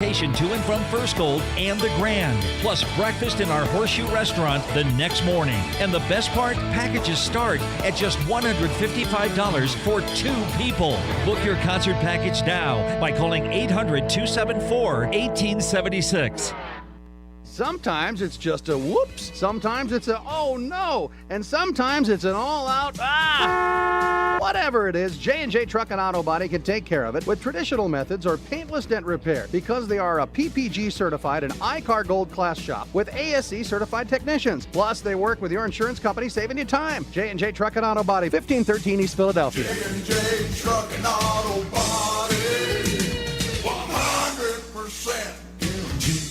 To and from First Gold and the Grand, plus breakfast in our Horseshoe restaurant the next morning. And the best part, packages start at just $155 for 2 people. Book your concert package now by calling 800-274-1876. Sometimes it's just a whoops, sometimes it's a oh no, and sometimes it's an all-out ah! Whatever it is, J&J Truck and Auto Body can take care of it with traditional methods or paintless dent repair because they are a PPG certified and iCar Gold class shop with ASE certified technicians. Plus, they work with your insurance company, saving you time. J&J Truck and Auto Body, 1513 East Philadelphia. J&J Truck and Auto Body, 100% guaranteed.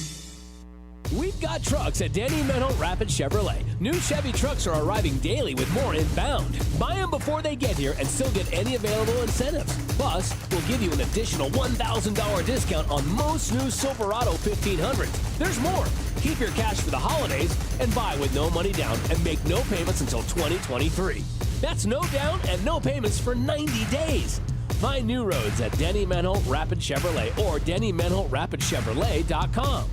We've got trucks at Danny Menholt Rapid Chevrolet. New Chevy trucks are arriving daily with more inbound. Buy them before they get here and still get any available incentives. Plus, we'll give you an additional $1,000 discount on most new Silverado 1500s. There's more. Keep your cash for the holidays and buy with no money down and make no payments until 2023. That's no down and no payments for 90 days. Find new roads at Danny Menholt Rapid Chevrolet or DannyMenholtRapidChevrolet.com.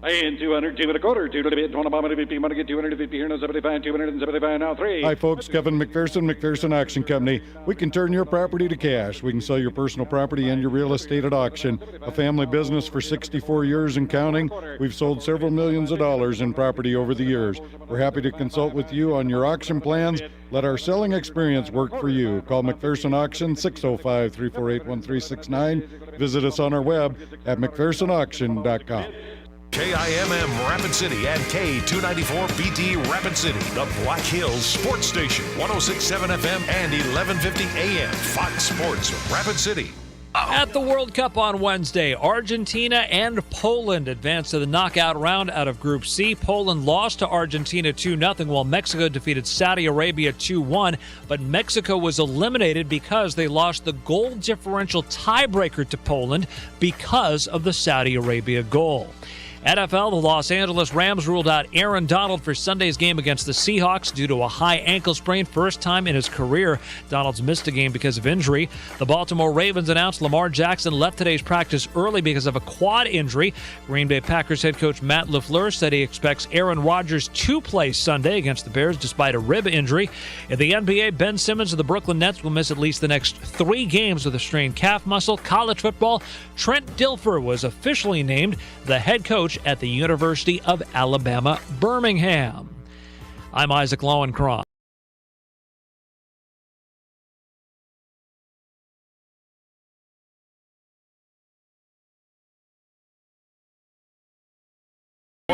And 200, 2 and a quarter, 2 to the bid, 20 bomb, 50, want to get 250 here, no 75, 275 now, 3. Hi, folks. Kevin McPherson Auction Company. We can turn your property to cash. We can sell your personal property and your real estate at auction. A family business for 64 years and counting. We've sold several millions of dollars in property over the years. We're happy to consult with you on your auction plans. Let our selling experience work for you. Call McPherson Auction, 605-348-1369. Visit us on our web at McPhersonAuction.com. KIMM Rapid City and K294BT Rapid City, the Black Hills Sports Station, 106.7 FM and 1150 AM, Fox Sports Rapid City. At the World Cup on Wednesday, Argentina and Poland advanced to the knockout round out of Group C. Poland lost to Argentina 2-0, while Mexico defeated Saudi Arabia 2-1. But Mexico was eliminated because they lost the goal differential tiebreaker to Poland because of the Saudi Arabia goal. NFL, the Los Angeles Rams ruled out Aaron Donald for Sunday's game against the Seahawks due to a high ankle sprain, first time in his career. Donald's missed a game because of injury. The Baltimore Ravens announced Lamar Jackson left today's practice early because of a quad injury. Green Bay Packers head coach Matt LaFleur said he expects Aaron Rodgers to play Sunday against the Bears despite a rib injury. In the NBA, Ben Simmons of the Brooklyn Nets will miss at least the next 3 games with a strained calf muscle. College football, Trent Dilfer was officially named the head coach at the University of Alabama, Birmingham. I'm Isaac Lowenkron.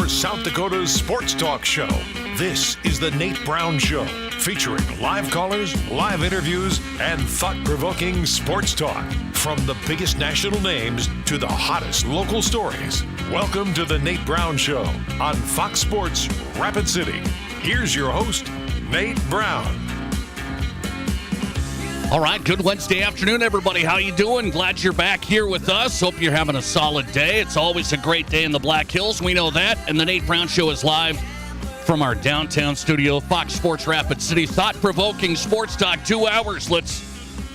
South Dakota's Sports Talk Show. This is the Nate Brown Show, featuring live callers, live interviews, and thought-provoking sports talk. From the biggest national names to the hottest local stories. Welcome to the Nate Brown Show on Fox Sports Rapid City. Here's your host, Nate Brown. All right, good Wednesday afternoon, everybody. How you doing? Glad you're back here with us. Hope you're having a solid day. It's always a great day in the Black Hills. We know that. And the Nate Brown Show is live from our downtown studio, Fox Sports Rapid City. Thought-provoking sports talk, 2 hours. Let's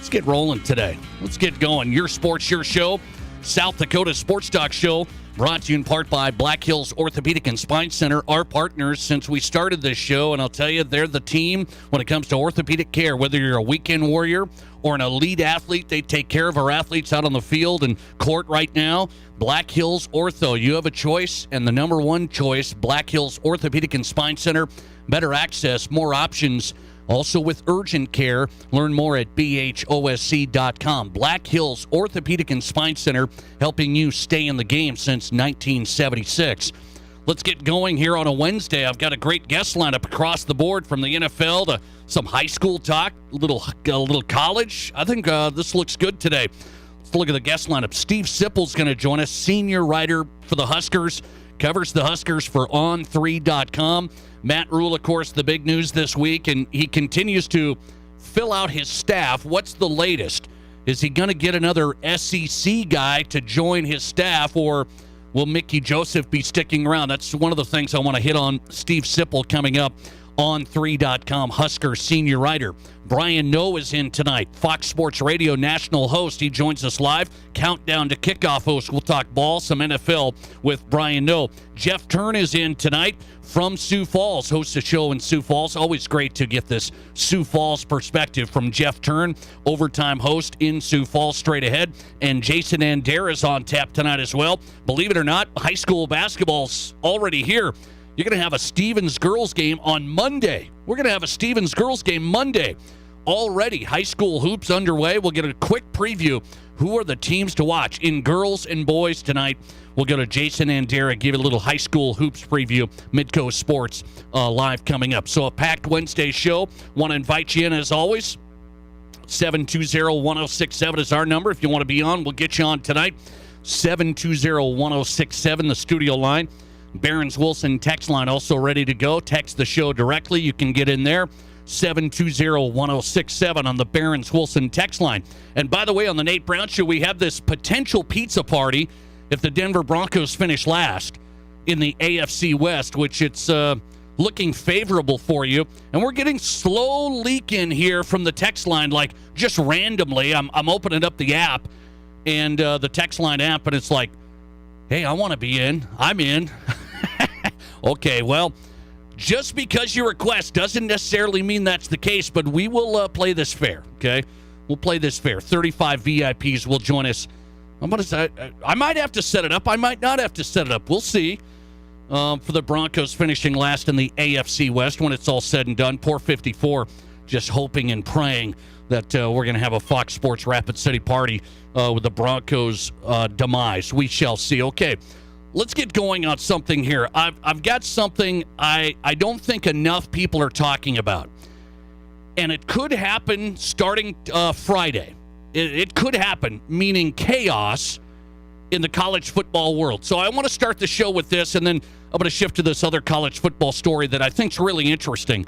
get rolling today. Let's get going. Your sports, your show. South Dakota Sports Talk Show, brought to you in part by Black Hills Orthopedic and Spine Center, our partners since we started this show. And I'll tell you, they're the team when it comes to orthopedic care. Whether you're a weekend warrior or an elite athlete, they take care of our athletes out on the field and court right now. Black Hills Ortho, you have a choice, and the number one choice, Black Hills Orthopedic and Spine Center. Better access, more options. Also with urgent care. Learn more at bhosc.com. Black Hills Orthopedic and Spine Center, helping you stay in the game since 1976. Let's get going here on a Wednesday. I've got a great guest lineup across the board, from the NFL to some high school talk, a little college. I think this looks good today. Let's look at the guest lineup. Steve Sipple's going to join us, senior writer for the Huskers, covers the Huskers for On3.com. Matt Rhule, of course, the big news this week, and he continues to fill out his staff. What's the latest? Is he going to get another SEC guy to join his staff, or will Mickey Joseph be sticking around? That's one of the things I want to hit on. Steve Sipple coming up On3.com Husker senior writer. Brian Noe is in tonight, Fox Sports Radio national host. He joins us live. Countdown to kickoff host. We'll talk ball, some NFL with Brian Noe. Jeff Turn is in tonight from Sioux Falls, hosts a show in Sioux Falls. Always great to get this Sioux Falls perspective from Jeff Turn, overtime host in Sioux Falls. Straight ahead. And Jason Adair is on tap tonight as well. Believe it or not, high school basketball's already here. You're going to have a Stevens girls game on Monday. We're going to have a Stevens girls game Monday. Already, high school hoops underway. We'll get a quick preview. Who are the teams to watch in girls and boys tonight? We'll go to Jason Andera, give you a little high school hoops preview. Midco Sports live coming up. So a packed Wednesday show. Want to invite you in as always. 720-1067 is our number. If you want to be on, we'll get you on tonight. 720-1067, the studio line. Barron's Wilson text line also ready to go. Text the show directly. You can get in there. 720-1067 on the Barron's Wilson text line. And by the way, on the Nate Brown Show, we have this potential pizza party if the Denver Broncos finish last in the AFC West, which it's looking favorable for you. And we're getting slow leak in here from the text line, like just randomly. I'm opening up the app and the text line app, and it's like, hey, I want to be in. I'm in. Okay, well, just because you request doesn't necessarily mean that's the case, but we will play this fair, okay? We'll play this fair. 35 VIPs will join us. I might have to set it up. I might not have to set it up. We'll see. For the Broncos finishing last in the AFC West when it's all said and done. Poor 54, just hoping and praying that we're going to have a Fox Sports Rapid City party with the Broncos' demise. We shall see. Okay, let's get going on something here. I've got something I don't think enough people are talking about. And it could happen starting Friday. It could happen, meaning chaos in the college football world. So I want to start the show with this, and then I'm going to shift to this other college football story that I think is really interesting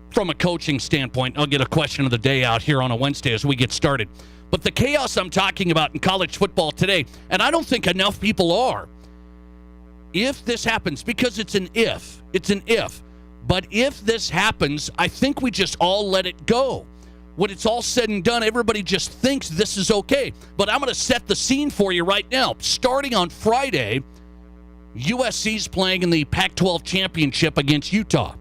from a coaching standpoint. I'll get a question of the day out here on a Wednesday as we get started. But the chaos I'm talking about in college football today, and I don't think enough people are, if this happens, because it's an if, but if this happens, I think we just all let it go. When it's all said and done, everybody just thinks this is okay. But I'm going to set the scene for you right now. Starting on Friday, USC's playing in the Pac-12 championship against Utah.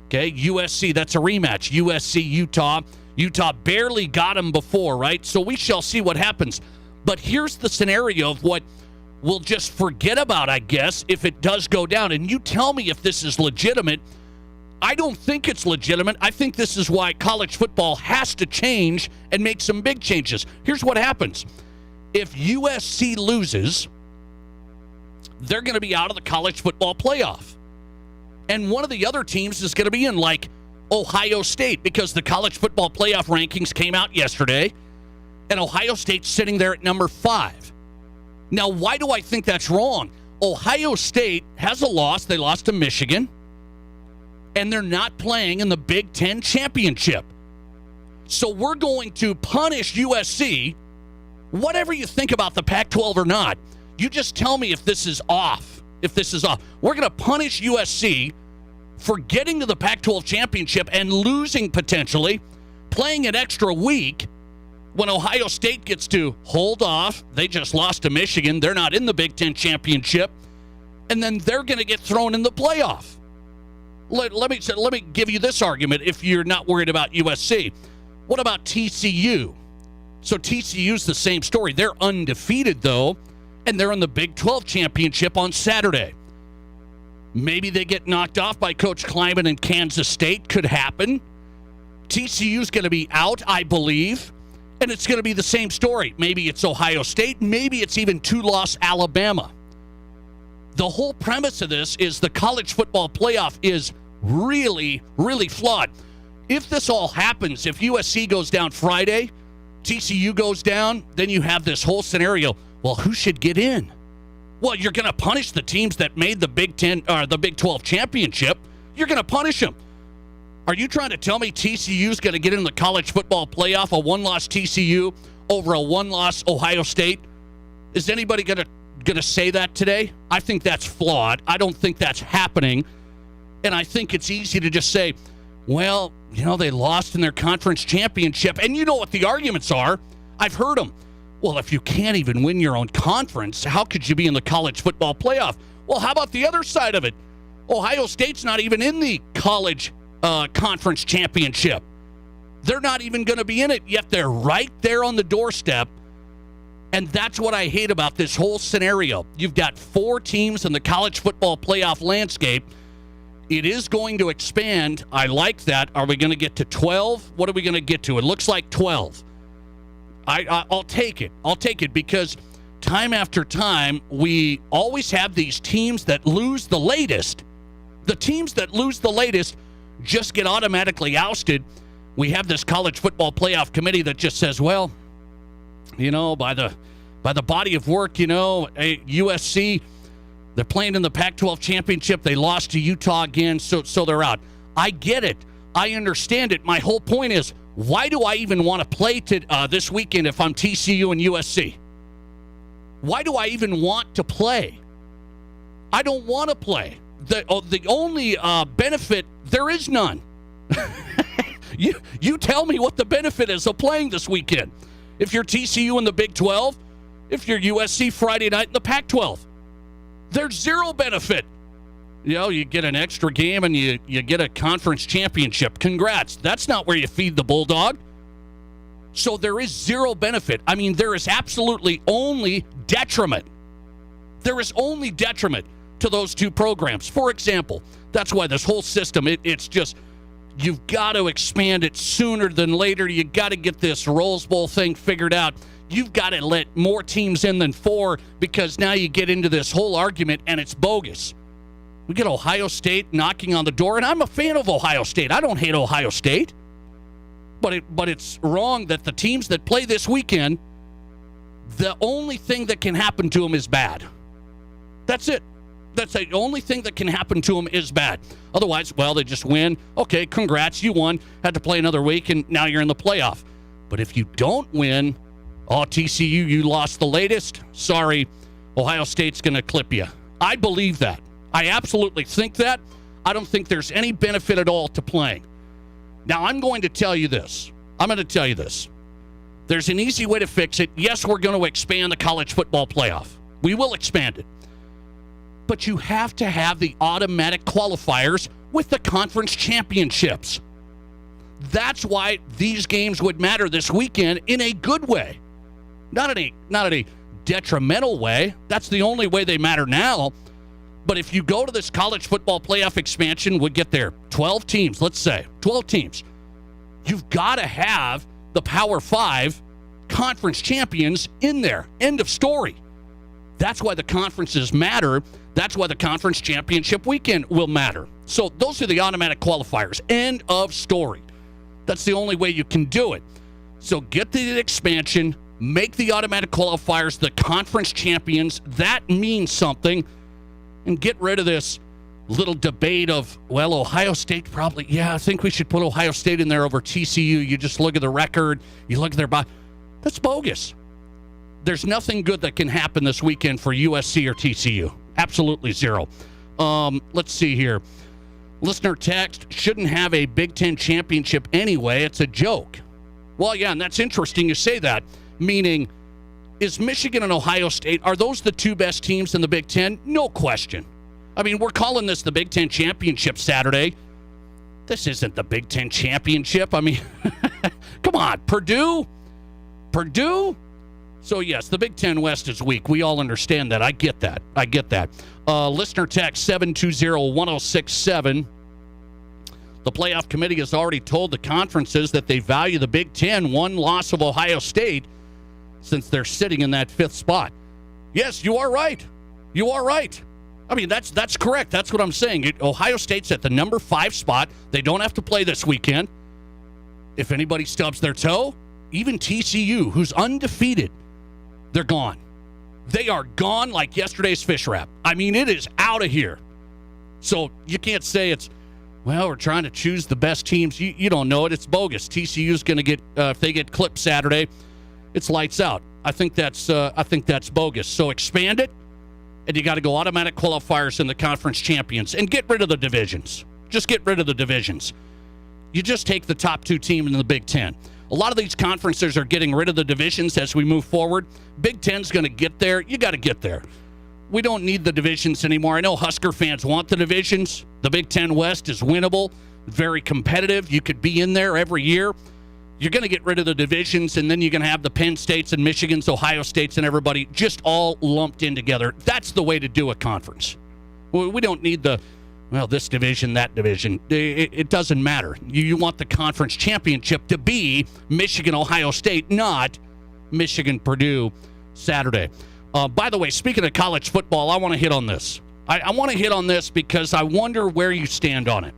Okay, USC, that's a rematch. USC, Utah. Utah barely got them before, right? So we shall see what happens. But here's the scenario of what we'll just forget about, I guess, if it does go down. And you tell me if this is legitimate. I don't think it's legitimate. I think this is why college football has to change and make some big changes. Here's what happens. If USC loses, they're going to be out of the college football playoff. And one of the other teams is going to be in, like, Ohio State, because the college football playoff rankings came out yesterday, and Ohio State's sitting there at number 5. Now, why do I think that's wrong? Ohio State has a loss. They lost to Michigan. And they're not playing in the Big Ten championship. So we're going to punish USC, whatever you think about the Pac-12 or not. You just tell me if this is off. We're going to punish USC for getting to the Pac-12 championship and losing potentially, playing an extra week when Ohio State gets to hold off. They just lost to Michigan. They're not in the Big Ten championship. And then they're going to get thrown in the playoff. Let me give you this argument if you're not worried about USC. What about TCU? So TCU's the same story. They're undefeated, though, and they're in the Big 12 championship on Saturday. Maybe they get knocked off by Coach Kleiman in Kansas State. Could happen. TCU's going to be out, I believe, and it's going to be the same story. Maybe it's Ohio State. Maybe it's even 2-loss Alabama. The whole premise of this is the college football playoff is really, really flawed. If this all happens, if USC goes down Friday, TCU goes down, then you have this whole scenario. Well, who should get in? Well, you're going to punish the teams that made the Big 10 or the Big 12 championship. You're going to punish them. Are you trying to tell me TCU's going to get in the college football playoff, a 1-loss TCU over a 1-loss Ohio State? Is anybody going to say that today? I think that's flawed. I don't think that's happening. And I think it's easy to just say, well, they lost in their conference championship. And you know what the arguments are. I've heard them. Well, if you can't even win your own conference, how could you be in the college football playoff? Well, how about the other side of it? Ohio State's not even in the college conference championship. They're not even going to be in it, yet they're right there on the doorstep. And that's what I hate about this whole scenario. You've got 4 teams in the college football playoff landscape. It is going to expand. I like that. Are we going to get to 12? What are we going to get to? It looks like 12. I'll take it. I'll take it because time after time, we always have these teams that lose the latest. The teams that lose the latest just get automatically ousted. We have this college football playoff committee that just says, well, by the body of work, USC, they're playing in the Pac-12 championship. They lost to Utah again, so they're out. I get it. I understand it. My whole point is, why do I even want to play this weekend if I'm TCU and USC? Why do I even want to play? I don't want to play. The only benefit, there is none. You tell me what the benefit is of playing this weekend. If you're TCU in the Big 12, if you're USC Friday night in the Pac-12, there's zero benefit. You get an extra game and you get a conference championship. Congrats. That's not where you feed the bulldog. So there is zero benefit. I mean, there is absolutely only detriment. There is only detriment to those 2 programs. For example, that's why this whole system, it's just, you've got to expand it sooner than later. You got to get this Rose Bowl thing figured out. You've got to let more teams in than 4 because now you get into this whole argument and it's bogus. We get Ohio State knocking on the door, and I'm a fan of Ohio State. I don't hate Ohio State. But it's wrong that the teams that play this weekend, the only thing that can happen to them is bad. That's it. That's the only thing that can happen to them is bad. Otherwise, well, they just win. Okay, congrats, you won. Had to play another week, and now you're in the playoff. But if you don't win, TCU, you lost the latest. Sorry, Ohio State's going to clip you. I believe that. I absolutely think that. I don't think there's any benefit at all to playing. Now, I'm going to tell you this. There's an easy way to fix it. Yes, we're going to expand the college football playoff. We will expand it. But you have to have the automatic qualifiers with the conference championships. That's why these games would matter this weekend in a good way. Not in a detrimental way. That's the only way they matter now. But if you go to this college football playoff expansion, we'll get there. 12 teams, let's say. 12 teams. You've got to have the Power 5 conference champions in there. End of story. That's why the conferences matter. That's why the conference championship weekend will matter. So those are the automatic qualifiers. End of story. That's the only way you can do it. So get the expansion, make the automatic qualifiers the conference champions. That means something. And get rid of this little debate of, well, Ohio State probably, I think we should put Ohio State in there over TCU. You just look at the record, you look at their body. That's bogus. There's nothing good that can happen this weekend for USC or TCU. Absolutely zero. Let's see here. Listener text, shouldn't have a Big Ten championship anyway. It's a joke. Well, yeah, and that's interesting you say that, meaning, is Michigan and Ohio State, are those the 2 best teams in the Big Ten? No question. I mean, we're calling this the Big Ten Championship Saturday. This isn't the Big Ten Championship. I mean, come on, Purdue? So, yes, the Big Ten West is weak. We all understand that. I get that. Listener text 720-1067. The playoff committee has already told the conferences that they value the Big Ten. 1 loss of Ohio State since they're sitting in that 5th spot. Yes, you are right. I mean, that's correct. That's what I'm saying. Ohio State's at the number 5 spot. They don't have to play this weekend. If anybody stubs their toe, even TCU, who's undefeated, they're gone. They are gone like yesterday's fish wrap. I mean, it is out of here. So you can't say it's, well, we're trying to choose the best teams. You don't know it. It's bogus. TCU's going to get, if they get clipped Saturday, it's lights out. I think that's bogus. So expand it, and you got to go automatic qualifiers in the conference champions and get rid of the divisions. Just get rid of the divisions. You just take the top 2 teams in the Big Ten. A lot of these conferences are getting rid of the divisions as we move forward. Big Ten's going to get there. You got to get there. We don't need the divisions anymore. I know Husker fans want the divisions. The Big Ten West is winnable, very competitive. You could be in there every year. You're going to get rid of the divisions, and then you're going to have the Penn States and Michigans, Ohio States, and everybody just all lumped in together. That's the way to do a conference. We don't need this division, that division. It doesn't matter. You want the conference championship to be Michigan, Ohio State, not Michigan, Purdue, Saturday. By the way, speaking of college football, I want to hit on this. I want to hit on this because I wonder where you stand on it.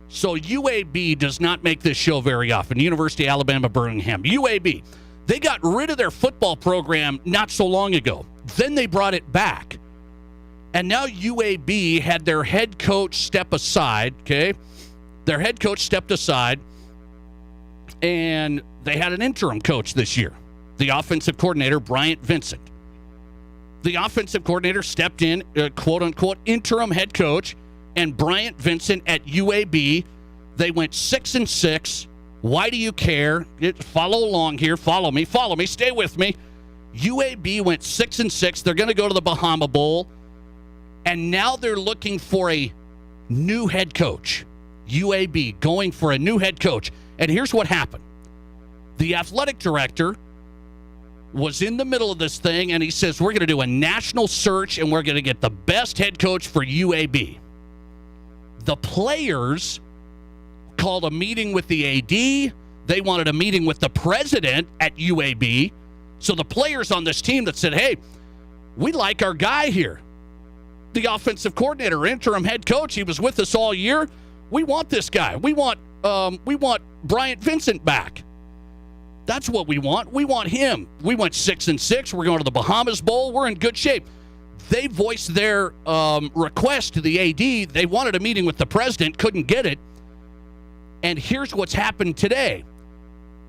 So UAB does not make this show very often. University of Alabama, Birmingham. UAB, they got rid of their football program not so long ago. Then they brought it back. And now UAB had their head coach step aside, okay? Their head coach stepped aside, and they had an interim coach this year, the offensive coordinator, Bryant Vincent. The offensive coordinator stepped in, quote-unquote, interim head coach, and Bryant Vincent at UAB, they went 6-6. Why do you care? Follow along here. Follow me. Stay with me. UAB went 6-6. They're going to go to the Bahama Bowl. And now they're looking for a new head coach. UAB going for a new head coach. And here's what happened. The athletic director was in the middle of this thing, and he says, we're going to do a national search, and we're going to get the best head coach for UAB. The players called a meeting with the AD. They wanted a meeting with the president at UAB. So the players on this team that said, hey, we like our guy here. The offensive coordinator, interim head coach, he was with us all year. We want this guy. We want Bryant Vincent back. That's what we want. We want him. We went 6-6. We're going to the Bahamas Bowl. We're in good shape. They voiced their request to the AD. They wanted a meeting with the president, couldn't get it. And here's what's happened today.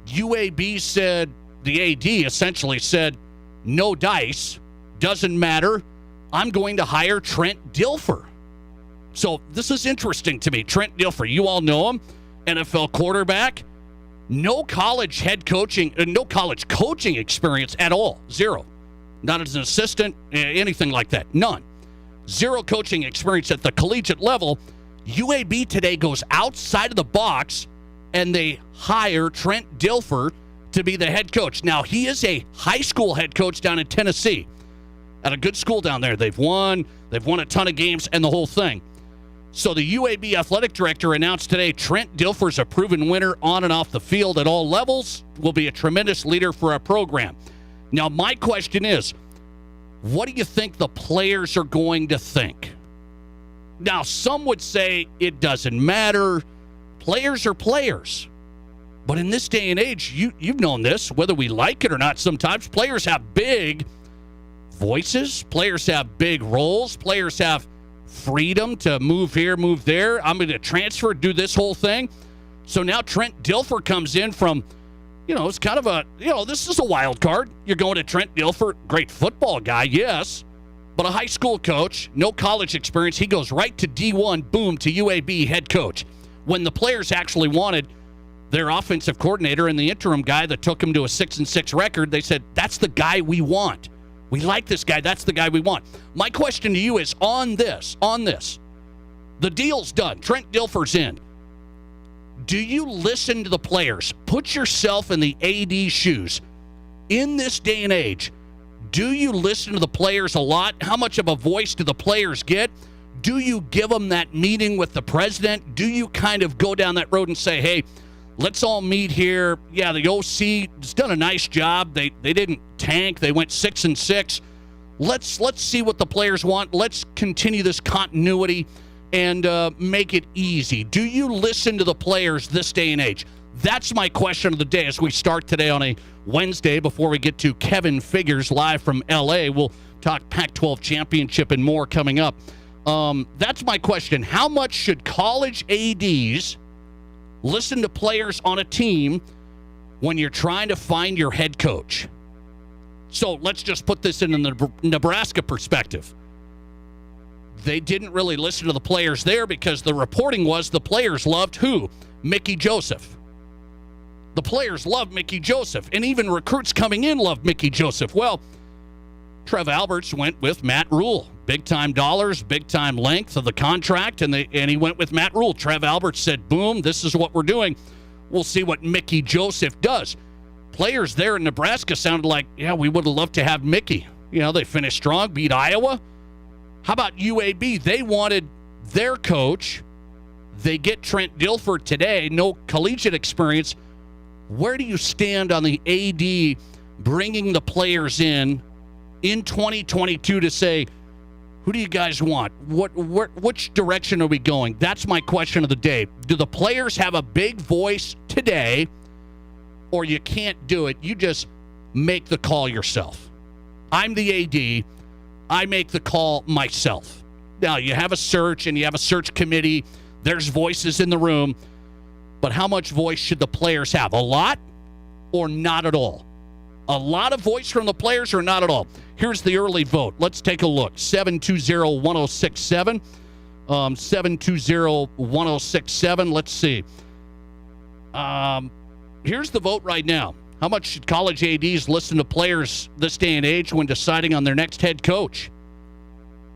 UAB said, the AD essentially said, no dice, doesn't matter. I'm going to hire Trent Dilfer. So this is interesting to me. Trent Dilfer, you all know him, NFL quarterback. No college head coaching, no college coaching experience at all. Zero. Not as an assistant, anything like that. None. Zero coaching experience at the collegiate level. UAB today goes outside of the box, and they hire Trent Dilfer to be the head coach. Now, he is a high school head coach down in Tennessee at a good school down there. They've won a ton of games and the whole thing. So the UAB athletic director announced today Trent Dilfer's a proven winner on and off the field at all levels, will be a tremendous leader for our program. Now, my question is, what do you think the players are going to think? Now, some would say it doesn't matter. Players are players. But in this day and age, you've known this, whether we like it or not, sometimes players have big voices. Players have big roles. Players have freedom to move here, move there. I'm going to transfer, do this whole thing. So now Trent Dilfer comes in from, it's kind of this is a wild card. You're going to Trent Dilfer, great football guy, yes, but a high school coach, no college experience. He goes right to D1, boom, to UAB head coach. When the players actually wanted their offensive coordinator and the interim guy that took him to a 6-6 record, they said, that's the guy we want. We like this guy. That's the guy we want. My question to you is on this. The deal's done. Trent Dilfer's in. Do you listen to the players? Put yourself in the AD shoes. In this day and age, do you listen to the players a lot? How much of a voice do the players get? Do you give them that meeting with the president? Do you kind of go down that road and say, hey, let's all meet here. Yeah, the OC has done a nice job. They didn't tank. They went 6-6. Let's see what the players want. Let's continue this continuity and make it easy. Do you listen to the players this day and age? That's my question of the day as we start today on a Wednesday before we get to Kevin Figures live from L.A. We'll talk Pac-12 championship and more coming up. That's my question. How much should college ADs listen to players on a team when you're trying to find your head coach? So let's just put this in the Nebraska perspective. they didn't really listen to the players there because the reporting was the players loved who? Mickey Joseph. The players loved Mickey Joseph, and even recruits coming in loved Mickey Joseph. Well, Trev Alberts went with Matt Rule. Big-time dollars, big-time length of the contract, and he went with Matt Rule. Trev Alberts said, boom, this is what we're doing. We'll see what Mickey Joseph does. Players there in Nebraska sounded like, yeah, we would have loved to have Mickey. You know, they finished strong, beat Iowa. How about UAB? They wanted their coach. They get Trent Dilfer today, no collegiate experience. Where do you stand on the AD bringing the players in 2022 to say, who do you guys want? Which direction are we going? That's my question of the day. Do the players have a big voice today, or you can't do it? You just make the call yourself. I'm the AD. I make the call myself. Now, you have a search, and you have a search committee. There's voices in the room. But how much voice should the players have? A lot or not at all? A lot of voice from the players or not at all? Here's the early vote. Let's take a look. 720-1067. 720-1067. Let's see. Here's the vote right now. How much should college ADs listen to players this day and age when deciding on their next head coach?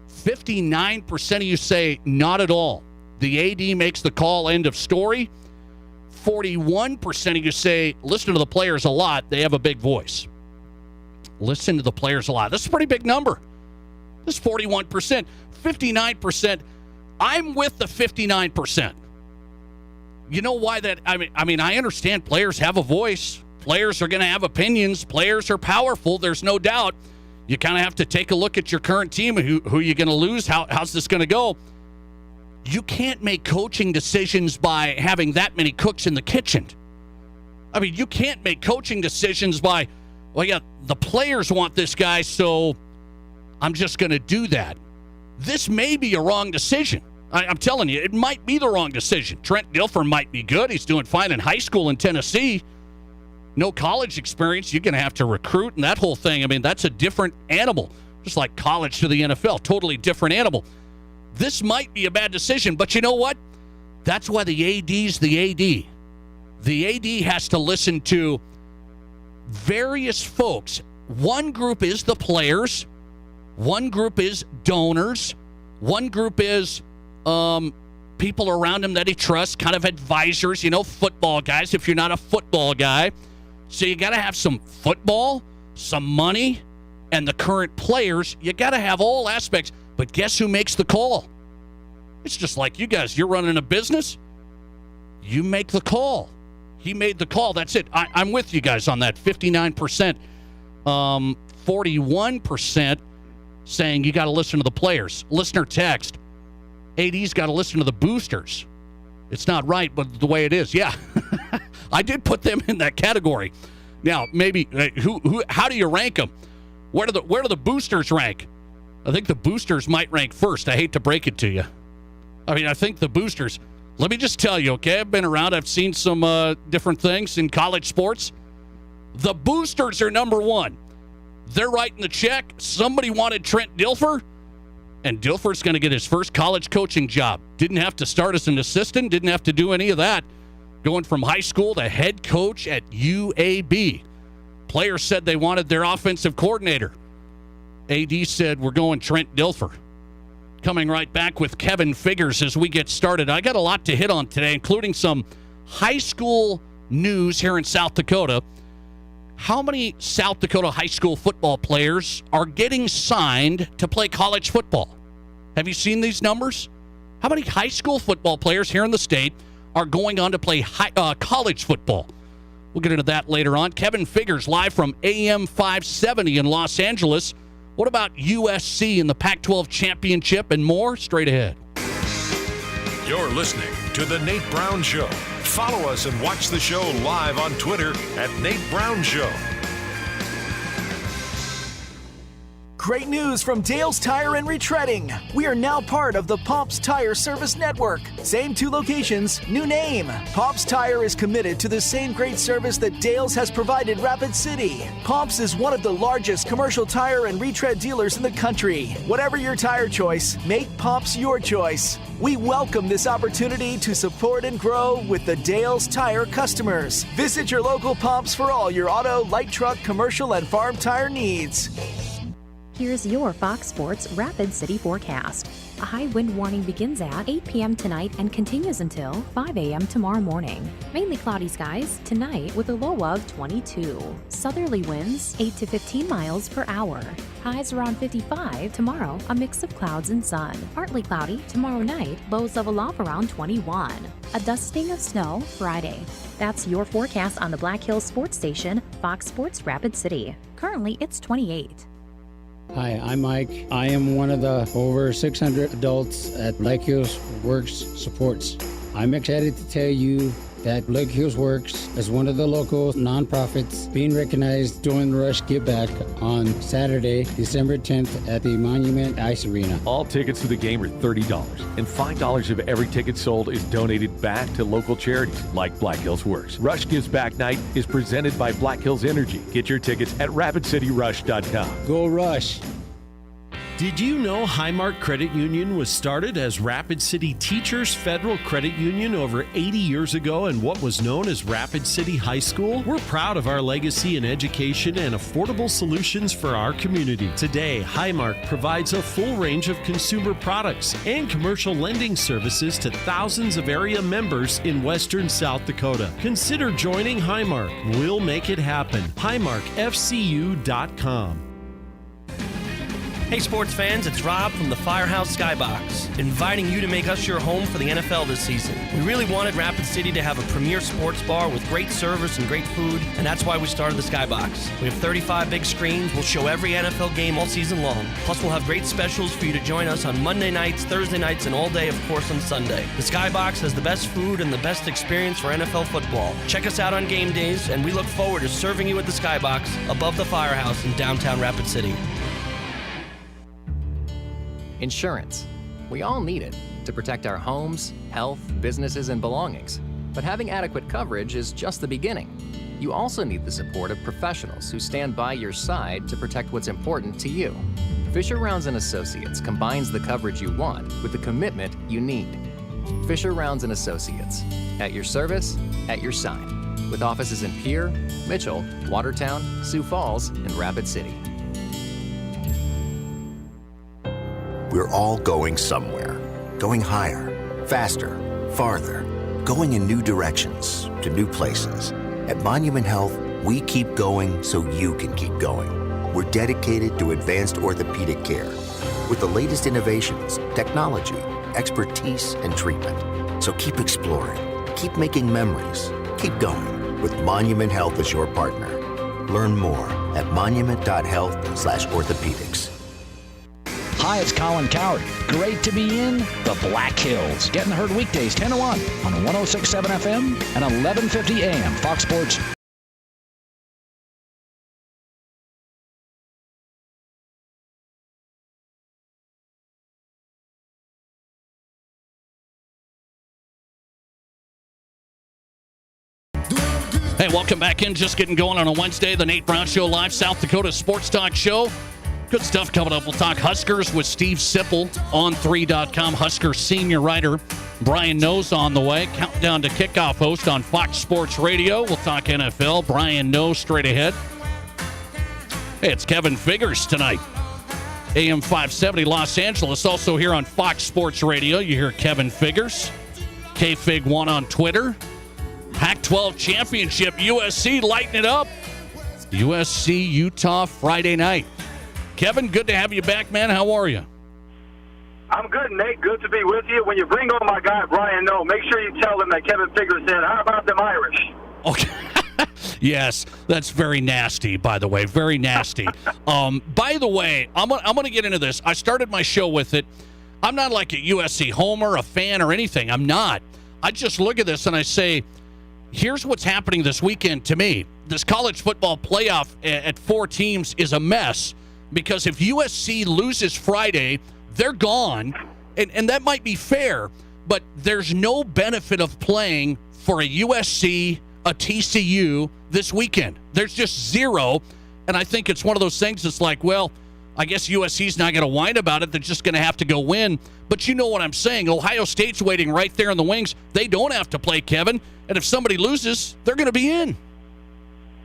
59% of you say not at all. The AD makes the call, end of story. 41% of you say listen to the players a lot. They have a big voice. Listen to the players a lot. That's a pretty big number. This is 41%. 59%. I'm with the 59%. You know why that? I mean, I understand players have a voice. Players are going to have opinions. Players are powerful. There's no doubt. You kind of have to take a look at your current team. Who you're going to lose? How's this going to go? You can't make coaching decisions by having that many cooks in the kitchen. I mean, you can't make coaching decisions by, well, yeah, the players want this guy, so I'm just going to do that. This may be a wrong decision. I'm telling you, it might be the wrong decision. Trent Dilfer might be good. He's doing fine in high school in Tennessee. No college experience. You're going to have to recruit and that whole thing. I mean, that's a different animal. Just like college to the NFL. Totally different animal. This might be a bad decision, but you know what? That's why the AD's the AD. The AD has to listen to various folks. One group is the players. One group is donors. One group is people around him that he trusts, kind of advisors, football guys, if you're not a football guy. So you got to have some football, some money, and the current players. You got to have all aspects. But guess who makes the call? It's just like you guys. You're running a business. You make the call. He made the call. That's it. I'm with you guys on that. 59%. 41% saying you got to listen to the players. Listener text. AD's got to listen to the boosters. It's not right, but the way it is. Yeah. I did put them in that category. Now, maybe who? How do you rank them? Where do the boosters rank? I think the boosters might rank first. I hate to break it to you. I mean, I think the boosters. Let me just tell you, okay? I've been around. I've seen some different things in college sports. The boosters are number one. They're writing the check. Somebody wanted Trent Dilfer, and Dilfer's going to get his first college coaching job. Didn't have to start as an assistant. Didn't have to do any of that. Going from high school to head coach at UAB. Players said they wanted their offensive coordinator. AD said, we're going Trent Dilfer. Coming right back with Kevin Figures as we get started. I got a lot to hit on today, including some high school news here in South Dakota. How many South Dakota high school football players are getting signed to play college football? Have you seen these numbers? How many high school football players here in the state are going on to play college football? We'll get into that later on. Kevin Figures live from AM 570 in Los Angeles. What about USC in the Pac-12 championship and more? Straight ahead. You're listening to The Nate Brown Show. Follow us and watch the show live on Twitter at Nate Brown Show. Great news from Dale's Tire and Retreading. We are now part of the Pops Tire Service Network. Same 2 locations, new name. Pops Tire is committed to the same great service that Dale's has provided Rapid City. Pops is one of the largest commercial tire and retread dealers in the country. Whatever your tire choice, make Pops your choice. We welcome this opportunity to support and grow with the Dale's Tire customers. Visit your local Pops for all your auto, light truck, commercial, and farm tire needs. Here's your Fox Sports Rapid City forecast. A high wind warning begins at 8 p.m. tonight and continues until 5 a.m. tomorrow morning. Mainly cloudy skies tonight with a low of 22. Southerly winds 8 to 15 miles per hour. Highs around 55 tomorrow, a mix of clouds and sun. Partly cloudy tomorrow night, lows level off around 21. A dusting of snow Friday. That's your forecast on the Black Hills Sports Station, Fox Sports Rapid City. Currently, it's 28. Hi, I'm Mike. I am one of the over 600 adults at Black Hills Works Supports. I'm excited to tell you that Black Hills Works is one of the local nonprofits being recognized during the Rush Give Back on Saturday, December 10th at the Monument Ice Arena. All tickets to the game are $30, and $5 of every ticket sold is donated back to local charities like Black Hills Works. Rush Gives Back Night is presented by Black Hills Energy. Get your tickets at RapidCityRush.com. Go Rush! Did you know Highmark Credit Union was started as Rapid City Teachers Federal Credit Union over 80 years ago in what was known as Rapid City High School? We're proud of our legacy in education and affordable solutions for our community. Today, Highmark provides a full range of consumer products and commercial lending services to thousands of area members in western South Dakota. Consider joining Highmark. We'll make it happen. HighmarkFCU.com. Hey sports fans, it's Rob from the Firehouse Skybox, inviting you to make us your home for the NFL this season. We really wanted Rapid City to have a premier sports bar with great service and great food, and that's why we started the Skybox. We have 35 big screens, we'll show every NFL game all season long. Plus we'll have great specials for you to join us on Monday nights, Thursday nights, and all day, of course, on Sunday. The Skybox has the best food and the best experience for NFL football. Check us out on game days, and we look forward to serving you at the Skybox above the Firehouse in downtown Rapid City. Insurance. We all need it to protect our homes, health, businesses, and belongings. But having adequate coverage is just the beginning. You also need the support of professionals who stand by your side to protect what's important to you. Fisher Rounds & Associates combines the coverage you want with the commitment you need. Fisher Rounds & Associates. At your service, at your side. With offices in Pierre, Mitchell, Watertown, Sioux Falls, and Rapid City. We're all going somewhere. Going higher, faster, farther. Going in new directions, to new places. At Monument Health, we keep going so you can keep going. We're dedicated to advanced orthopedic care with the latest innovations, technology, expertise, and treatment. So keep exploring, keep making memories, keep going with Monument Health as your partner. Learn more at monument.health/orthopedics. Hi, it's Colin Coward. Great to be in the Black Hills. Getting heard weekdays 10 to 1 on 106.7 FM and 1150 AM. Fox Sports. Hey, welcome back in. Just getting going on a Wednesday. The Nate Brown Show live, South Dakota Sports Talk Show. Good stuff coming up. We'll talk Huskers with Steve Sipple on 3.com. Huskers senior writer Brian Nose on the way. Countdown to kickoff host on Fox Sports Radio. We'll talk NFL. Brian Nose straight ahead. Hey, it's Kevin Figures tonight. AM 570 Los Angeles. Also here on Fox Sports Radio, you hear Kevin Figures. KFig1 on Twitter. Pac-12 Championship. USC lighting it up. USC Utah Friday night. Kevin, good to have you back, man. How are you? I'm good, Nate. Good to be with you. When you bring on my guy, Brian No, make sure you tell him that Kevin Figures said, how about them Irish? Okay. Yes, that's very nasty, by the way. Very nasty. By the way, I'm going to get into this. I started my show with it. I'm not like a USC homer, a fan, or anything. I'm not. I just look at this and I say, here's what's happening this weekend to me. This college football playoff at 4 teams is a mess. because if USC loses Friday, they're gone, and that might be fair, but there's no benefit of playing for a USC, a TCU this weekend. There's just zero, and I think it's one of those things that's like, well, I guess USC's not going to whine about it. They're just going to have to go win. But you know what I'm saying. Ohio State's waiting right there in the wings. They don't have to play, Kevin, and if somebody loses, they're going to be in.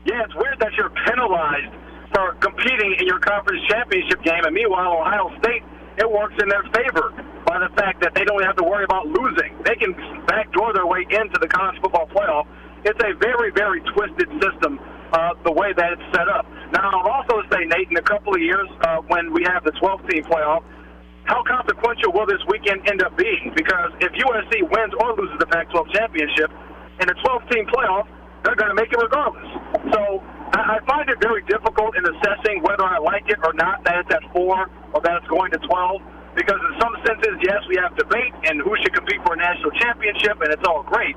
Yeah, it's weird that you're penalized for competing in your conference championship game, and meanwhile, Ohio State, it works in their favor by the fact that they don't have to worry about losing. They can backdoor their way into the college football playoff. It's a very, very twisted system, the way that it's set up. Now, I'll also say, Nate, in a couple of years when we have the 12-team playoff, how consequential will this weekend end up being? Because if USC wins or loses the Pac-12 championship in a 12-team playoff, they're going to make it regardless. So I find it very difficult in assessing whether I like it or not that it's at 4 or that it's going to 12. Because in some senses, yes, we have debate and who should compete for a national championship, and it's all great.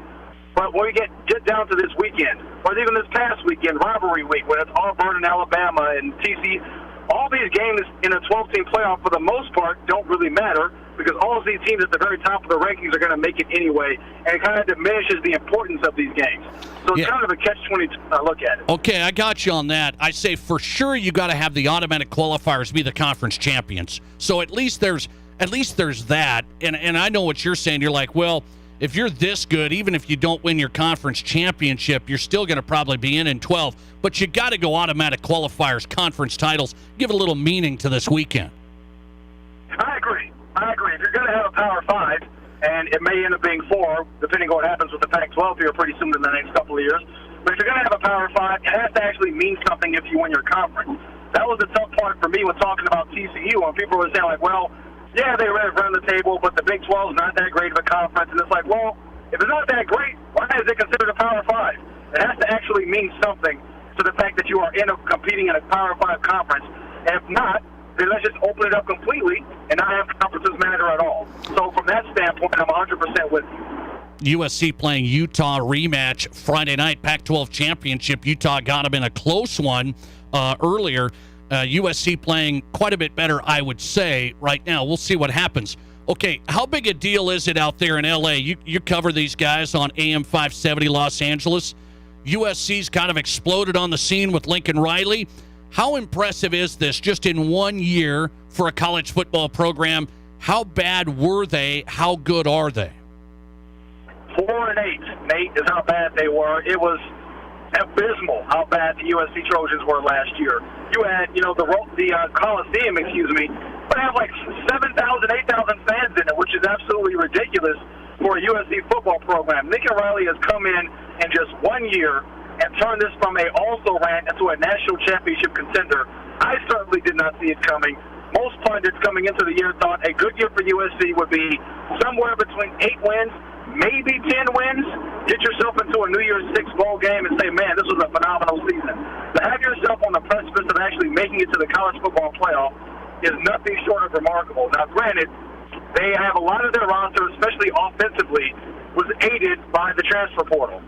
But when we get down to this weekend, or even this past weekend, rivalry week, when it's Auburn and Alabama and TCU, all these games in a 12-team playoff, for the most part, don't really matter because all of these teams at the very top of the rankings are going to make it anyway, and it kind of diminishes the importance of these games. So it's kind of a catch-22 look at it. Okay, I got you on that. I say for sure you got to have the automatic qualifiers be the conference champions. So at least there's that. And I know what you're saying. You're like, well, if you're this good, even if you don't win your conference championship, you're still going to probably be in 12. But you got to go automatic qualifiers, conference titles. Give it a little meaning to this weekend. I agree. If you're going to have a Power 5, and it may end up being 4, depending on what happens with the Pac-12 here pretty soon in the next couple of years. But if you're going to have a Power 5, it has to actually mean something if you win your conference. That was the tough part for me when talking about TCU, when people were saying, like, well, yeah, they run the table, but the Big 12 is not that great of a conference. And it's like, well, if it's not that great, why is it considered a Power 5? It has to actually mean something to the fact that you are competing in a Power 5 conference. And if not, then let's just open it up completely and not have conferences matter at all. So from that standpoint, I'm 100% with you. USC playing Utah rematch Friday night, Pac-12 championship. Utah got them in a close one earlier. USC playing quite a bit better, I would say, right now. We'll see what happens. Okay, how big a deal is it out there in L.A.? You cover these guys on AM 570 Los Angeles. USC's kind of exploded on the scene with Lincoln Riley. How impressive is this just in 1 year for a college football program? How bad were they? How good are they? 4-8, Nate, is how bad they were. It was abysmal how bad the USC Trojans were last year. You had, the Coliseum, would have like 7,000, 8,000 fans in it, which is absolutely ridiculous for a USC football program. Lincoln Riley has come in just 1 year and turned this from a also-ran into a national championship contender. I certainly did not see it coming. Most pundits coming into the year thought a good year for USC would be somewhere between 8 wins, maybe 10 wins. Get yourself into a New Year's Six bowl game and say, man, this was a phenomenal season. To have yourself on the precipice of actually making it to the college football playoff is nothing short of remarkable. Now, granted, they have a lot of their roster, especially offensively, was aided by the transfer portal.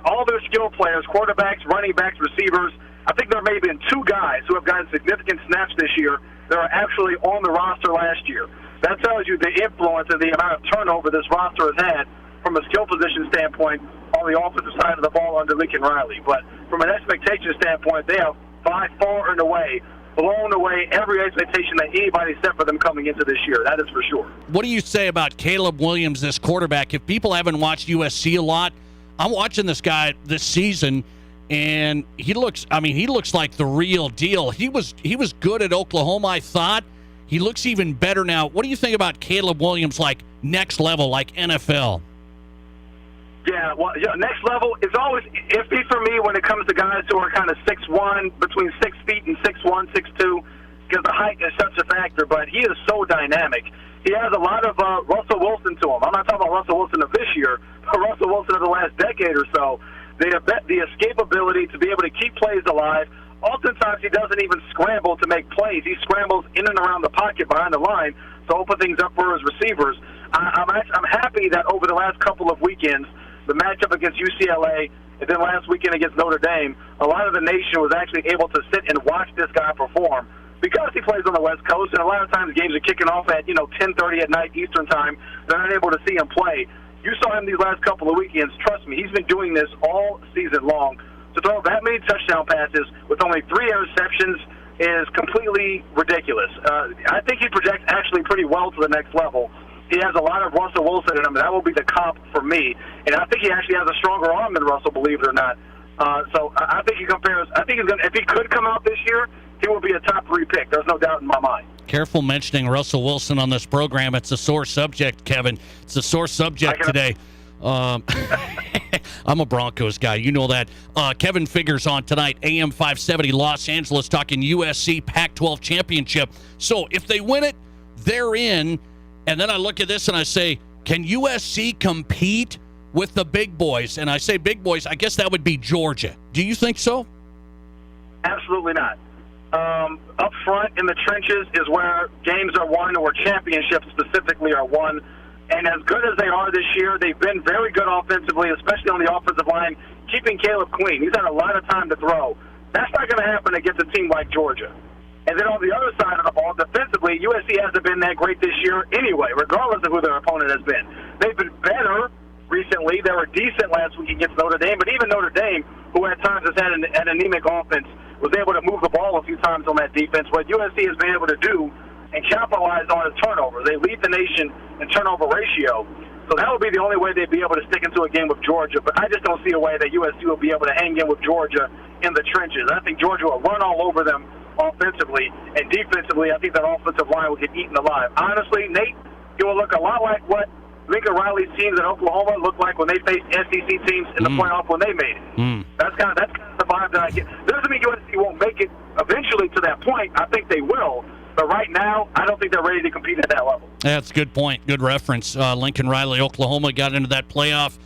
All their skill players, quarterbacks, running backs, receivers, I think there may have been 2 guys who have gotten significant snaps this year that are actually on the roster last year. That tells you the influence and the amount of turnover this roster has had from a skill position standpoint on the offensive side of the ball under Lincoln Riley. But from an expectation standpoint, they have by far and away blown away every expectation that anybody set for them coming into this year. That is for sure. What do you say about Caleb Williams, this quarterback? If people haven't watched USC a lot, I'm watching this guy this season, and he looks like the real deal. He was good at Oklahoma, I thought. He looks even better now. What do you think about Caleb Williams, like next level, like NFL? Yeah, well, next level is always iffy for me when it comes to guys who are kind of 6'1", between 6 feet and 6'1", 6'2", because the height is such a factor. But he is so dynamic. He has a lot of Russell Wilson to him. I'm not talking about Russell Wilson of this year, but Russell Wilson of the last decade or so. The escapability to be able to keep plays alive. Oftentimes he doesn't even scramble to make plays. He scrambles in and around the pocket behind the line to open things up for his receivers. I'm happy that over the last couple of weekends, the matchup against UCLA and then last weekend against Notre Dame, a lot of the nation was actually able to sit and watch this guy perform. because he plays on the West Coast, and a lot of times games are kicking off at 10:30 at night Eastern time. They're not able to see him play. You saw him these last couple of weekends. Trust me, he's been doing this all season long. To throw that many touchdown passes with only 3 interceptions is completely ridiculous. I think he projects actually pretty well to the next level. He has a lot of Russell Wilson in him, and that will be the comp for me. And I think he actually has a stronger arm than Russell, believe it or not. So I think he compares. I think if he could come out this year, he will be a top 3 pick. There's no doubt in my mind. Careful mentioning Russell Wilson on this program. It's a sore subject, Kevin. It's a sore subject today. I'm a Broncos guy. You know that. Kevin Figures on tonight, AM 570 Los Angeles, talking USC Pac-12 championship. So if they win it, they're in. And then I look at this and I say, can USC compete with the big boys? And I say big boys, I guess that would be Georgia. Do you think so? Absolutely not. Up front in the trenches is where games are won, or championships specifically are won. And as good as they are this year, they've been very good offensively, especially on the offensive line, keeping Caleb clean. He's had a lot of time to throw. That's not going to happen against a team like Georgia. And then on the other side of the ball, defensively, USC hasn't been that great this year anyway, regardless of who their opponent has been. They've been better recently. They were decent last week against Notre Dame, but even Notre Dame, who at times has had an anemic offense, was able to move the ball a few times on that defense. What USC has been able to do and capitalize on his turnovers. They lead the nation in turnover ratio. So that would be the only way they'd be able to stick into a game with Georgia. But I just don't see a way that USC will be able to hang in with Georgia in the trenches. I think Georgia will run all over them offensively, and defensively, I think that offensive line will get eaten alive. Honestly, Nate, it will look a lot like what Lincoln Riley's teams in Oklahoma looked like when they faced SEC teams in the playoff when they made it. That's kind of the vibe that I get. Doesn't mean USC won't make it eventually to that point. I think they will. But right now, I don't think they're ready to compete at that level. That's a good point. Good reference. Lincoln Riley, Oklahoma, got into that playoff.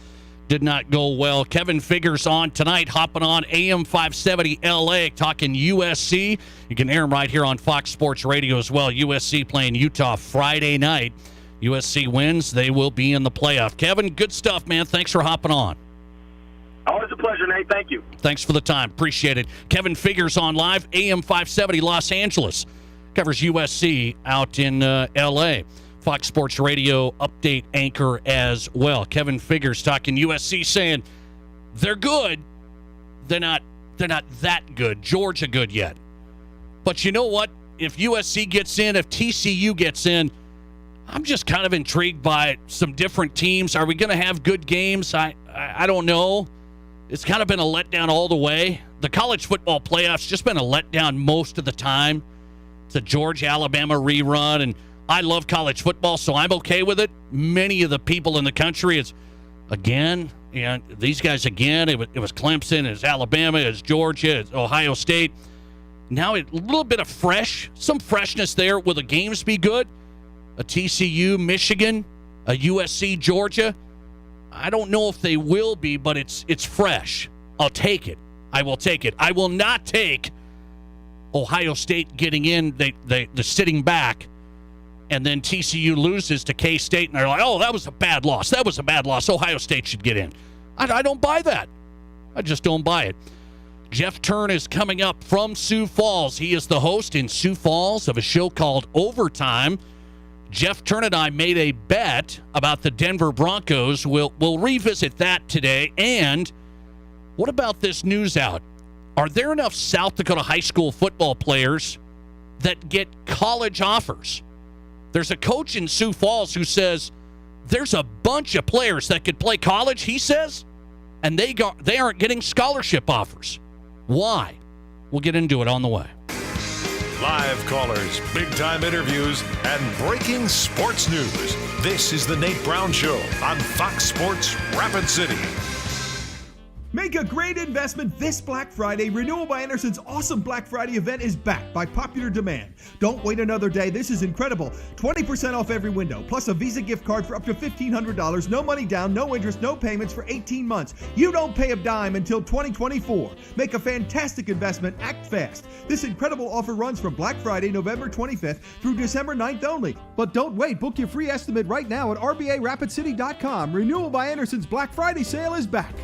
Did not go well. Kevin Figures on tonight, hopping on AM 570 LA, talking USC. You can hear him right here on Fox Sports Radio as well. USC playing Utah Friday night. USC wins, they will be in the playoff. Kevin, good stuff, man. Thanks for hopping on. Always a pleasure, Nate. Thank you. Thanks for the time. Appreciate it. Kevin Figures on live, AM 570 Los Angeles. Covers USC out in L.A. Fox Sports Radio update anchor as well. Kevin Figures talking USC, saying they're good. They're not that good. Georgia good yet. But you know what? If USC gets in, if TCU gets in, I'm just kind of intrigued by some different teams. Are we going to have good games? I don't know. It's kind of been a letdown all the way. The college football playoffs just been a letdown most of the time. It's a Georgia-Alabama rerun, and I love college football, so I'm okay with it. Many of the people in the country, it's, again, and these guys again, it was Clemson, it's Alabama, it's Georgia, it's Ohio State. Now a little bit of some freshness there. Will the games be good? A TCU, Michigan, a USC, Georgia. I don't know if they will be, but it's fresh. I'll take it. I will take it. I will not take Ohio State getting in, they're sitting back, and then TCU loses to K-State, and they're like, oh, that was a bad loss. That was a bad loss. Ohio State should get in. I don't buy that. I just don't buy it. Jeff Turn is coming up from Sioux Falls. He is the host in Sioux Falls of a show called Overtime. Jeff Turn and I made a bet about the Denver Broncos. We'll revisit that today. And what about this news out? Are there enough South Dakota high school football players that get college offers? There's a coach in Sioux Falls who says there's a bunch of players that could play college, he says, and they aren't getting scholarship offers. Why? We'll get into it on the way. Live callers, big-time interviews, and breaking sports news. This is the Nate Brown Show on Fox Sports Rapid City. Make a great investment this Black Friday. Renewal by Anderson's awesome Black Friday event is back by popular demand. Don't wait another day. This is incredible. 20% off every window, plus a Visa gift card for up to $1,500. No money down, no interest, no payments for 18 months. You don't pay a dime until 2024. Make a fantastic investment. Act fast. This incredible offer runs from Black Friday, November 25th through December 9th only. But don't wait. Book your free estimate right now at RBARapidCity.com. Renewal by Anderson's Black Friday sale is back.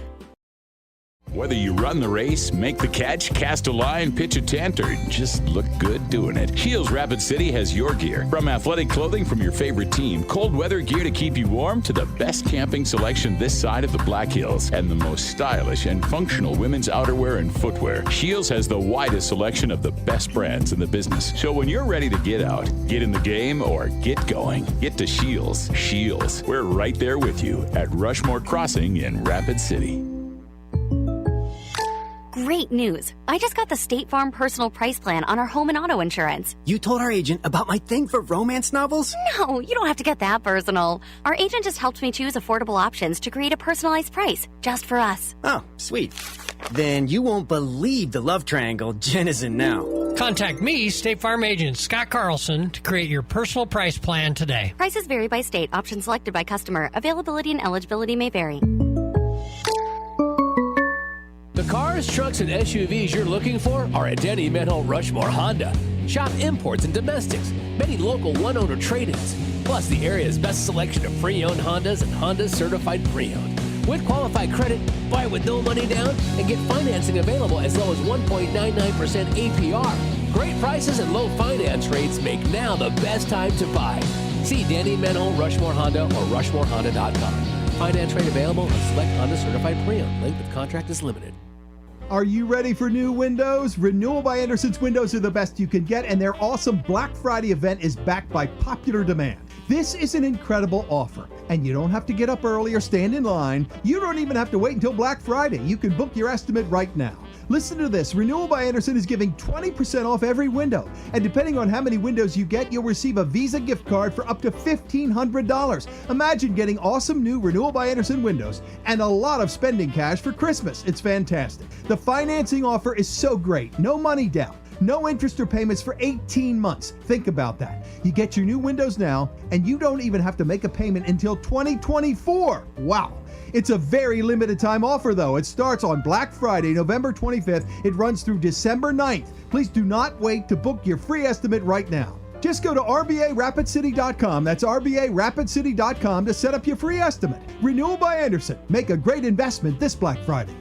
Whether you run the race, make the catch, cast a line, pitch a tent, or just look good doing it, Shields Rapid City has your gear. From athletic clothing from your favorite team, cold weather gear to keep you warm, to the best camping selection this side of the Black Hills, and the most stylish and functional women's outerwear and footwear. Shields has the widest selection of the best brands in the business. So when you're ready to get out, get in the game, or get going, get to Shields. Shields, we're right there with you at Rushmore Crossing in Rapid City. Great news. I just got the State Farm personal price plan on our home and auto insurance. You told our agent about my thing for romance novels? No, you don't have to get that personal. Our agent just helped me choose affordable options to create a personalized price just for us. Oh, sweet. Then you won't believe the love triangle Jen is in now. Contact me, State Farm agent Scott Carlson, to create your personal price plan today. Prices vary by state. Options selected by customer. Availability and eligibility may vary. The cars, trucks, and SUVs you're looking for are at Denny Menholt Rushmore Honda. Shop imports and domestics, many local one-owner trade-ins, plus the area's best selection of pre-owned Hondas and Hondas certified pre-owned. With qualified credit, buy with no money down, and get financing available as low as 1.99% APR. Great prices and low finance rates make now the best time to buy. See Denny Menholt Rushmore Honda or RushmoreHonda.com. Finance rate available on select Honda certified pre-owned. Length of contract is limited. Are you ready for new windows? Renewal by Anderson's windows are the best you can get, and their awesome Black Friday event is backed by popular demand. This is an incredible offer, and you don't have to get up early or stand in line. You don't even have to wait until Black Friday. You can book your estimate right now. Listen to this. Renewal by Anderson is giving 20% off every window. And depending on how many windows you get, you'll receive a Visa gift card for up to $1,500. Imagine getting awesome new Renewal by Anderson windows and a lot of spending cash for Christmas. It's fantastic. The financing offer is so great. No money down. No interest or payments for 18 months. Think about that. You get your new windows now, and you don't even have to make a payment until 2024. Wow. It's a very limited time offer, though. It starts on Black Friday, November 25th. It runs through December 9th. Please do not wait to book your free estimate right now. Just go to RBARapidCity.com. That's RBARapidCity.com to set up your free estimate. Renewal by Anderson. Make a great investment this Black Friday.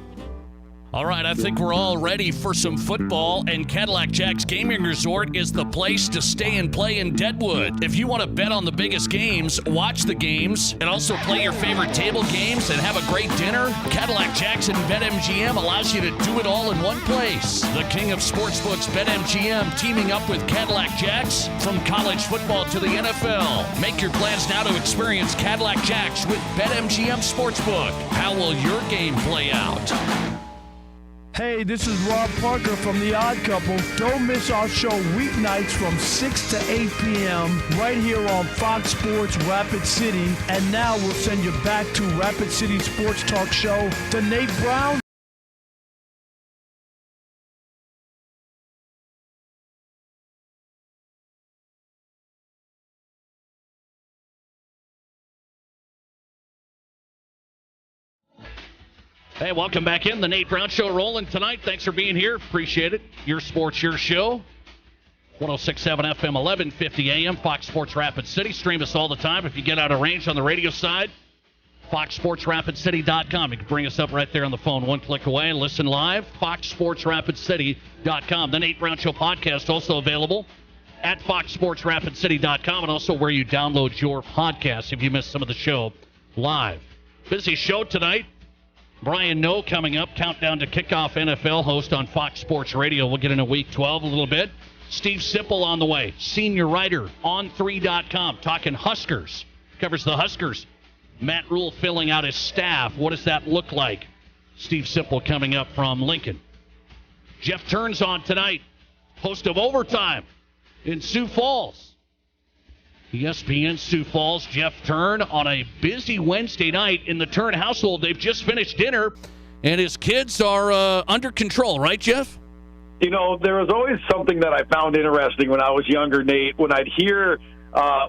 All right, I think we're all ready for some football, and Cadillac Jack's Gaming Resort is the place to stay and play in Deadwood. If you want to bet on the biggest games, watch the games, and also play your favorite table games and have a great dinner, Cadillac Jack's and BetMGM allows you to do it all in one place. The king of sportsbooks, BetMGM, teaming up with Cadillac Jack's from college football to the NFL. Make your plans now to experience Cadillac Jack's with BetMGM Sportsbook. How will your game play out? Hey, this is Rob Parker from The Odd Couple. Don't miss our show weeknights from 6 to 8 p.m. right here on Fox Sports Rapid City. And now we'll send you back to Rapid City Sports Talk Show, The Nate Brown. Hey, welcome back in. The Nate Brown Show rolling tonight. Thanks for being here. Appreciate it. Your sports, your show. 106.7 FM, 1150 AM, Fox Sports Rapid City. Stream us all the time. If you get out of range on the radio side, FoxSportsRapidCity.com. You can bring us up right there on the phone, one click away, and listen live. FoxSportsRapidCity.com. The Nate Brown Show podcast also available at FoxSportsRapidCity.com, and also where you download your podcast if you missed some of the show live. Busy show tonight. Brian Noe coming up, countdown to kickoff NFL host on Fox Sports Radio. We'll get into Week 12 a little bit. Steve Sipple on the way, senior writer on 3.com, talking Huskers. Covers the Huskers. Matt Rule filling out his staff. What does that look like? Steve Sipple coming up from Lincoln. Jeff Turns on tonight, host of Overtime in Sioux Falls. ESPN Sioux Falls, Jeff Turn on a busy Wednesday night in the Turn household. They've just finished dinner, and his kids are under control, right, Jeff? You know, there was always something that I found interesting when I was younger, Nate, when I'd hear,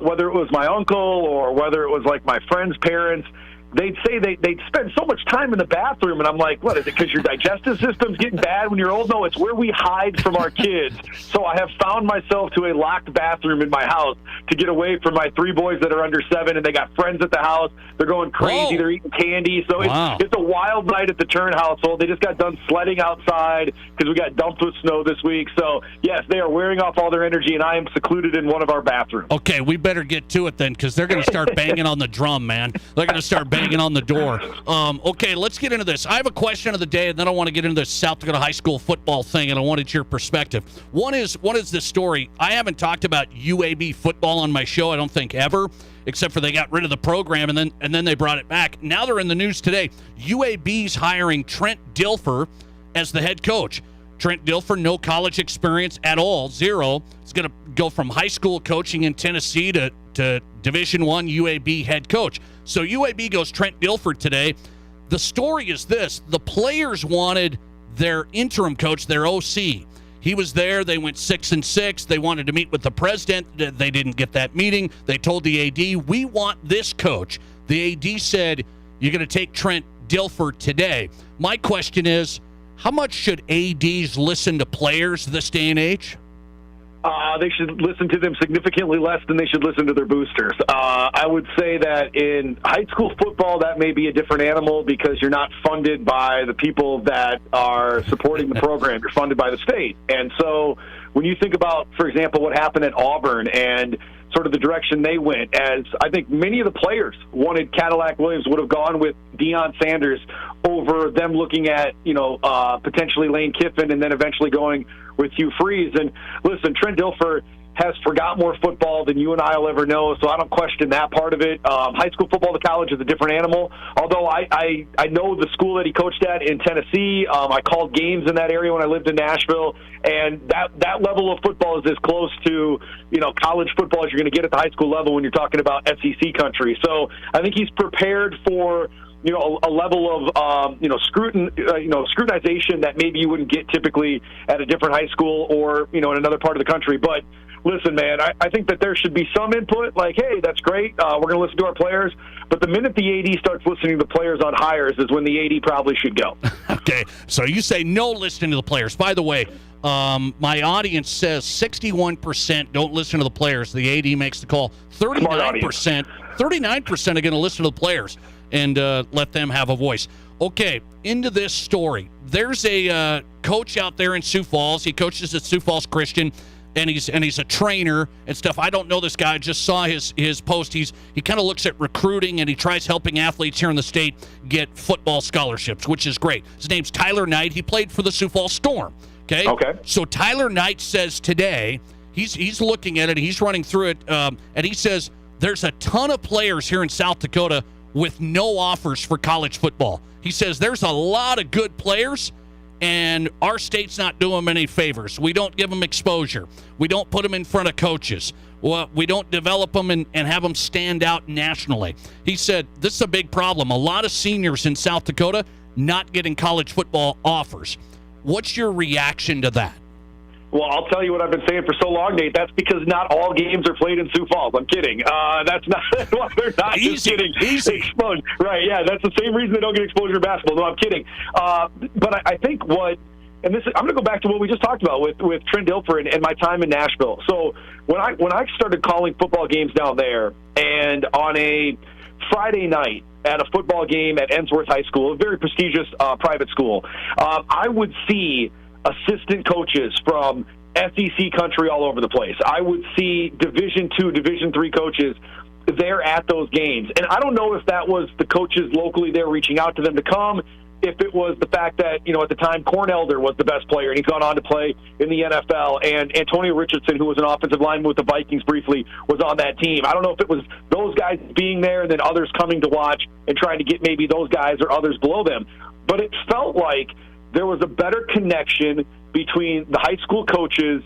whether it was my uncle or whether it was like my friend's parents, they'd say they'd spend so much time in the bathroom, and I'm like, what, is it because your digestive system's getting bad when you're old? No, it's where we hide from our kids. So I have found myself to a locked bathroom in my house to get away from my 3 boys that are under 7, and they got friends at the house. They're going crazy. Whoa. They're eating candy. So it's a wild night at the Turn household. They just got done sledding outside because we got dumped with snow this week. So, yes, they are wearing off all their energy, and I am secluded in one of our bathrooms. Okay, we better get to it then, because they're going to start banging on the drum, man. They're going to start banging on the door. Okay, let's get into this. I have a question of the day, and then I want to get into the South Dakota high school football thing, and I wanted your perspective. One is this story. I haven't talked about UAB football on my show, I don't think, ever, except for they got rid of the program, and then they brought it back. Now they're in the news today. UAB's hiring Trent Dilfer as the head coach. Trent Dilfer, no college experience at all, 0. He's going to go from high school coaching in Tennessee to Division I UAB head coach. So UAB goes Trent Dilfer today. The story is this. The players wanted their interim coach, their OC. He was there. They went 6-6. They wanted to meet with the president. They didn't get that meeting. They told the AD, we want this coach. The AD said, you're going to take Trent Dilfer today. My question is, how much should ADs listen to players this day and age? They should listen to them significantly less than they should listen to their boosters. I would say that in high school football, that may be a different animal because you're not funded by the people that are supporting the program. You're funded by the state. And so when you think about, for example, what happened at Auburn and sort of the direction they went, as I think many of the players wanted Cadillac Williams would have gone with Deion Sanders over them looking at, potentially Lane Kiffin and then eventually going with Hugh Freeze. And listen, Trent Dilfer has forgot more football than you and I will ever know, so I don't question that part of it. High school football to college is a different animal, although I know the school that he coached at in Tennessee. I called games in that area when I lived in Nashville, and that level of football is as close to college football as you're going to get at the high school level when you're talking about SEC country. So I think he's prepared for a level of scrutinization that maybe you wouldn't get typically at a different high school or in another part of the country. But listen, man, I think that there should be some input. Like, hey, that's great. We're going to listen to our players. But the minute the AD starts listening to the players on hires is when the AD probably should go. Okay, so you say no listening to the players. By the way, my audience says 61% don't listen to the players. The AD makes the call. 39% are going to listen to the players and let them have a voice. Okay, into this story. There's a coach out there in Sioux Falls. He coaches at Sioux Falls Christian, and he's a trainer and stuff. I don't know this guy. I just saw his post. He kind of looks at recruiting, and he tries helping athletes here in the state get football scholarships, which is great. His name's Tyler Knight. He played for the Sioux Falls Storm. Okay. So Tyler Knight says today, he's looking at it, he's running through it, and he says there's a ton of players here in South Dakota with no offers for college football. He says there's a lot of good players, and our state's not doing them any favors. We don't give them exposure. We don't put them in front of coaches. We don't develop them and have them stand out nationally. He said this is a big problem. A lot of seniors in South Dakota not getting college football offers. What's your reaction to that? Well, I'll tell you what I've been saying for so long, Nate. That's because not all games are played in Sioux Falls. I'm kidding. That's not. Well, they're not just getting exposed. Right? Yeah, that's the same reason they don't get exposure to basketball. No, I'm kidding. But I think I'm going to go back to what we just talked about with Trent Dilfer and my time in Nashville. So when I started calling football games down there, and on a Friday night at a football game at Ensworth High School, a very prestigious private school, I would see assistant coaches from SEC country all over the place. I would see Division II, Division III coaches there at those games. And I don't know if that was the coaches locally there reaching out to them to come, if it was the fact that, at the time, Cornelder was the best player, and he's gone on to play in the NFL, and Antonio Richardson, who was an offensive lineman with the Vikings briefly, was on that team. I don't know if it was those guys being there and then others coming to watch and trying to get maybe those guys or others below them. But it felt like there was a better connection between the high school coaches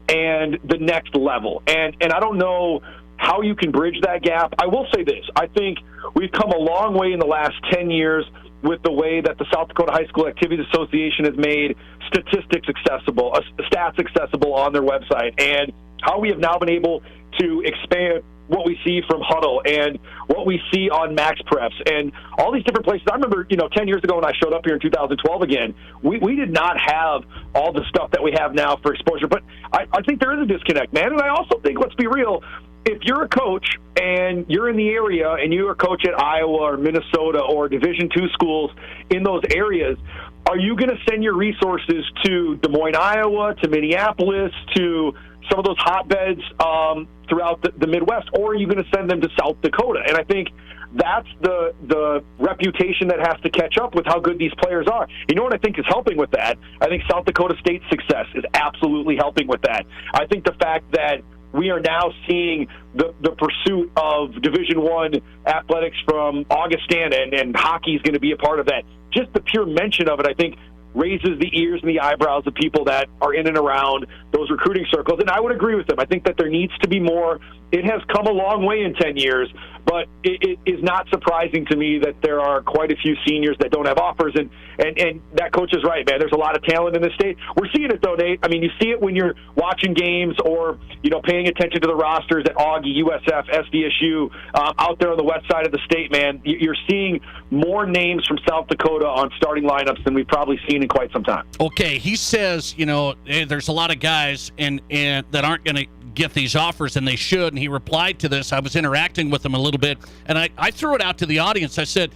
and the next level. And I don't know how you can bridge that gap. I will say this. I think we've come a long way in the last 10 years with the way that the South Dakota High School Activities Association has made statistics accessible, stats accessible on their website, and how we have now been able to expand what we see from Huddle and what we see on Max Preps and all these different places. I remember, 10 years ago when I showed up here in 2012 again, we did not have all the stuff that we have now for exposure. But I think there is a disconnect, man. And I also think, let's be real, if you're a coach and you're in the area and you're a coach at Iowa or Minnesota or Division II schools in those areas, are you going to send your resources to Des Moines, Iowa, to Minneapolis, to some of those hotbeds throughout the Midwest, or are you going to send them to South Dakota? And I think that's the reputation that has to catch up with how good these players are. You know what I think is helping with that? I think South Dakota State's success is absolutely helping with that. I think the fact that we are now seeing the pursuit of Division I athletics from Augustana, and hockey is going to be a part of that. Just the pure mention of it, I think, raises the ears and the eyebrows of people that are in and around those recruiting circles. And I would agree with them. I think that there needs to be more. It has come a long way in 10 years, but it is not surprising to me that there are quite a few seniors that don't have offers. And that coach is right, man. There's a lot of talent in this state. We're seeing it, though, Nate. I mean, you see it when you're watching games or, paying attention to the rosters at Augie, USF, SDSU, out there on the west side of the state, man. You're seeing more names from South Dakota on starting lineups than we've probably seen in quite some time. Okay, he says, there's a lot of guys and that aren't going to get these offers, and they should. And he replied to this. I was interacting with him a little bit, and I threw it out to the audience. I said,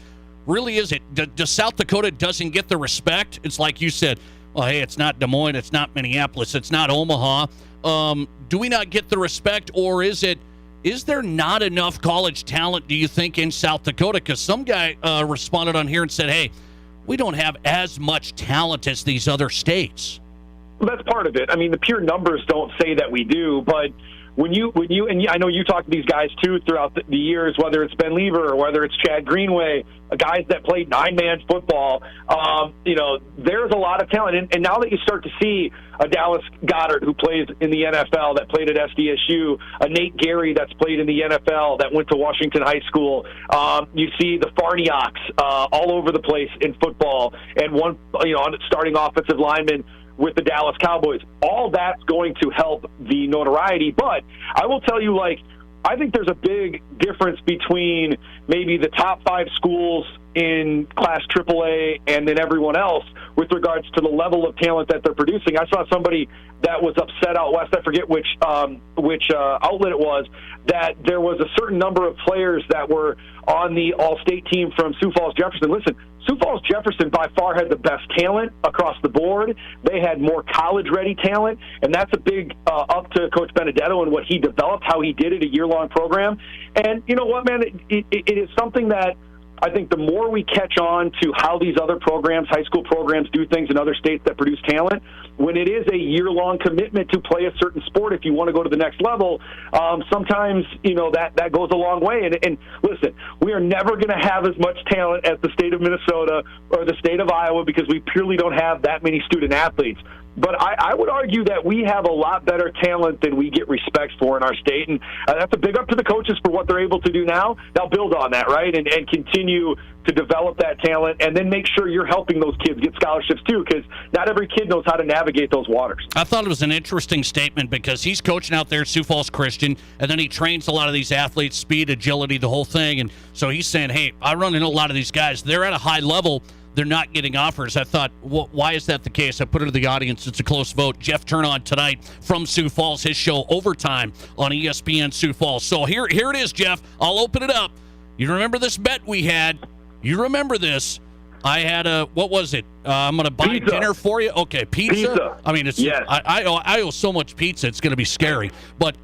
really, is it? Does South Dakota doesn't get the respect? It's like you said, well, hey, it's not Des Moines, it's not Minneapolis, it's not Omaha. Do we not get the respect, or is there not enough college talent, do you think, in South Dakota? Because some guy responded on here and said, hey, we don't have as much talent as these other states. Well, that's part of it. I mean, the pure numbers don't say that we do, but when you and I know you talk to these guys too throughout the years, whether it's Ben Lever or whether it's Chad Greenway, guys that played 9-man football, there's a lot of talent. And now that you start to see a Dallas Goddard who plays in the NFL, that played at SDSU, a Nate Gary that's played in the NFL, that went to Washington High School, you see the Farniaks all over the place in football, and one starting offensive lineman with the Dallas Cowboys. All that's going to help the notoriety. But I will tell you, I think there's a big difference between maybe the top 5 schools in Class AAA and then everyone else with regards to the level of talent that they're producing. I saw somebody that was upset out west, I forget which outlet it was, that there was a certain number of players that were on the All-State team from Sioux Falls Jefferson. Listen, Sioux Falls Jefferson by far had the best talent across the board. They had more college-ready talent, and that's a big up to Coach Benedetto and what he developed, how he did it, a year-long program. And you know what, man, it is something that I think the more we catch on to how these other programs, high school programs, do things in other states that produce talent, when it is a year-long commitment to play a certain sport if you want to go to the next level, sometimes, that goes a long way. And listen, we are never going to have as much talent as the state of Minnesota or the state of Iowa because we purely don't have that many student athletes. But I would argue that we have a lot better talent than we get respect for in our state, and that's a big up to the coaches for what they're able to do now. Now build on that, right, and continue to develop that talent, and then make sure you're helping those kids get scholarships too, because not every kid knows how to navigate those waters. I thought it was an interesting statement because he's coaching out there at Sioux Falls Christian, and then he trains a lot of these athletes, speed, agility, the whole thing, and so he's saying, hey, I run into a lot of these guys. They're at a high level. They're not getting offers. I thought, why is that the case? I put it to the audience. It's a close vote. Jeff Turnon tonight from Sioux Falls, his show Overtime on ESPN Sioux Falls. So here it is, Jeff. I'll open it up. You remember this bet we had? You remember this? I had what was it? I'm going to buy dinner for you. Okay, pizza. I mean, it's yes. I owe so much pizza. It's going to be scary. But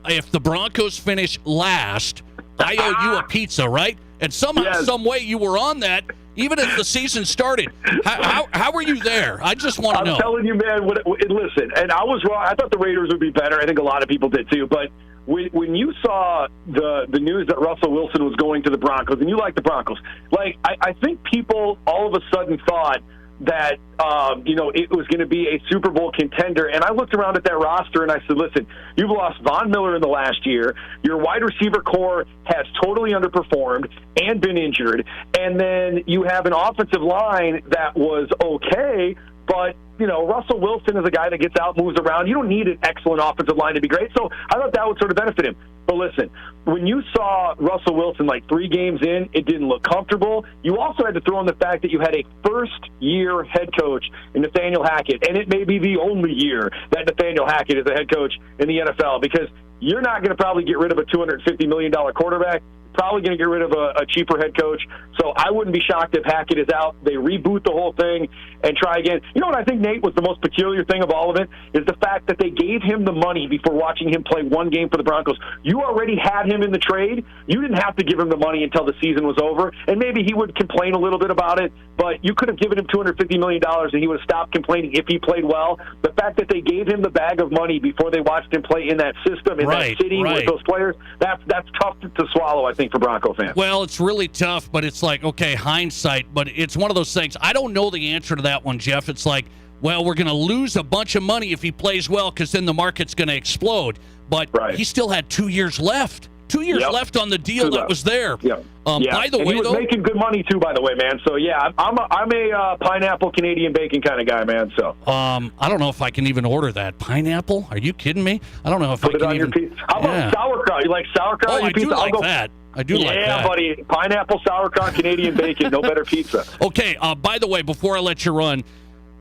if the Broncos finish last, I owe you a pizza, right? And somehow, some way, you were on that. Even as the season started, how were you there? I just want to know. I'm telling you, man, listen, and I was wrong. I thought the Raiders would be better. I think a lot of people did too. But when you saw the news that Russell Wilson was going to the Broncos, and you like the Broncos, I think people all of a sudden thought that it was going to be a Super Bowl contender. And I looked around at that roster and I said, listen, you've lost Von Miller in the last year. Your wide receiver core has totally underperformed and been injured. And then you have an offensive line that was okay, but Russell Wilson is a guy that gets out, moves around. You don't need an excellent offensive line to be great. So I thought that would sort of benefit him. But listen, when you saw Russell Wilson like 3 games in, it didn't look comfortable. You also had to throw in the fact that you had a first-year head coach in Nathaniel Hackett, and it may be the only year that Nathaniel Hackett is a head coach in the NFL, because you're not going to probably get rid of a $250 million quarterback. Probably going to get rid of a cheaper head coach. So I wouldn't be shocked if Hackett is out. They reboot the whole thing and try again. You know what I think, Nate, was the most peculiar thing of all of it is the fact that they gave him the money before watching him play 1 game for the Broncos. You already had him in the trade. You didn't have to give him the money until the season was over. And maybe he would complain a little bit about it, but you could have given him $250 million and he would have stopped complaining if he played well. The fact that they gave him the bag of money before they watched him play in that system, in that city with those players, that's tough to swallow, I think, for Bronco fans. Well, it's really tough, but it's like, okay, hindsight, but it's one of those things. I don't know the answer to that one, Jeff. It's like, well, we're going to lose a bunch of money if he plays well because then the market's going to explode. But he still had 2 years left. 2 years left on the deal that was there. By the way, he was making good money too. By the way, man. So yeah, I'm a pineapple Canadian bacon kind of guy, man. So I don't know if I can even order that pineapple. Are you kidding me? I don't know if Put I it can on even. your pizza. How about sauerkraut? You like sauerkraut? Oh, I do like that. I do like that. Yeah, buddy. Pineapple, sauerkraut, Canadian bacon. No better pizza. Okay. By the way, before I let you run,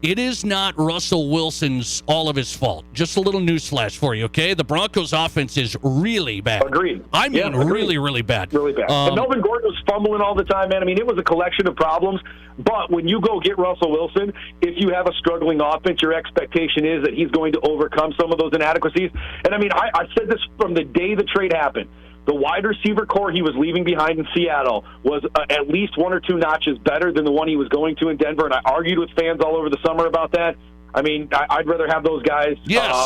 it is not Russell Wilson's all of his fault. Just a little newsflash for you, okay? The Broncos' offense is really bad. Agreed. I mean, really, really bad. Really bad. And Melvin Gordon was fumbling all the time, man. I mean, it was a collection of problems. But when you go get Russell Wilson, if you have a struggling offense, your expectation is that he's going to overcome some of those inadequacies. And, I mean, I said this from the day the trade happened. The wide receiver core he was leaving behind in Seattle was at least 1 or 2 notches better than the one he was going to in Denver, and I argued with fans all over the summer about that. I mean, I'd rather have those guys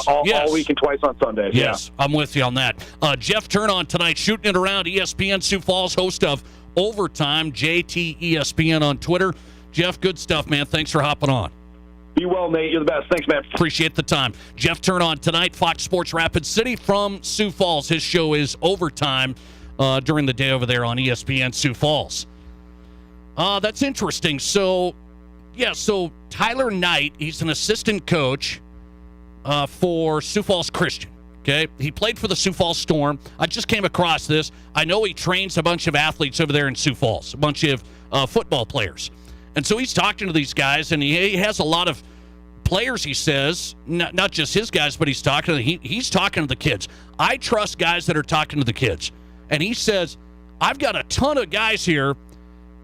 all week and twice on Sundays. Yes, I'm with you on that. Jeff Turnon tonight, shooting it around, ESPN Sioux Falls, host of Overtime, JT ESPN on Twitter. Jeff, good stuff, man. Thanks for hopping on. Be well, Nate. You're the best. Thanks, man. Appreciate the time. Jeff Turnon tonight, Fox Sports Rapid City from Sioux Falls. His show is Overtime during the day over there on ESPN Sioux Falls. That's interesting. So Tyler Knight, he's an assistant coach for Sioux Falls Christian. Okay, he played for the Sioux Falls Storm. I just came across this. I know he trains a bunch of athletes over there in Sioux Falls, a bunch of football players. And so he's talking to these guys, and he has a lot of players, he says, not just his guys, but he's talking to the kids. I trust guys that are talking to the kids. And he says, I've got a ton of guys here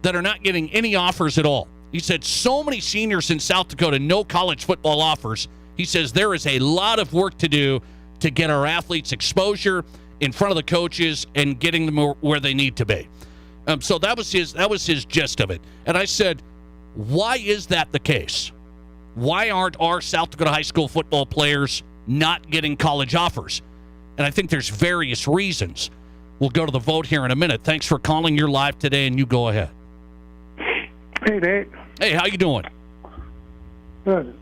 that are not getting any offers at all. He said, so many seniors in South Dakota, no college football offers. He says, there is a lot of work to do to get our athletes exposure in front of the coaches and getting them where they need to be. So that was his gist of it. And I said, why is that the case? Why aren't our South Dakota high school football players not getting college offers? And I think there's various reasons. We'll go to the vote here in a minute. Thanks for calling. You're live today, and you go ahead. Hey, Nate. Hey, how you doing? Good.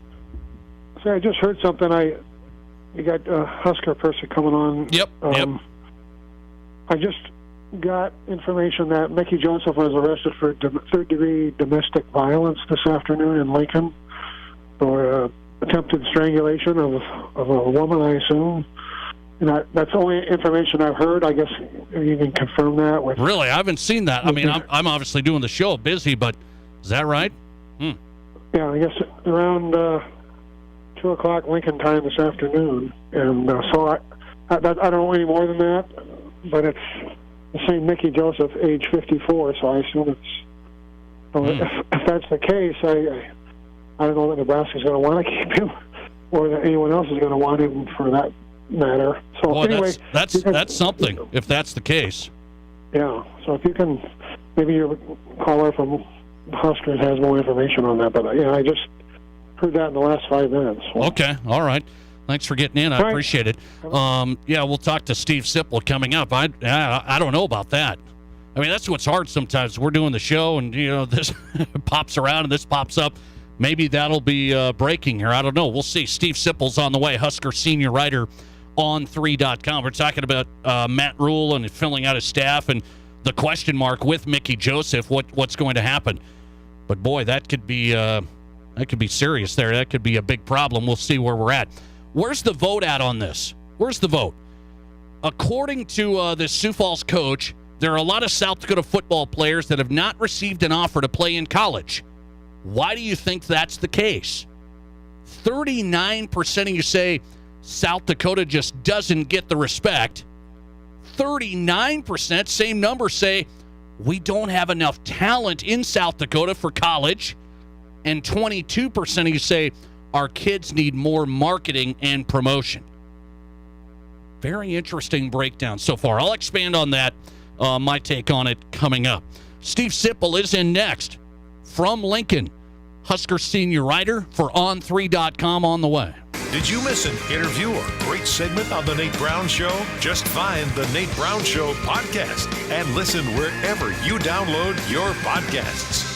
Say, I just heard something. You got a Husker person coming on. Yep. I just got information that Mickey Joseph was arrested for third-degree domestic violence this afternoon in Lincoln for attempted strangulation of a woman, I assume. And that's the only information I've heard. I guess you can confirm that. Really? I haven't seen that. I mean, I'm obviously doing the show, busy, but is that right? Yeah, I guess around 2 o'clock Lincoln time this afternoon. And so I don't know any more than that, but it's the same Mickey Joseph, age 54, so I assume it's... If that's the case, I don't know that Nebraska's going to want to keep him or that anyone else is going to want him for that matter. So anyway... That's something, if that's the case. Yeah, so if you can... Maybe your caller from Huskers has more information on that, but I just heard that in the last 5 minutes. So. Okay, all right. Thanks for getting in. I appreciate it. We'll talk to Steve Sipple coming up. I don't know about that. I mean, that's what's hard sometimes. We're doing the show, and, this pops around and this pops up. Maybe that'll be breaking here. I don't know. We'll see. Steve Sipple's on the way, Husker senior writer on 3.com. We're talking about Matt Rhule and filling out his staff and the question mark with Mickey Joseph, what's going to happen. But, boy, that could be That could be serious there. That could be a big problem. We'll see where we're at. Where's the vote at on this? Where's the vote? According to the Sioux Falls coach, there are a lot of South Dakota football players that have not received an offer to play in college. Why do you think that's the case? 39% of you say South Dakota just doesn't get the respect. 39%, same number, say we don't have enough talent in South Dakota for college. And 22% of you say our kids need more marketing and promotion. Very interesting breakdown so far. I'll expand on that, my take on it coming up. Steve Sipple is in next from Lincoln. Husker senior writer for On3.com on the way. Did you miss an interview or great segment on The Nate Brown Show? Just find The Nate Brown Show podcast and listen wherever you download your podcasts.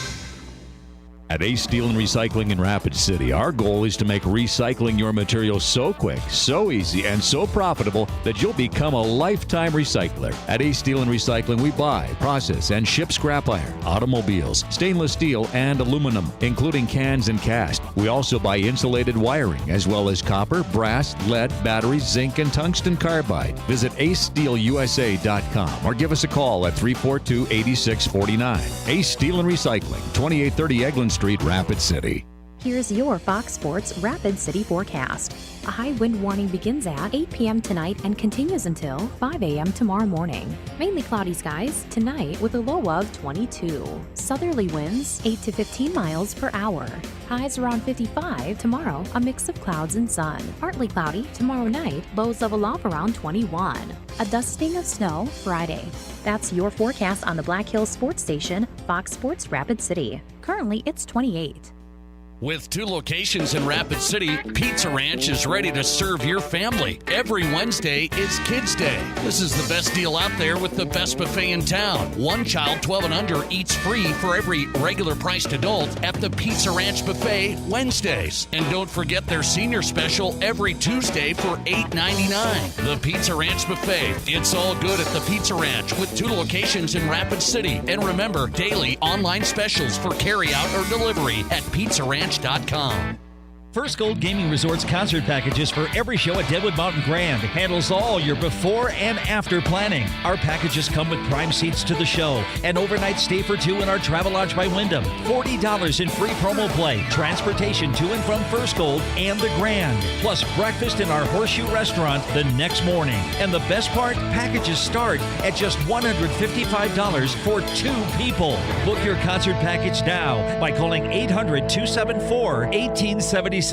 At Ace Steel and Recycling in Rapid City, our goal is to make recycling your materials so quick, so easy, and so profitable that you'll become a lifetime recycler. At Ace Steel and Recycling, we buy, process, and ship scrap iron, automobiles, stainless steel, and aluminum, including cans and cast. We also buy insulated wiring, as well as copper, brass, lead, batteries, zinc, and tungsten carbide. Visit acesteelusa.com or give us a call at 342-8649. Ace Steel and Recycling, 2830 Eglin Street, Rapid City. Here's your Fox Sports Rapid City forecast. A high wind warning begins at 8 p.m. tonight and continues until 5 a.m. tomorrow morning. Mainly cloudy skies tonight with a low of 22. Southerly winds 8 to 15 miles per hour. Highs around 55 tomorrow, a mix of clouds and sun. Partly cloudy tomorrow night, lows level off around 21. A dusting of snow Friday. That's your forecast on the Black Hills Sports Station, Fox Sports Rapid City. Currently, it's 28. With 2 locations in Rapid City, Pizza Ranch is ready to serve your family. Every Wednesday is Kids Day. This is the best deal out there with the best buffet in town. One child 12 and under eats free for every regular priced adult at the Pizza Ranch Buffet Wednesdays. And don't forget their senior special every Tuesday for $8.99. The Pizza Ranch Buffet. It's all good at the Pizza Ranch with 2 locations in Rapid City. And remember, daily online specials for carryout or delivery at PizzaRanch.com. First Gold Gaming Resort's concert packages for every show at Deadwood Mountain Grand handles all your before and after planning. Our packages come with prime seats to the show, an overnight stay for 2 in our Travelodge by Wyndham, $40 in free promo play, transportation to and from First Gold and the Grand, plus breakfast in our Horseshoe restaurant the next morning. And the best part, packages start at just $155 for 2 people. Book your concert package now by calling 800-274-1876.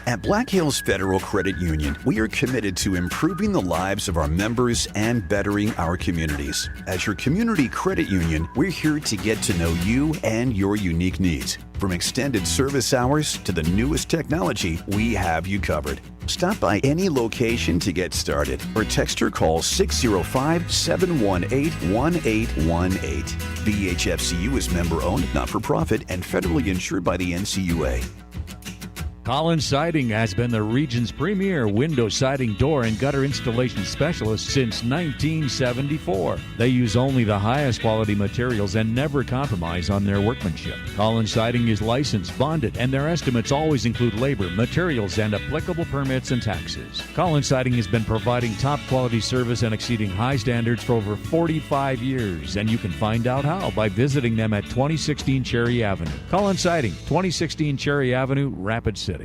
At Black Hills Federal Credit Union, we are committed to improving the lives of our members and bettering our communities. As your community credit union, we're here to get to know you and your unique needs. From extended service hours to the newest technology, we have you covered. Stop by any location to get started or text or call 605-718-1818. BHFCU is member-owned, not-for-profit, and federally insured by the NCUA. Collins Siding has been the region's premier window siding, door, and gutter installation specialist since 1974. They use only the highest quality materials and never compromise on their workmanship. Collins Siding is licensed, bonded, and their estimates always include labor, materials, and applicable permits and taxes. Collins Siding has been providing top quality service and exceeding high standards for over 45 years, and you can find out how by visiting them at 2016 Cherry Avenue. Collins Siding, 2016 Cherry Avenue, Rapid City.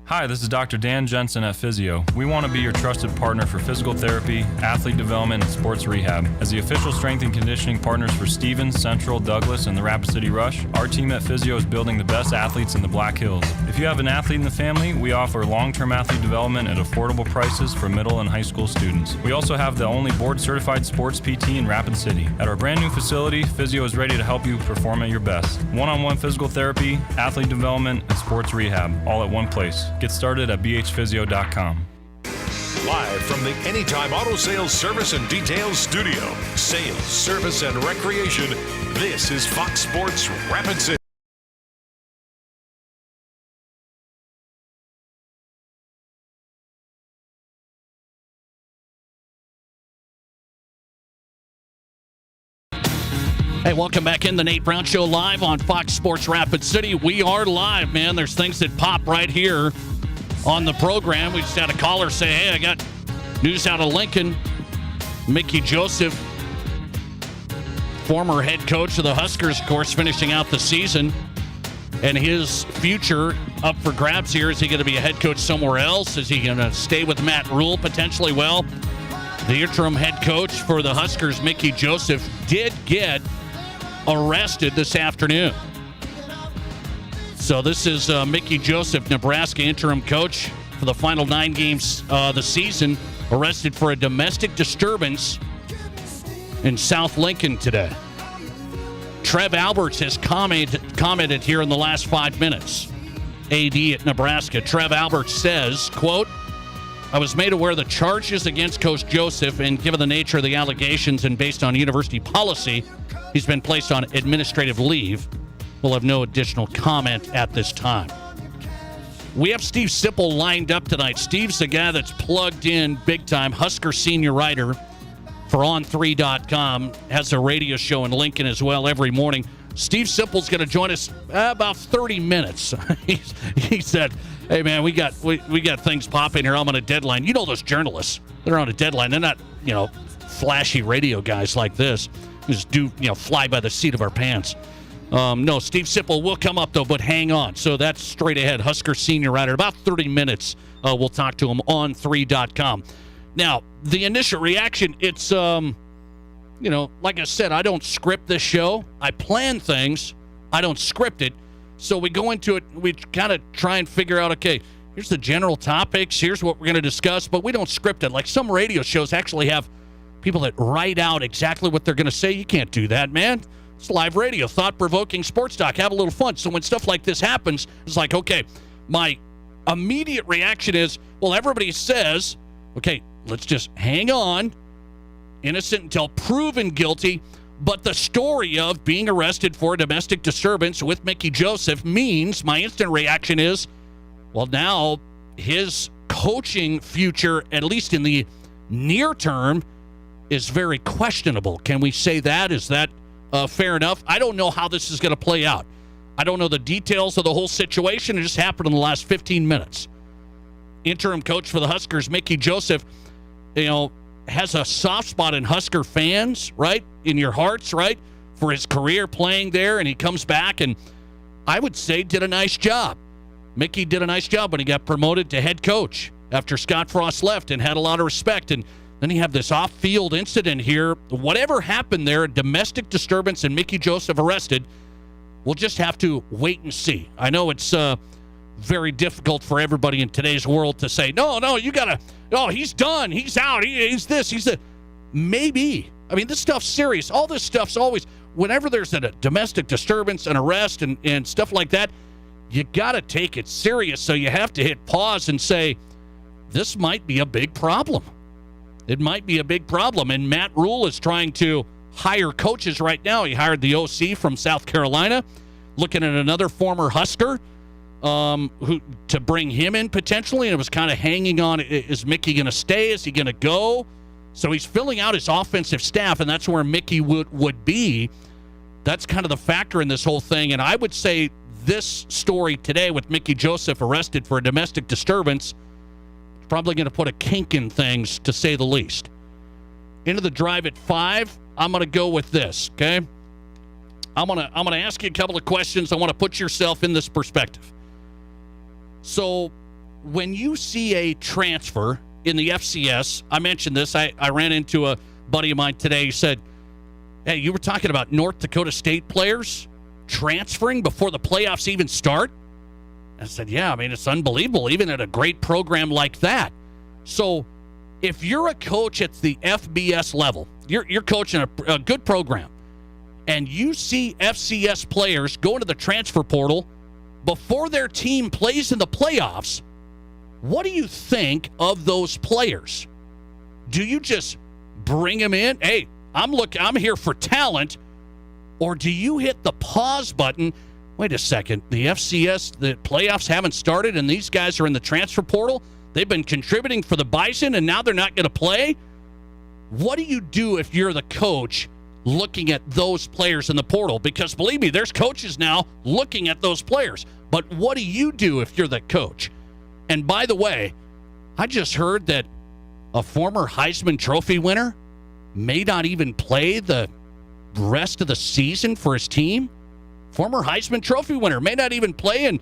Hi, this is Dr. Dan Jensen at Physio. We want to be your trusted partner for physical therapy, athlete development, and sports rehab. As the official strength and conditioning partners for Stevens, Central, Douglas, and the Rapid City Rush, our team at Physio is building the best athletes in the Black Hills. If you have an athlete in the family, we offer long-term athlete development at affordable prices for middle and high school students. We also have the only board-certified sports PT in Rapid City. At our brand new facility, Physio is ready to help you perform at your best. One-on-one physical therapy, athlete development, and sports rehab, all at one place. Get started at bhphysio.com. Live from the Anytime Auto Sales Service and Details Studio. Sales, service, and recreation. This is Fox Sports Rapid City. Hey, welcome back in the Nate Brown Show live on Fox Sports Rapid City. We are live, man. There's things that pop right here on the program. We just had a caller say, hey, I got news out of Lincoln. Mickey Joseph, former head coach of the Huskers, of course, finishing out the season. And his future up for grabs here. Is he going to be a head coach somewhere else? Is he going to stay with Matt Rule potentially? Well, the interim head coach for the Huskers, Mickey Joseph, did get arrested this afternoon. So this is Mickey Joseph, Nebraska interim coach for the final 9 games of the season, arrested for a domestic disturbance in South Lincoln today. Trev Alberts has commented here in the last 5 minutes. AD at Nebraska. Trev Alberts says, quote, I was made aware of the charges against Coach Joseph, and given the nature of the allegations and based on university policy, he's been placed on administrative leave. We'll have no additional comment at this time. We have Steve Sipple lined up tonight. Steve's the guy that's plugged in big time, Husker senior writer for On3.com, has a radio show in Lincoln as well every morning. Steve Sipple's going to join us about 30 minutes. He said, hey, man, we got things popping here. I'm on a deadline. You know those journalists. They're on a deadline. They're not, flashy radio guys like this. Just fly by the seat of our pants. No, Steve Sipple will come up, though, but hang on. So that's straight ahead. Husker senior writer. About 30 minutes, we'll talk to him on 3.com. Now, the initial reaction, it's, like I said, I don't script this show. I plan things. I don't script it. So we go into it, we kind of try and figure out, okay, here's the general topics, here's what we're going to discuss, but we don't script it. Like some radio shows actually have people that write out exactly what they're going to say. You can't do that, man. It's live radio, thought-provoking sports talk. Have a little fun. So when stuff like this happens, it's like, okay, my immediate reaction is, well, everybody says, okay, let's just hang on, innocent until proven guilty, but the story of being arrested for a domestic disturbance with Mickey Joseph means my instant reaction is, well, now his coaching future, at least in the near term, is very questionable. Can we say that? Is that fair enough? I don't know how this is going to play out. I don't know the details of the whole situation. It just happened in the last 15 minutes. Interim coach for the Huskers, Mickey Joseph, has a soft spot in Husker fans, right? In your hearts, right? For his career playing there, and he comes back and I would say did a nice job. Mickey did a nice job when he got promoted to head coach after Scott Frost left and had a lot of respect. And then you have this off-field incident here. Whatever happened there, a domestic disturbance and Mickey Joseph arrested, we'll just have to wait and see. I know it's very difficult for everybody in today's world to say, no, you got to, he's done, he's out, he's this, he's that. Maybe. I mean, this stuff's serious. All this stuff's always, whenever there's a domestic disturbance, an arrest, and stuff like that, you got to take it serious. So you have to hit pause and say, this might be a big problem. It might be a big problem. And Matt Rule is trying to hire coaches right now. He hired the OC from South Carolina, looking at another former Husker who to bring him in potentially. And it was kind of hanging on, is Mickey going to stay? Is he going to go? So he's filling out his offensive staff, and that's where Mickey would be. That's kind of the factor in this whole thing. And I would say this story today with Mickey Joseph arrested for a domestic disturbance is probably going to put a kink in things, to say the least. Into the drive at 5, I'm going to go with this, okay? I'm going to ask you a couple of questions. I want to put yourself in this perspective. So when you see a transfer in the FCS, I mentioned this. I ran into a buddy of mine today. He said, hey, you were talking about North Dakota State players transferring before the playoffs even start? I said, yeah, I mean, it's unbelievable, even at a great program like that. So if you're a coach at the FBS level, you're coaching a good program, and you see FCS players go into the transfer portal before their team plays in the playoffs, what do you think of those players? Do you just bring them in? Hey, I'm here for talent. Or do you hit the pause button? Wait a second. The FCS, the playoffs haven't started, and these guys are in the transfer portal. They've been contributing for the Bison, and now they're not going to play. What do you do if you're the coach looking at those players in the portal, because believe me, there's coaches now looking at those players. But what do you do if you're the coach? And by the way, I just heard that a former Heisman Trophy winner may not even play the rest of the season for his team. Former Heisman Trophy winner may not even play in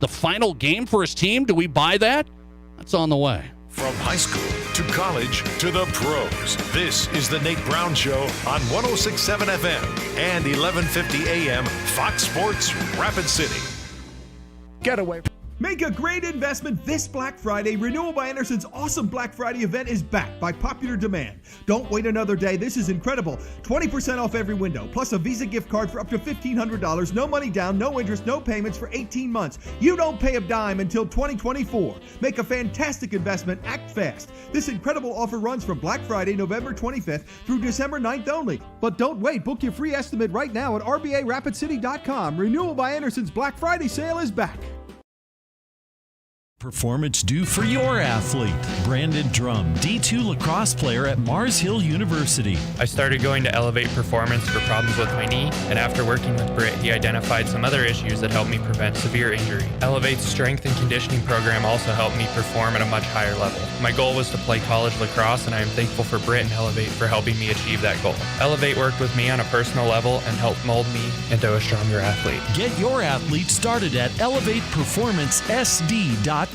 the final game for his team. Do we buy that? That's on the way. From high school to college to the pros, this is the Nate Brown Show on 106.7 FM and 1150 AM Fox Sports Rapid City. Get away. Make a great investment this Black Friday. Renewal by Anderson's awesome Black Friday event is back by popular demand. Don't wait another day. This is incredible. 20% off every window, plus a Visa gift card for up to $1,500. No money down, no interest, no payments for 18 months. You don't pay a dime until 2024. Make a fantastic investment. Act fast. This incredible offer runs from Black Friday, November 25th through December 9th only. But don't wait. Book your free estimate right now at RBARapidCity.com. Renewal by Anderson's Black Friday sale is back. Performance due for your athlete. Brandon Drum, D2 lacrosse player at Mars Hill University. I started going to Elevate Performance for problems with my knee, and after working with Britt, he identified some other issues that helped me prevent severe injury. Elevate's strength and conditioning program also helped me perform at a much higher level. My goal was to play college lacrosse, and I am thankful for Britt and Elevate for helping me achieve that goal. Elevate worked with me on a personal level and helped mold me into a stronger athlete. Get your athlete started at ElevatePerformanceSD.com.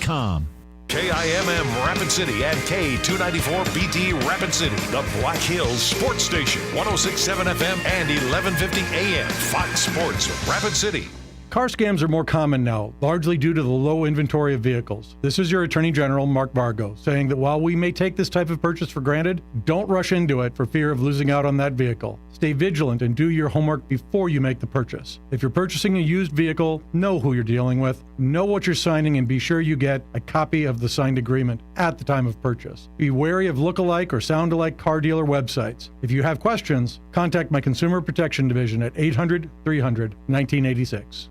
KIMM Rapid City and K294BT Rapid City, the Black Hills Sports Station, 106.7 FM and 1150 AM Fox Sports Rapid City. Car scams are more common now, largely due to the low inventory of vehicles. This is your Attorney General, Mark Vargo, saying that while we may take this type of purchase for granted, don't rush into it for fear of losing out on that vehicle. Stay vigilant and do your homework before you make the purchase. If you're purchasing a used vehicle, know who you're dealing with, know what you're signing, and be sure you get a copy of the signed agreement at the time of purchase. Be wary of look-alike or sound-alike car dealer websites. If you have questions, contact my Consumer Protection Division at 800-300-1986.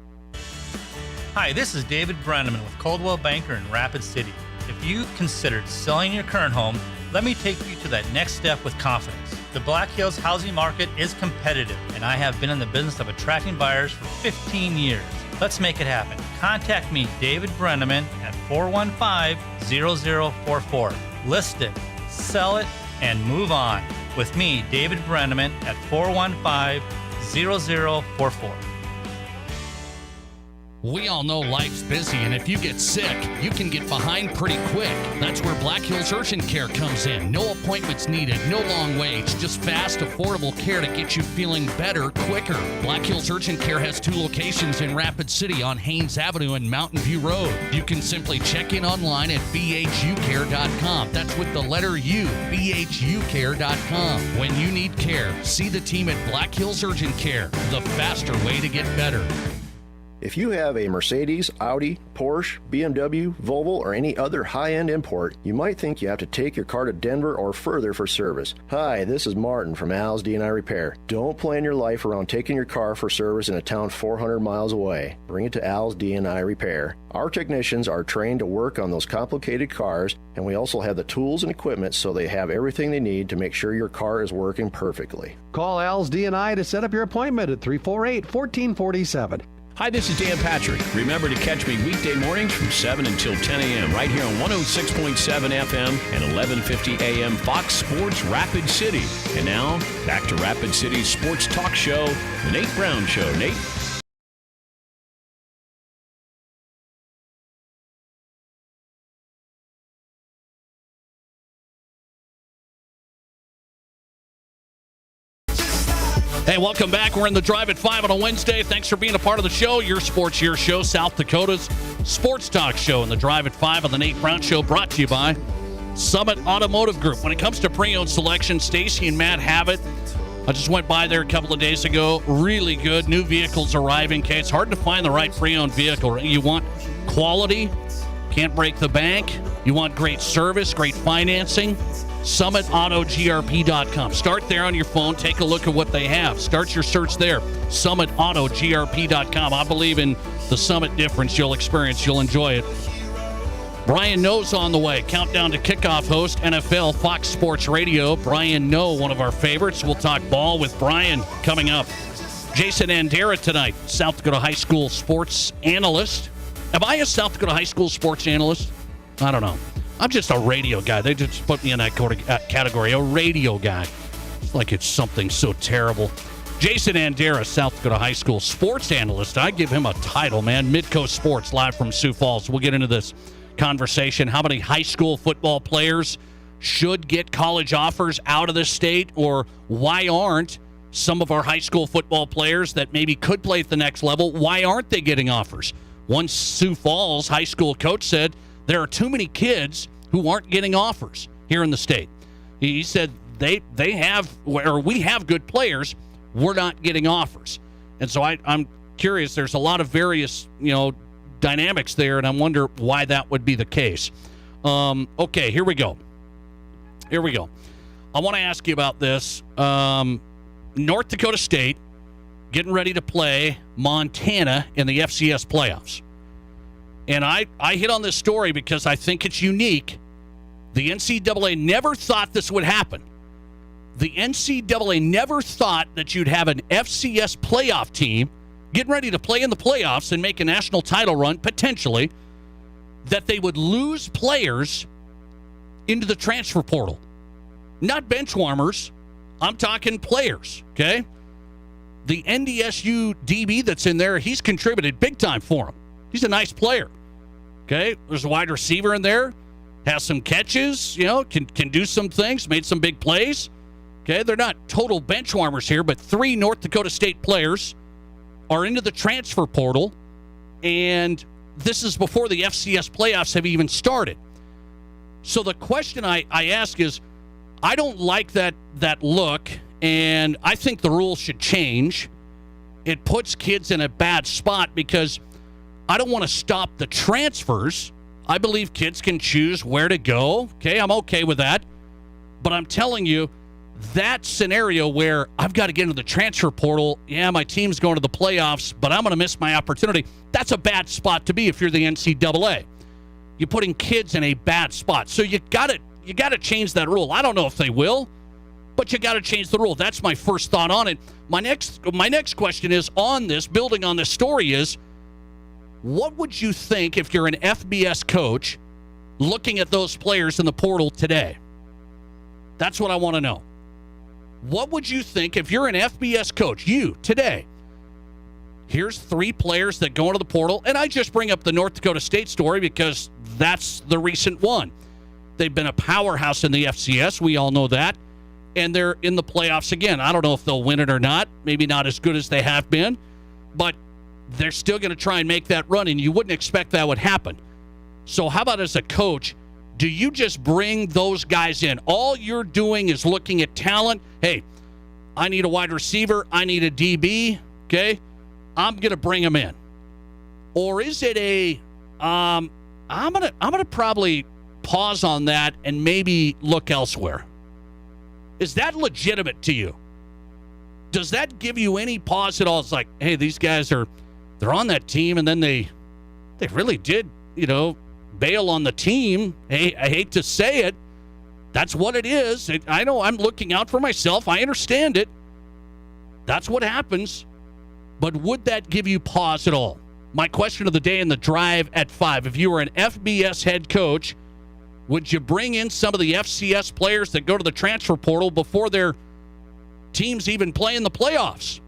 Hi, this is David Brenneman with Coldwell Banker in Rapid City. If you considered selling your current home, let me take you to that next step with confidence. The Black Hills housing market is competitive, and I have been in the business of attracting buyers for 15 years. Let's make it happen. Contact me, David Brenneman, at 415-0044. List it, sell it, and move on. With me, David Brenneman, at 415-0044. We all know life's busy, and if you get sick, you can get behind pretty quick. That's where Black Hills Urgent Care comes in. No appointments needed, no long waits, just fast, affordable care to get you feeling better quicker. Black Hills Urgent Care has 2 locations in Rapid City on Haynes Avenue and Mountain View Road. You can simply check in online at bhucare.com. That's with the letter U, bhucare.com. When you need care, see the team at Black Hills Urgent Care, the faster way to get better. If you have a Mercedes, Audi, Porsche, BMW, Volvo, or any other high-end import, you might think you have to take your car to Denver or further for service. Hi, this is Martin from Al's D&I Repair. Don't plan your life around taking your car for service in a town 400 miles away. Bring it to Al's D&I Repair. Our technicians are trained to work on those complicated cars, and we also have the tools and equipment so they have everything they need to make sure your car is working perfectly. Call Al's D&I to set up your appointment at 348-1447. Hi, this is Dan Patrick. Remember to catch me weekday mornings from 7 until 10 a.m. right here on 106.7 FM and 1150 a.m. Fox Sports Rapid City. And now, back to Rapid City's sports talk show, The Nate Brown Show. Nate? Hey, welcome back. We're in the Drive at 5 on a Wednesday. Thanks for being a part of the show. Your sports, your show, South Dakota's sports talk show. And the Drive at 5 on the Nate Brown Show brought to you by Summit Automotive Group. When it comes to pre-owned selection, Stacy and Matt have it. I just went by there a couple of days ago. Really good. New vehicles arriving. Okay, it's hard to find the right pre-owned vehicle. You want quality, can't break the bank. You want great service, great financing. SummitAutoGRP.com. Start there on your phone. Take a look at what they have. Start your search there. SummitAutoGRP.com. I believe in the Summit difference you'll experience. You'll enjoy it. Brian Noe's on the way. Countdown to kickoff host, NFL Fox Sports Radio. Brian Noe, one of our favorites. We'll talk ball with Brian coming up. Jason Andera tonight, South Dakota High School sports analyst. Am I a South Dakota High School sports analyst? I don't know. I'm just a radio guy. They just put me in that category, a radio guy. It's like it's something so terrible. Jason Andera, South Dakota High School sports analyst. I give him a title, man. Midcoast Sports, live from Sioux Falls. We'll get into this conversation. How many high school football players should get college offers out of the state, or why aren't some of our high school football players that maybe could play at the next level, why aren't they getting offers? One Sioux Falls high school coach said there are too many kids who aren't getting offers here in the state. He said we have good players, we're not getting offers. And so I'm curious, there's a lot of various, dynamics there, and I wonder why that would be the case. Okay, here we go. I want to ask you about this. North Dakota State getting ready to play Montana in the FCS playoffs. And I hit on this story because I think it's unique. The NCAA never thought this would happen. The NCAA never thought that you'd have an FCS playoff team getting ready to play in the playoffs and make a national title run, potentially, that they would lose players into the transfer portal. Not bench warmers. I'm talking players, okay? The NDSU DB that's in there, he's contributed big time for him. He's a nice player, okay? There's a wide receiver in there, has some catches, can do some things, made some big plays. Okay, they're not total bench warmers here, but 3 North Dakota State players are into the transfer portal, and this is before the FCS playoffs have even started. So the question I ask is, I don't like that look, and I think the rules should change. It puts kids in a bad spot because I don't want to stop the transfers. I believe kids can choose where to go. Okay, I'm okay with that. But I'm telling you, that scenario where I've got to get into the transfer portal, my team's going to the playoffs, but I'm going to miss my opportunity, that's a bad spot to be if you're the NCAA. You're putting kids in a bad spot. So you got to change that rule. I don't know if they will, but you got to change the rule. That's my first thought on it. My next question is on this, building on this story, is what would you think if you're an FBS coach looking at those players in the portal today? That's what I want to know. What would you think if you're an FBS coach, you, today? Here's 3 players that go into the portal, and I just bring up the North Dakota State story because that's the recent one. They've been a powerhouse in the FCS. We all know that. And they're in the playoffs again. I don't know if they'll win it or not. Maybe not as good as they have been, but they're still going to try and make that run, and you wouldn't expect that would happen. So how about as a coach, do you just bring those guys in? All you're doing is looking at talent. Hey, I need a wide receiver. I need a DB. Okay, I'm going to bring them in. Or is it I'm gonna probably pause on that and maybe look elsewhere? Is that legitimate to you? Does that give you any pause at all? It's like, hey, these guys they're on that team, and then they really did, bail on the team. Hey, I hate to say it. That's what it is. I know I'm looking out for myself. I understand it. That's what happens. But would that give you pause at all? My question of the day in the drive at 5. If you were an FBS head coach, would you bring in some of the FCS players that go to the transfer portal before their teams even play in the playoffs?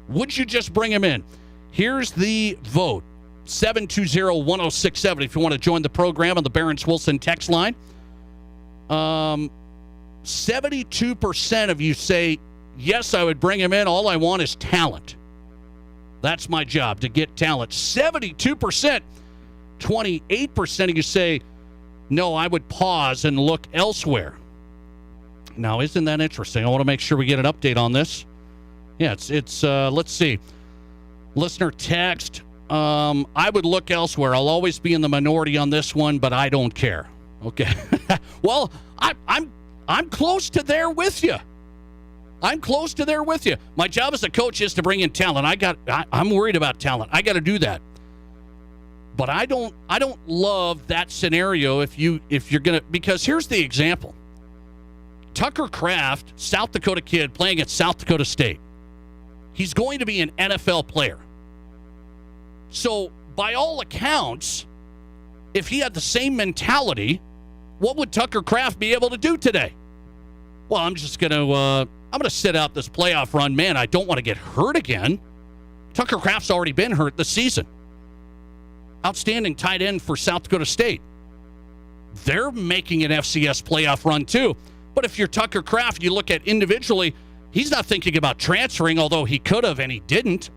Would you just bring them in? Here's the vote. 720-1067 if you want to join the program on the Barron's Wilson text line. 72% of you say, yes, I would bring him in. All I want is talent. That's my job, to get talent. 72%. 28% of you say, no, I would pause and look elsewhere. Now, isn't that interesting? I want to make sure we get an update on this. Yeah, it's let's see. Listener text, I would look elsewhere. I'll always be in the minority on this one, but I don't care. Okay. Well, I'm close to there with you. I'm close to there with you. My job as a coach is to bring in talent. I'm worried about talent. I got to do that. But I don't love that scenario if you're going to, because here's the example. Tucker Kraft, South Dakota kid playing at South Dakota State. He's going to be an NFL player. So by all accounts, if he had the same mentality, what would Tucker Kraft be able to do today? Well, I'm going to sit out this playoff run. Man, I don't want to get hurt again. Tucker Kraft's already been hurt this season. Outstanding tight end for South Dakota State. They're making an FCS playoff run too. But if you're Tucker Kraft, you look at individually, he's not thinking about transferring, although he could have and he didn't.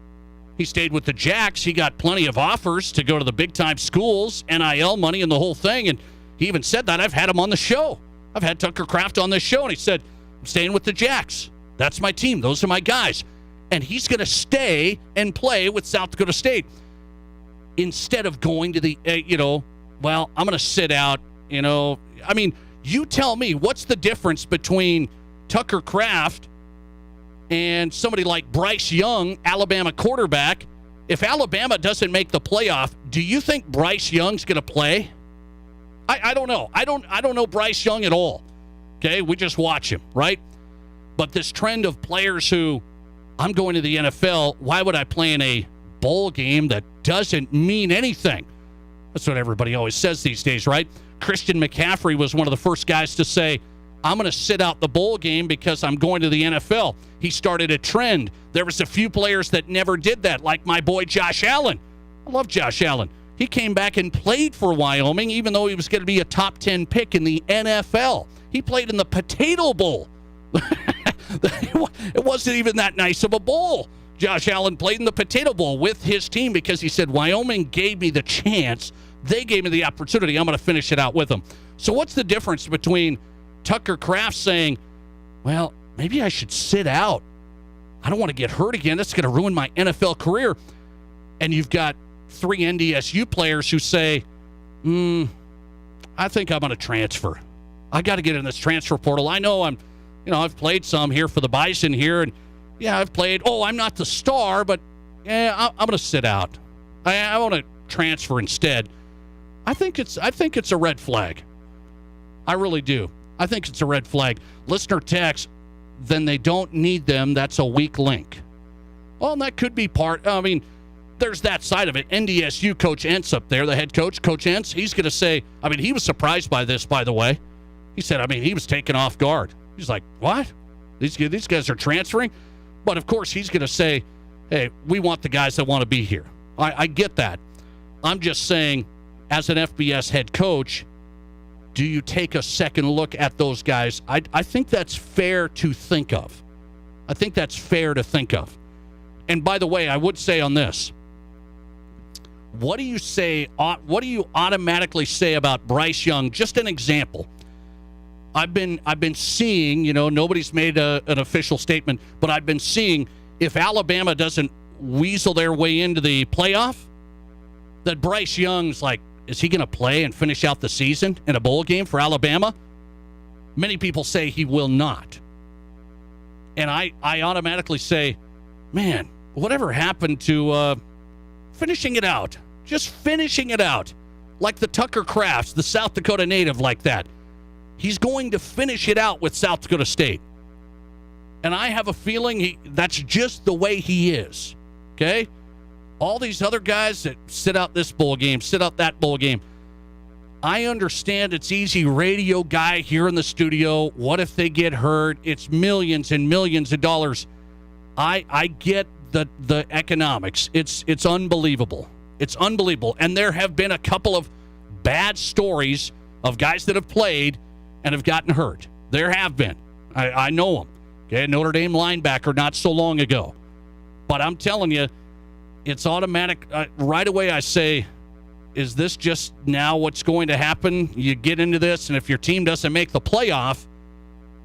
He stayed with the Jacks. He got plenty of offers to go to the big-time schools, NIL money and the whole thing. And he even said that. I've had him on the show. I've had Tucker Kraft on this show, and he said, I'm staying with the Jacks. That's my team. Those are my guys. And he's going to stay and play with South Dakota State instead of going to the, well, I'm going to sit out, I mean, you tell me, what's the difference between Tucker Kraft and somebody like Bryce Young, Alabama quarterback? If Alabama doesn't make the playoff, do you think Bryce Young's going to play? I don't know. I don't know Bryce Young at all. Okay, we just watch him, right? But this trend of players who, I'm going to the NFL, why would I play in a bowl game that doesn't mean anything? That's what everybody always says these days, right? Christian McCaffrey was one of the first guys to say, I'm going to sit out the bowl game because I'm going to the NFL. He started a trend. There was a few players that never did that, like my boy Josh Allen. I love Josh Allen. He came back and played for Wyoming, even though he was going to be a top 10 pick in the NFL. He played in the Potato Bowl. It wasn't even that nice of a bowl. Josh Allen played in the Potato Bowl with his team because he said, Wyoming gave me the chance. They gave me the opportunity. I'm going to finish it out with them. So what's the difference between Tucker Kraft saying, well, maybe I should sit out. I don't want to get hurt again. That's going to ruin my NFL career. And you've got 3 NDSU players who say, I think I'm going to transfer. I got to get in this transfer portal. I know I've played some here for the Bison here, and yeah, I've played. Oh, I'm not the star, but yeah, I'm going to sit out. I want to transfer instead. I think it's a red flag. I really do. I think it's a red flag. Listener text, then they don't need them. That's a weak link. Well, and that could be part. I mean, there's that side of it. NDSU Coach Entz up there, the head coach, Coach Entz, he's going to say, I mean, he was surprised by this, by the way. He said, I mean, he was taken off guard. He's like, what? These guys are transferring? But, of course, he's going to say, hey, we want the guys that want to be here. I get that. I'm just saying, as an FBS head coach, do you take a second look at those guys? I think that's fair to think of. I think that's fair to think of. And, by the way, I would say on this, what do you say? What do you automatically say about Bryce Young? Just an example. I've been seeing, nobody's made an official statement, but I've been seeing if Alabama doesn't weasel their way into the playoff, that Bryce Young's like, is he going to play and finish out the season in a bowl game for Alabama? Many people say he will not. And I automatically say, man, whatever happened to finishing it out? Just finishing it out. Like the Tucker Krafts, the South Dakota native like that. He's going to finish it out with South Dakota State. And I have a feeling that's just the way he is. Okay? All these other guys that sit out this bowl game, sit out that bowl game. I understand it's easy radio guy here in the studio. What if they get hurt? It's millions and millions of dollars. I get the economics. It's unbelievable. It's unbelievable. And there have been a couple of bad stories of guys that have played and have gotten hurt. There have been. I know them. Okay, Notre Dame linebacker not so long ago. But I'm telling you, it's automatic. Right away I say, is this just now what's going to happen? You get into this, and if your team doesn't make the playoff,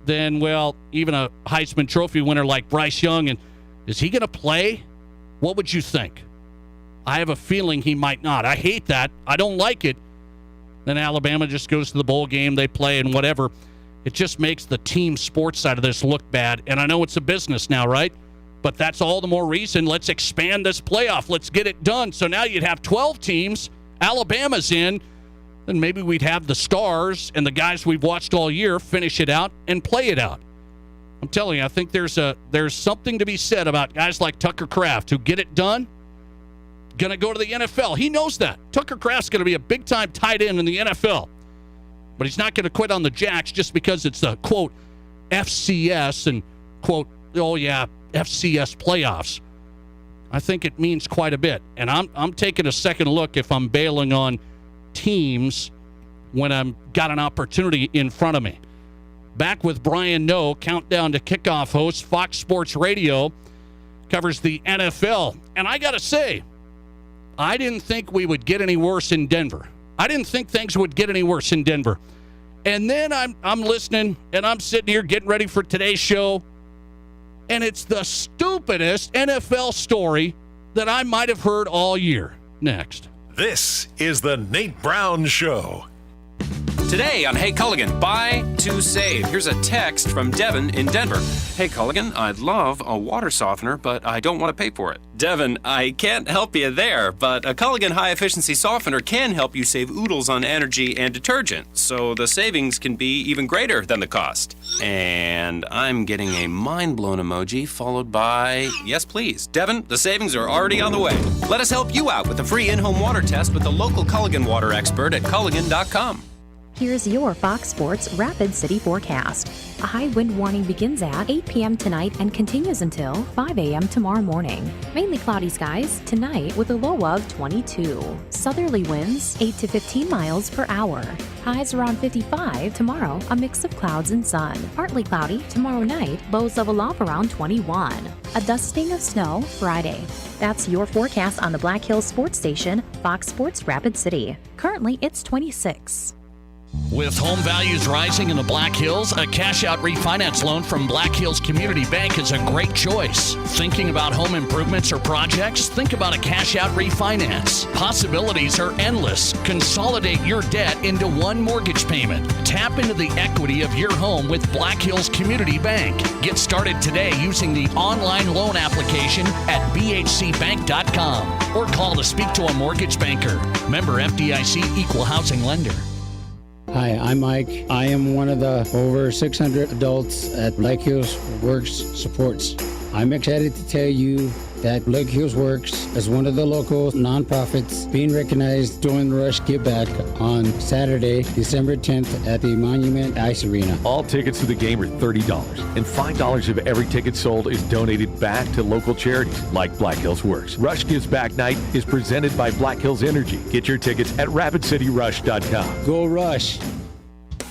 then, well, even a Heisman Trophy winner like Bryce Young, and is he going to play? What would you think? I have a feeling he might not. I hate that. I don't like it. Then Alabama just goes to the bowl game, they play, and whatever. It just makes the team sports side of this look bad. And I know it's a business now, right? But that's all the more reason. Let's expand this playoff. Let's get it done. So now you'd have 12 teams Alabama's in, then maybe we'd have the stars and the guys we've watched all year finish it out and play it out. I'm telling you, I think there's something to be said about guys like Tucker Kraft who get it done, going to go to the NFL. He knows that. Tucker Kraft's going to be a big-time tight end in the NFL. But he's not going to quit on the Jacks just because it's the, quote, FCS and, quote, oh, yeah, FCS playoffs. I think it means quite a bit. And I'm taking a second look if I'm bailing on teams when I've got an opportunity in front of me. Back with Brian Noe, Countdown to Kickoff host, Fox Sports Radio, covers the NFL. And I got to say, I didn't think we would get any worse in Denver. I didn't think things would get any worse in Denver. And then I'm listening, and I'm sitting here getting ready for today's show, and it's the stupidest NFL story that I might have heard all year. Next. This is the Nate Brown Show. Today on Hey Culligan, buy to save. Here's a text from Devin in Denver. Hey Culligan, I'd love a water softener, but I don't want to pay for it. Devin, I can't help you there, but a Culligan high-efficiency softener can help you save oodles on energy and detergent, so the savings can be even greater than the cost. And I'm getting a mind-blown emoji followed by, yes please. Devin, the savings are already on the way. Let us help you out with a free in-home water test with the local Culligan water expert at Culligan.com. Here's your Fox Sports Rapid City forecast. A high wind warning begins at 8 p.m. tonight and continues until 5 a.m. tomorrow morning. Mainly cloudy skies tonight with a low of 22. Southerly winds 8 to 15 miles per hour. Highs around 55 tomorrow, a mix of clouds and sun. Partly cloudy tomorrow night, lows level off around 21. A dusting of snow Friday. That's your forecast on the Black Hills Sports Station, Fox Sports Rapid City. Currently, it's 26. With home values rising in the Black Hills, a cash-out refinance loan from Black Hills Community Bank is a great choice. Thinking about home improvements or projects? Think about a cash-out refinance. Possibilities are endless. Consolidate your debt into one mortgage payment. Tap into the equity of your home with Black Hills Community Bank. Get started today using the online loan application at bhcbank.com or call to speak to a mortgage banker. Member FDIC Equal Housing Lender. Hi, I'm Mike. I am one of the over 600 adults at Black Hills Works Supports. I'm excited to tell you that Black Hills Works is one of the local nonprofits being recognized during the Rush Give Back on Saturday, December 10th at the Monument Ice Arena. All tickets to the game are $30, and $5 of every ticket sold is donated back to local charities like Black Hills Works. Rush Gives Back Night is presented by Black Hills Energy. Get your tickets at RapidCityRush.com. Go Rush!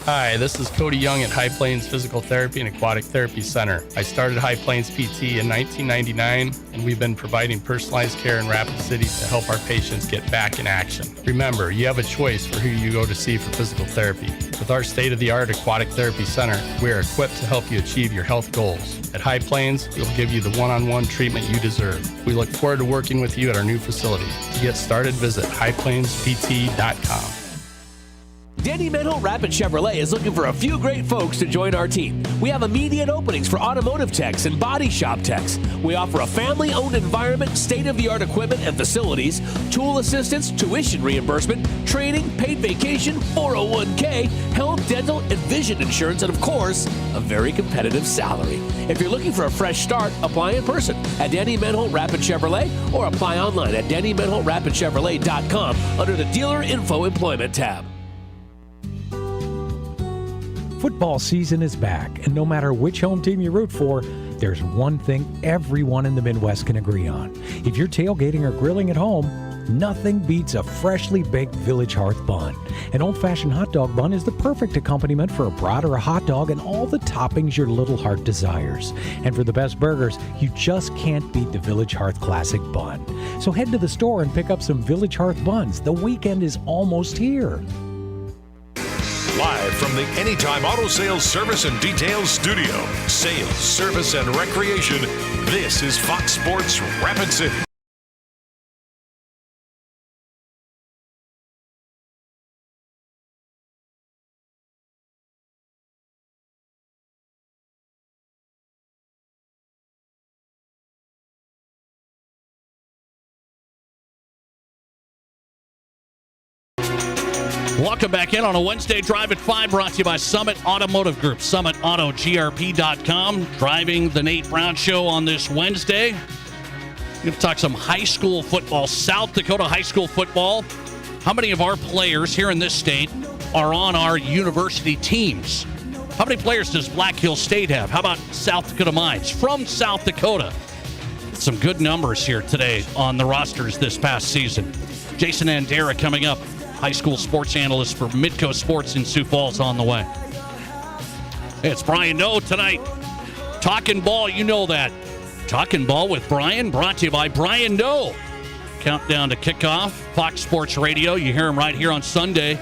Hi, this is Cody Young at High Plains Physical Therapy and Aquatic Therapy Center. I started High Plains PT in 1999, and we've been providing personalized care in Rapid City to help our patients get back in action. Remember, you have a choice for who you go to see for physical therapy. With our state-of-the-art Aquatic Therapy Center, we are equipped to help you achieve your health goals. At High Plains, we'll give you the one-on-one treatment you deserve. We look forward to working with you at our new facility. To get started, visit highplainspt.com. Danny Mental Rapid Chevrolet is looking for a few great folks to join our team. We have immediate openings for automotive techs and body shop techs. We offer a family-owned environment, state-of-the-art equipment and facilities, tool assistance, tuition reimbursement, training, paid vacation, 401k, health, dental, and vision insurance, and of course, a very competitive salary. If you're looking for a fresh start, apply in person at Danny Mental Rapid Chevrolet or apply online at DannyMentalRapidChevrolet.com under the Dealer Info Employment tab. Football season is back, and no matter which home team you root for, there's one thing everyone in the Midwest can agree on. If you're tailgating or grilling at home, nothing beats a freshly baked Village Hearth bun. An old-fashioned hot dog bun is the perfect accompaniment for a brat or a hot dog and all the toppings your little heart desires. And for the best burgers, you just can't beat the Village Hearth Classic Bun. So head to the store and pick up some Village Hearth buns. The weekend is almost here. Live from the Anytime Auto Sales Service and Details Studio. Sales, service, and recreation. This is Fox Sports Rapid City. Welcome back in on a Wednesday Drive at 5, brought to you by Summit Automotive Group. SummitAutoGRP.com. Driving the Nate Brown Show on this Wednesday. We're going to talk some high school football, South Dakota high school football. How many of our players here in this state are on our university teams? How many players does Black Hills State have? How about South Dakota Mines from South Dakota? Some good numbers here today on the rosters this past season. Jason Andera coming up. High school sports analyst for Midco Sports in Sioux Falls on the way. Hey, it's Brian Noe tonight. Talking ball, you know that. Talking ball with Brian, brought to you by Brian Noe. Countdown to kickoff, Fox Sports Radio. You hear him right here on Sunday.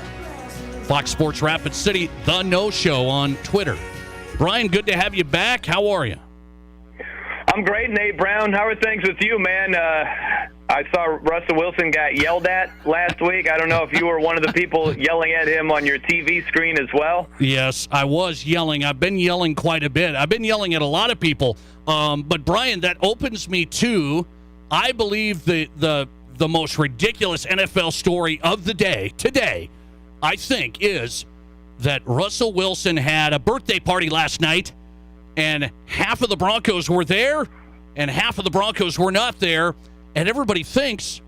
Fox Sports Rapid City, The Noe Show on Twitter. Brian, good to have you back. How are you? I'm great, Nate Brown. How are things with you, man? I saw Russell Wilson got yelled at last week. I don't know if you were one of the people yelling at him on your TV screen as well. Yes, I was yelling. I've been yelling quite a bit. I've been yelling at a lot of people. But, Brian, that opens me to, I believe, the most ridiculous NFL story of the day today, I think, is that Russell Wilson had a birthday party last night, and half of the Broncos were there, and half of the Broncos were not there, and everybody thinks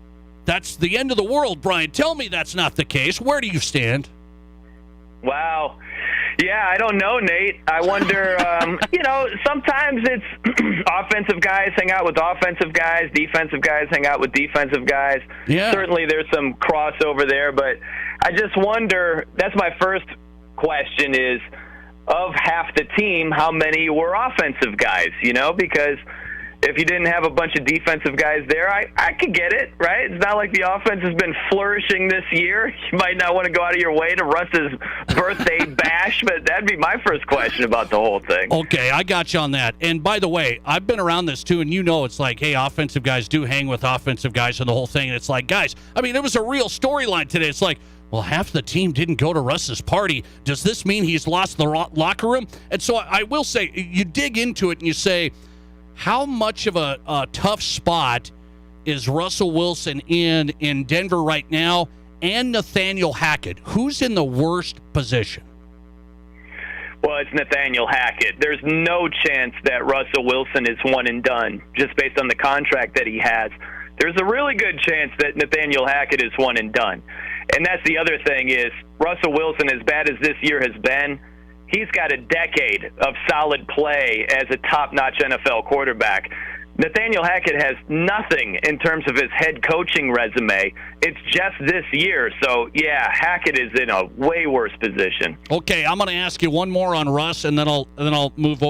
that's the end of the world. Brian, tell me that's not the case. Where do you stand? Wow. Yeah, I don't know, Nate. I wonder, sometimes it's offensive guys hang out with offensive guys, defensive guys hang out with defensive guys. Yeah. Certainly there's some crossover there, but I just wonder, that's my first question is, of half the team, how many were offensive guys, because if you didn't have a bunch of defensive guys there, I could get it, right? It's not like the offense has been flourishing this year. You might not want to go out of your way to Russ's birthday bash, but that'd be my first question about the whole thing. Okay, I got you on that. And by the way, I've been around this too, and it's like, hey, offensive guys do hang with offensive guys and the whole thing. And it's like, guys, it was a real storyline today. It's like, well, half the team didn't go to Russ's party. Does this mean he's lost the locker room? And so I will say, you dig into it and you say, how much of a tough spot is Russell Wilson in Denver right now, and Nathaniel Hackett? Who's in the worst position? Well, it's Nathaniel Hackett. There's no chance that Russell Wilson is one and done, just based on the contract that he has. There's a really good chance that Nathaniel Hackett is one and done. And that's the other thing is, Russell Wilson, as bad as this year has been, he's got a decade of solid play as a top-notch NFL quarterback. Nathaniel Hackett has nothing in terms of his head coaching resume. It's just this year. So, yeah, Hackett is in a way worse position. Okay, I'm going to ask you one more on Russ, and then I'll move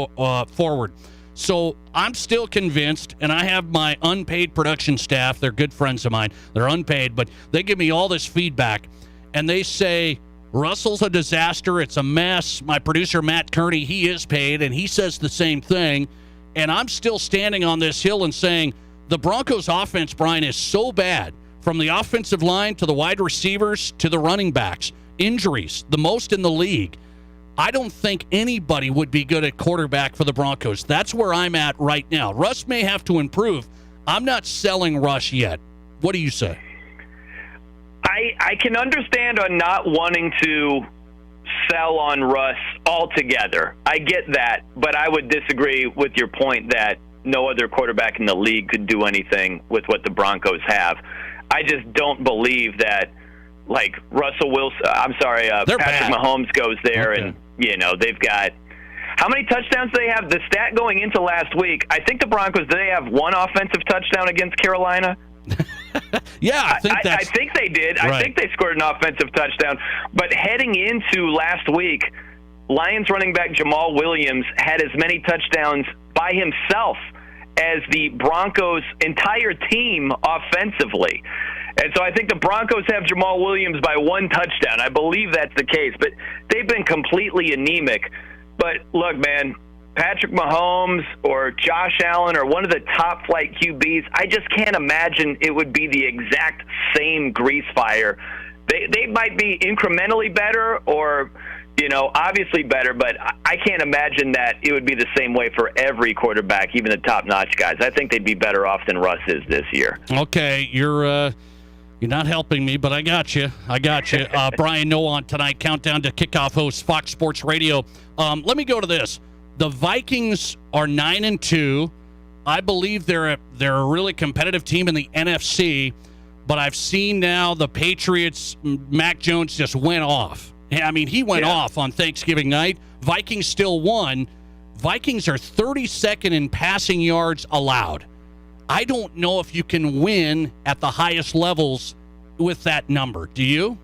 forward. So I'm still convinced, and I have my unpaid production staff. They're good friends of mine. They're unpaid, but they give me all this feedback, and they say, Russell's a disaster. It's a mess. My producer, Matt Kearney, he is paid, and he says the same thing. And I'm still standing on this hill and saying the Broncos' offense, Brian, is so bad, from the offensive line to the wide receivers to the running backs. Injuries, the most in the league. I don't think anybody would be good at quarterback for the Broncos. That's where I'm at right now. Russ may have to improve. I'm not selling Russ yet. What do you say? I can understand on not wanting to sell on Russ altogether. I get that, but I would disagree with your point that no other quarterback in the league could do anything with what the Broncos have. I just don't believe that, like, Patrick Mahomes goes there and, they've got – how many touchdowns do they have? The stat going into last week, I think the Broncos, do they have one offensive touchdown against Carolina? Yeah, I think they did. Right. I think they scored an offensive touchdown. But heading into last week, Lions running back Jamal Williams had as many touchdowns by himself as the Broncos' entire team offensively. And so I think the Broncos have Jamal Williams by one touchdown. I believe that's the case. But they've been completely anemic. But look, man, Patrick Mahomes or Josh Allen or one of the top-flight QBs, I just can't imagine it would be the exact same grease fire. They might be incrementally better or, obviously better, but I can't imagine that it would be the same way for every quarterback, even the top-notch guys. I think they'd be better off than Russ is this year. Okay, you're You're not helping me, but I got you. Brian Noe on tonight. Countdown to Kickoff host, Fox Sports Radio. Let me go to this. The Vikings are 9-2. I believe they're a really competitive team in the NFC, but I've seen now the Patriots, Mac Jones just went off. I mean, he went off on Thanksgiving night. Vikings still won. Vikings are 32nd in passing yards allowed. I don't know if you can win at the highest levels with that number. Do you?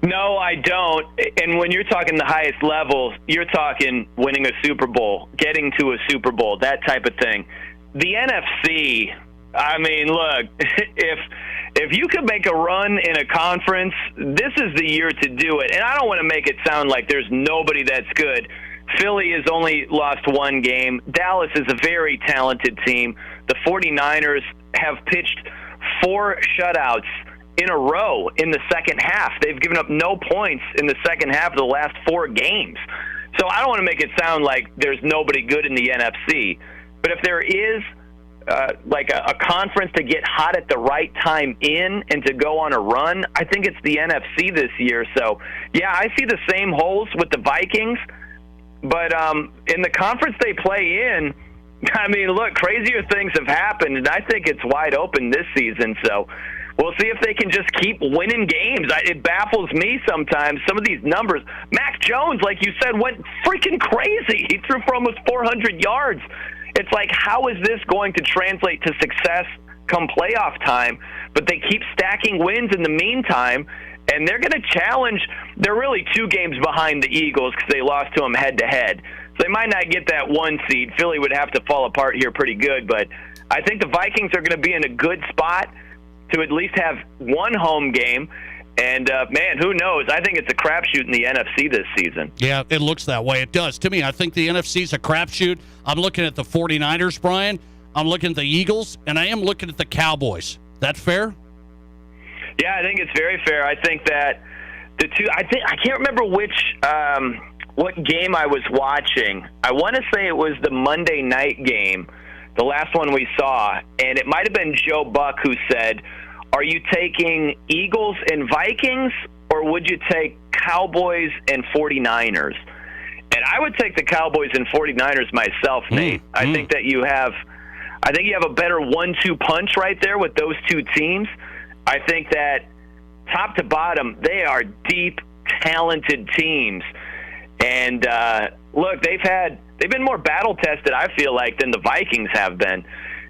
No, I don't. And when you're talking the highest levels, you're talking winning a Super Bowl, getting to a Super Bowl, that type of thing. The NFC, I mean, look, if you could make a run in a conference, this is the year to do it. And I don't want to make it sound like there's nobody that's good. Philly has only lost one game. Dallas is a very talented team. The 49ers have pitched 4 shutouts in a row in the second half. They've given up no points in the second half of the last 4 games. So I don't want to make it sound like there's nobody good in the NFC. But if there is like a conference to get hot at the right time in and to go on a run, I think it's the NFC this year. So, yeah, I see the same holes with the Vikings. But in the conference they play in, I mean, look, crazier things have happened, and I think it's wide open this season. So we'll see if they can just keep winning games. It baffles me sometimes, some of these numbers. Mac Jones, like you said, went freaking crazy. He threw for almost 400 yards. It's like, how is this going to translate to success come playoff time? But they keep stacking wins in the meantime, and they're going to challenge. They're really 2 games behind the Eagles because they lost to them head-to-head. So they might not get that 1 seed. Philly would have to fall apart here pretty good, but I think the Vikings are going to be in a good spot to at least have 1 home game. And, man, who knows? I think it's a crapshoot in the NFC this season. Yeah, it looks that way. It does. To me, I think the NFC's a crapshoot. I'm looking at the 49ers, Brian. I'm looking at the Eagles, and I am looking at the Cowboys. That fair? Yeah, I think it's very fair. I think that the two. I can't remember which what game I was watching. I want to say it was the Monday night game, the last one we saw, and it might have been Joe Buck who said, "Are you taking Eagles and Vikings, or would you take Cowboys and 49ers?" And I would take the Cowboys and 49ers myself, Nate. I think that you have a better 1-2 punch right there with those 2 teams. I think that top to bottom, they are deep, talented teams. And look, they've been more battle tested, I feel like, than the Vikings have been.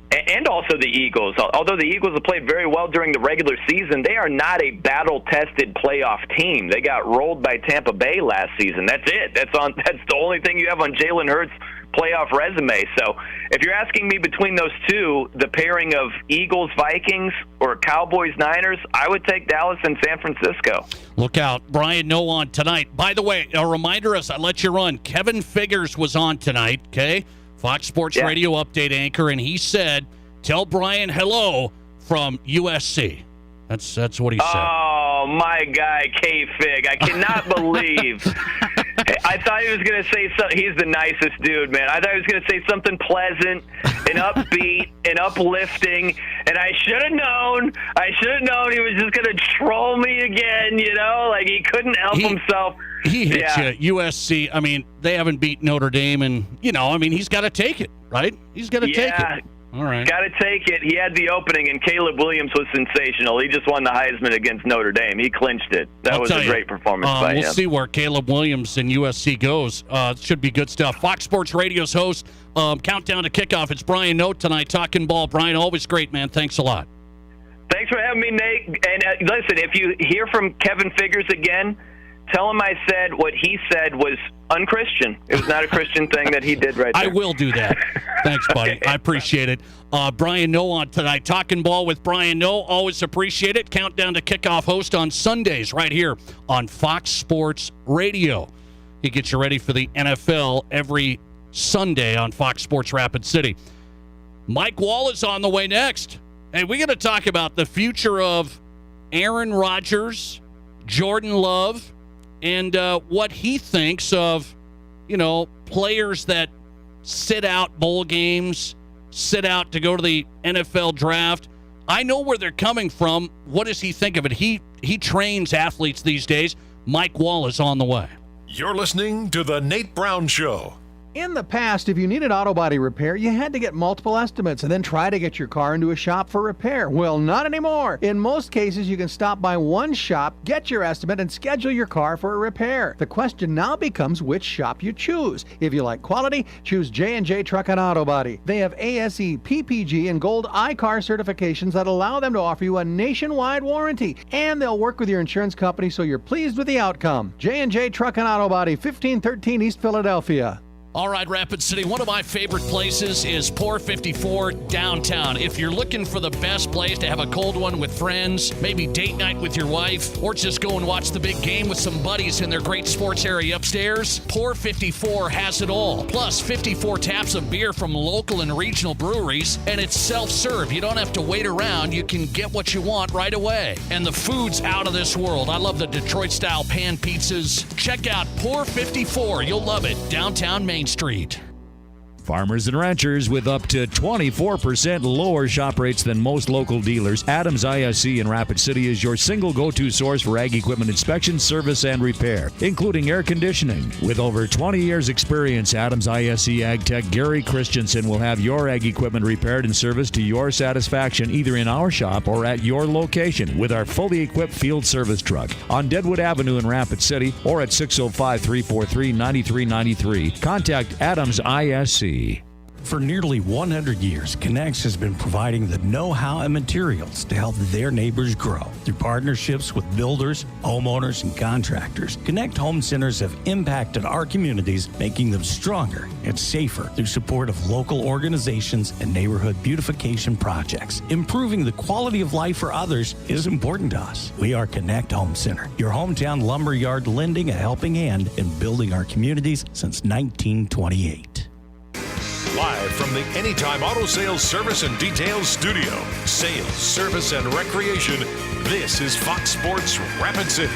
And also the Eagles. Although the Eagles have played very well during the regular season, they are not a battle-tested playoff team. They got rolled by Tampa Bay last season. That's it. That's the only thing you have on Jalen Hurts' playoff resume. So if you're asking me between those 2, the pairing of Eagles-Vikings or Cowboys-Niners, I would take Dallas and San Francisco. Look out. Brian Noe on tonight. By the way, a reminder as I let you run, Kevin Figures was on tonight, okay? Fox Sports Radio update anchor, and he said, tell Brian hello from USC. That's what he said. Oh, my guy, K-Fig. I cannot believe. I thought he was going to say something. He's the nicest dude, man. I thought he was going to say something pleasant and upbeat and uplifting, and I should have known. He was just going to troll me again, you know? Like, he couldn't help himself. He hit you. USC, I mean, they haven't beat Notre Dame, and, you know, I mean, he's got to take it, right? He's got to take it. All right. Got to take it. He had the opening, and Caleb Williams was sensational. He just won the Heisman against Notre Dame. He clinched it. That was a great performance by him. We'll see where Caleb Williams and USC goes. Should be good stuff. Fox Sports Radio's host, Countdown to Kickoff. It's Brian Noe tonight, talking ball. Brian, always great, man. Thanks a lot. Thanks for having me, Nate. And listen, if you hear from Kevin Figures again, tell him I said what he said was unchristian. It was not a Christian thing that he did right there. I will do that. Thanks, buddy. Okay. I appreciate it. Brian Noe on tonight. Talking ball with Brian Noe. Always appreciate it. Countdown to Kickoff host on Sundays right here on Fox Sports Radio. He gets you ready for the NFL every Sunday on Fox Sports Rapid City. Mike Wall is on the way next. And we're going to talk about the future of Aaron Rodgers, Jordan Love, and what he thinks of, you know, players that sit out bowl games, sit out to go to the NFL draft. I know where they're coming from. What does he think of it? He trains athletes these days. Mike Wall is on the way. You're listening to The Nate Brown Show. In the past, if you needed auto body repair, you had to get multiple estimates and then try to get your car into a shop for repair. Well, not anymore. In most cases, you can stop by one shop, get your estimate, and schedule your car for a repair. The question now becomes which shop you choose. If you like quality, choose J&J Truck and Auto Body. They have ASE, PPG, and Gold iCar certifications that allow them to offer you a nationwide warranty. And they'll work with your insurance company so you're pleased with the outcome. J&J Truck and Auto Body, 1513 East Philadelphia. All right, Rapid City, one of my favorite places is Pour 54 downtown. If you're looking for the best place to have a cold one with friends, maybe date night with your wife, or just go and watch the big game with some buddies in their great sports area upstairs, Pour 54 has it all. Plus, 54 taps of beer from local and regional breweries, and it's self-serve. You don't have to wait around. You can get what you want right away. And the food's out of this world. I love the Detroit-style pan pizzas. Check out Pour 54. You'll love it. Downtown Main Street. Farmers and ranchers with up to 24% lower shop rates than most local dealers. Adams ISC in Rapid City is your single go-to source for ag equipment inspection, service, and repair, including air conditioning. With over 20 years experience, Adams ISC Ag Tech Gary Christensen will have your ag equipment repaired and serviced to your satisfaction, either in our shop or at your location with our fully equipped field service truck on Deadwood Avenue in Rapid City or at 605-343-9393. Contact Adams ISC. For nearly 100 years, Connex has been providing the know-how and materials to help their neighbors grow. Through partnerships with builders, homeowners, and contractors, Connect Home Centers have impacted our communities, making them stronger and safer through support of local organizations and neighborhood beautification projects. Improving the quality of life for others is important to us. We are Connect Home Center, your hometown lumberyard lending a helping hand in building our communities since 1928. Live from the Anytime Auto Sales Service and Details Studio. Sales, service, and recreation. This is Fox Sports Rapid City.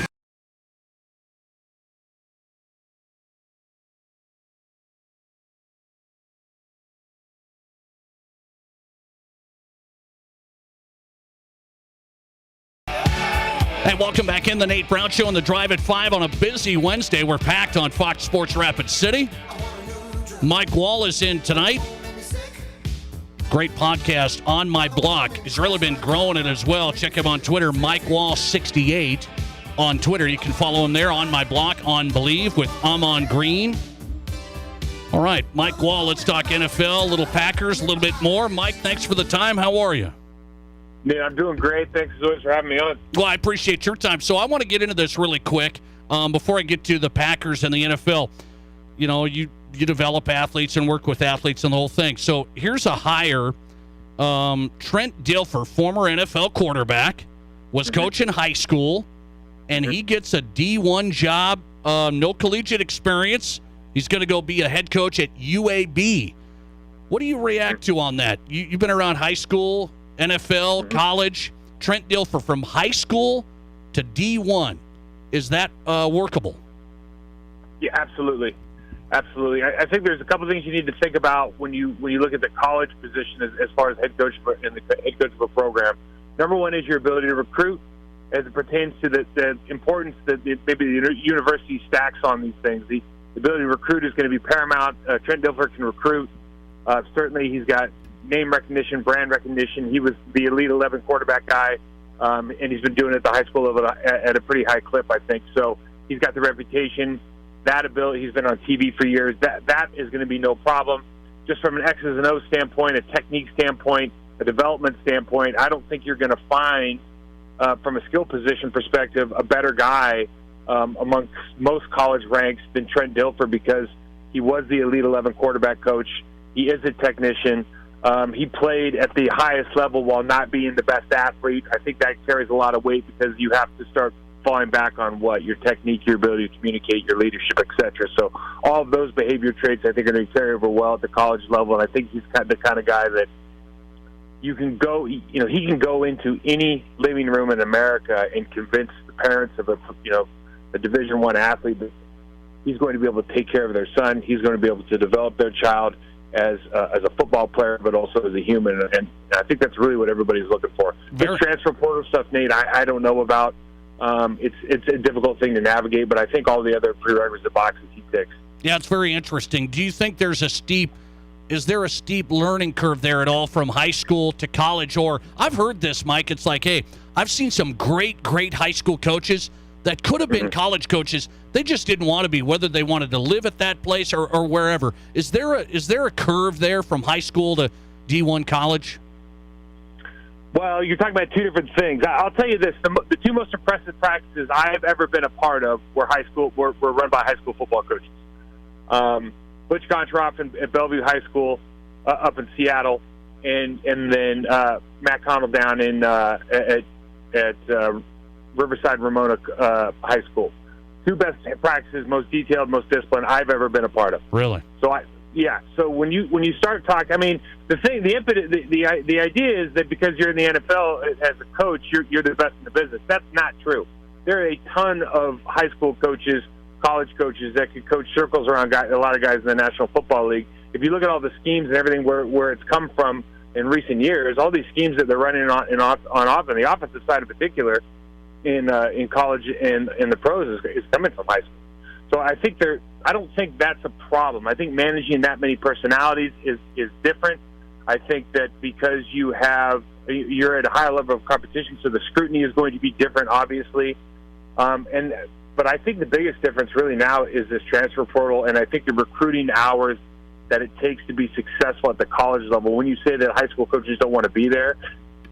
Hey, welcome back in the Nate Brown Show on the Drive at 5 on a busy Wednesday. We're packed on Fox Sports Rapid City. Mike Wall is in tonight. Great podcast on my block. He's really been growing it as well. Check him on Twitter, Mike Wall68 on Twitter. You can follow him there on my block on Believe with Amon Green. All right, Mike Wall, let's talk NFL, a little Packers, a little bit more. Mike, thanks for the time. How are you? Yeah, I'm doing great. Thanks as always for having me on. Well, I appreciate your time. So I want to get into this really quick before I get to the Packers and the NFL. You know, you develop athletes and work with athletes and the whole thing. So here's a hire. Trent Dilfer, former NFL quarterback, was coaching high school, and he gets a D1 job, no collegiate experience. He's going to go be a head coach at UAB. What do you react to on that? You've been around high school, NFL, college. Trent Dilfer from high school to D1. Is that workable? Yeah, absolutely. Absolutely. I think there's a couple things you need to think about when you look at the college position as far as head coach in the head coach of a program. Number one is your ability to recruit as it pertains to the importance that maybe the university stacks on these things. The ability to recruit is going to be paramount. Trent Dilfer can recruit. Certainly he's got name recognition, brand recognition. He was the Elite 11 quarterback guy, and he's been doing it at the high school level at a pretty high clip, I think. So he's got the reputation. That ability, he's been on TV for years. That is going to be no problem. Just from an X's and O's standpoint, a technique standpoint, a development standpoint, I don't think you're going to find, from a skill position perspective, a better guy amongst most college ranks than Trent Dilfer because he was the Elite 11 quarterback coach. He is a technician. He played at the highest level while not being the best athlete. I think that carries a lot of weight because you have to start falling back on your technique, your ability to communicate, your leadership, etc. So all of those behavior traits I think are going to carry over well at the college level, and I think he's the kind of guy that you can go, he can go into any living room in America and convince the parents of a Division I athlete that he's going to be able to take care of their son, he's going to be able to develop their child, as a football player, but also as a human. And I think that's really what everybody's looking for. The transfer portal stuff, Nate, I don't know about. It's a difficult thing to navigate, but I think all the other prerequisite boxes he ticks. Yeah, it's very interesting. Do you think is there a steep learning curve there at all from high school to college? Or I've heard this, Mike, it's like, hey, I've seen some great high school coaches that could have been college coaches. They just didn't want to be, whether they wanted to live at that place or wherever. Is there a curve there from high school to D1 college? Well, you're talking about two different things. I'll tell you this: the two most impressive practices I've ever been a part of were run by high school football coaches. Butch Goncharoff at Bellevue High School up in Seattle, and then Matt Connell down in at Riverside Ramona High School. Two best practices, most detailed, most disciplined I've ever been a part of. Really? So when you start talking, I mean, the idea is that because you're in the NFL as a coach, you're the best in the business. That's not true. There are a ton of high school coaches, college coaches that could coach circles around a lot of guys in the National Football League. If you look at all the schemes and everything where it's come from in recent years, all these schemes that they're running on the offensive side in particular, in college and in the pros is coming from high school. So I don't think that's a problem. I think managing that many personalities is different. I think that because you're at a higher level of competition, so the scrutiny is going to be different, obviously. But I think the biggest difference really now is this transfer portal, and I think the recruiting hours that it takes to be successful at the college level. When you say that high school coaches don't want to be there,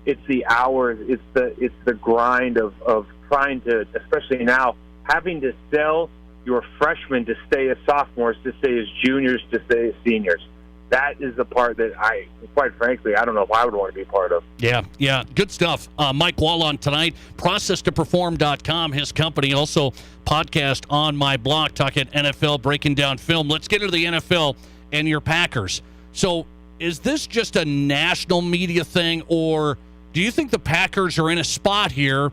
it's the hours, it's the grind of trying to, especially now, having to sell your freshmen to stay as sophomores, to stay as juniors, to stay as seniors. That is the part that quite frankly, I don't know if I would want to be a part of. Yeah, good stuff. Mike Wallon tonight, processtoperform.com, his company, also podcast on my blog, talking NFL, breaking down film. Let's get into the NFL and your Packers. So is this just a national media thing, or do you think the Packers are in a spot here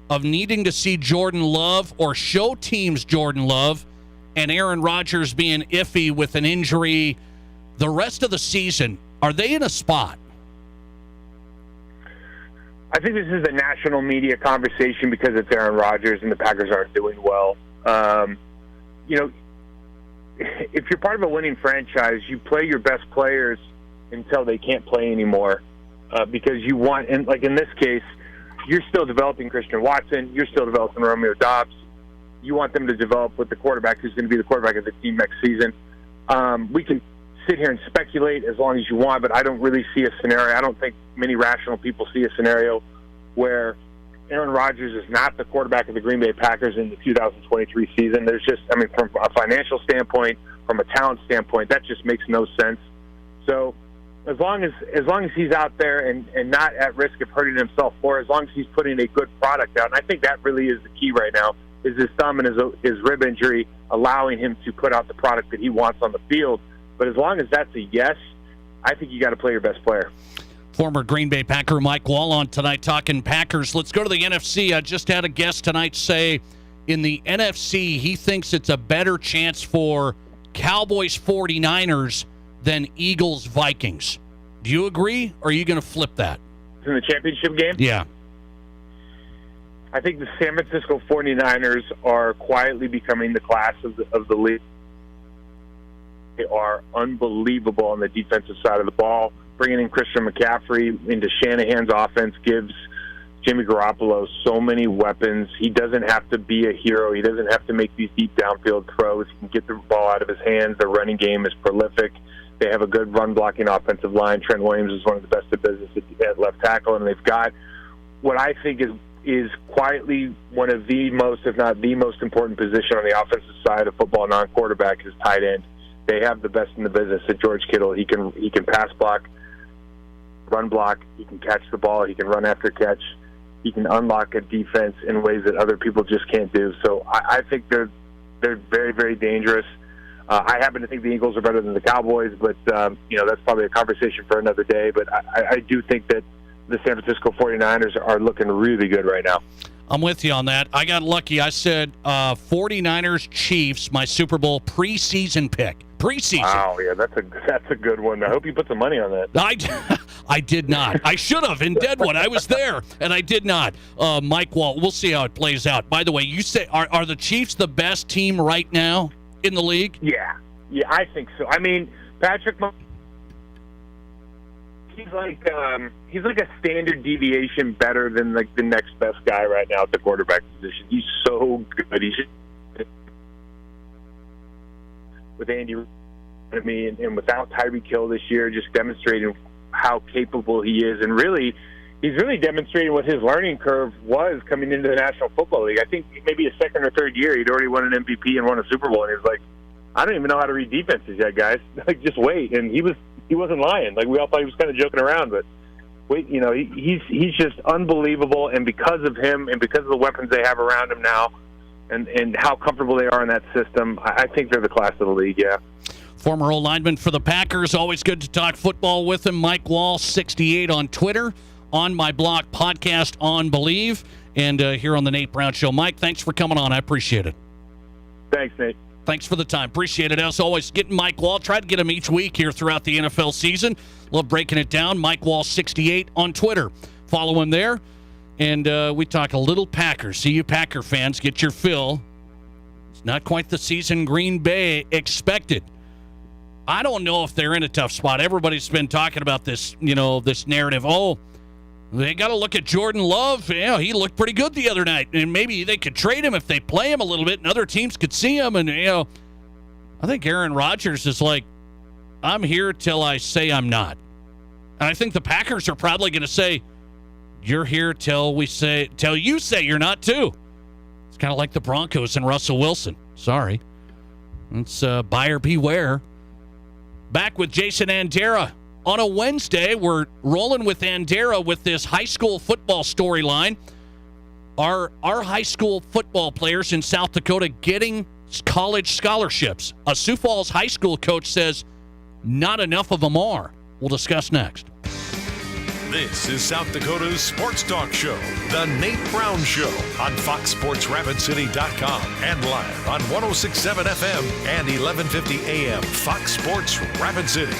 of needing to see Jordan Love or show teams Jordan Love and Aaron Rodgers being iffy with an injury the rest of the season? Are they in a spot? I think this is a national media conversation because it's Aaron Rodgers and the Packers aren't doing well. If you're part of a winning franchise, you play your best players until they can't play anymore because you want, and like in this case, you're still developing Christian Watson. You're still developing Romeo Doubs. You want them to develop with the quarterback who's going to be the quarterback of the team next season. We can sit here and speculate as long as you want, but I don't really see a scenario. I don't think many rational people see a scenario where Aaron Rodgers is not the quarterback of the Green Bay Packers in the 2023 season. There's just, from a financial standpoint, from a talent standpoint, that just makes no sense. So as long as he's out there and not at risk of hurting himself, or as long as he's putting a good product out, and I think that really is the key right now, is his thumb and his rib injury allowing him to put out the product that he wants on the field. But as long as that's a yes, I think you got to play your best player. Former Green Bay Packer Mike Wallon tonight talking Packers. Let's go to the NFC. I just had a guest tonight say in the NFC he thinks it's a better chance for Cowboys 49ers than Eagles Vikings. Do you agree, or are you going to flip that? In the championship game? Yeah. I think the San Francisco 49ers are quietly becoming the class of the league. They are unbelievable on the defensive side of the ball. Bringing in Christian McCaffrey into Shanahan's offense gives Jimmy Garoppolo so many weapons. He doesn't have to be a hero. He doesn't have to make these deep downfield throws. He can get the ball out of his hands. Their running game is prolific. They have a good run-blocking offensive line. Trent Williams is one of the best in business at left tackle, and they've got what I think is quietly one of the most, if not the most important position on the offensive side of football, non-quarterback, is tight end. They have the best in the business at George Kittle. He can pass block, run block. He can catch the ball. He can run after catch. He can unlock a defense in ways that other people just can't do. So I think they're very, very dangerous. I happen to think the Eagles are better than the Cowboys, but that's probably a conversation for another day. But I do think that the San Francisco 49ers are looking really good right now. I'm with you on that. I got lucky. I said 49ers Chiefs, my Super Bowl preseason pick. preseason. Wow, yeah, that's a good one. I hope you put some money on that. I did not. I should have in Deadwood. I was there, and I did not. Mike Wall, we'll see how it plays out. By the way, you say are the Chiefs the best team right now in the league? Yeah, I think so. I mean, Patrick, he's like a standard deviation better than like the next best guy right now at the quarterback position. He's so good. He's with Andy, and without Tyreek Hill this year, just demonstrating how capable he is, and really, he's really demonstrating what his learning curve was coming into the National Football League. I think maybe his second or third year, he'd already won an MVP and won a Super Bowl, and he was like, I don't even know how to read defenses yet, guys. Like, just wait. And he wasn't lying. Like, we all thought he was kind of joking around, but wait, he's just unbelievable. And because of him, and because of the weapons they have around him now, and how comfortable they are in that system, I think they're the class of the league. Yeah. Former old lineman for the Packers. Always good to talk football with him. Mike Wall, 68 on Twitter, On My Block podcast on Believe, and here on the Nate Brown Show. Mike, thanks for coming on. I appreciate it. Thanks, Nate. Thanks for the time. Appreciate it. As always, getting Mike Wall. Try to get him each week here throughout the NFL season. Love breaking it down. Mike Wall, 68 on Twitter. Follow him there. And we talk a little Packers. See you Packer fans. Get your fill. It's not quite the season Green Bay expected. I don't know if they're in a tough spot. Everybody's been talking about this, this narrative. Oh, they got to look at Jordan Love. Yeah, he looked pretty good the other night. And maybe they could trade him if they play him a little bit and other teams could see him. And, I think Aaron Rodgers is like, I'm here till I say I'm not. And I think the Packers are probably going to say, you're here till you say you're not too. It's kind of like the Broncos and Russell Wilson. Sorry. It's buyer beware. Back with Jason Andera. On a Wednesday, we're rolling with Andera with this high school football storyline. Are our high school football players in South Dakota getting college scholarships? A Sioux Falls high school coach says not enough of them are. We'll discuss next. This is South Dakota's Sports Talk Show, The Nate Brown Show, on FoxSportsRapidCity.com and live on 106.7 FM and 1150 AM. Fox Sports Rapid City.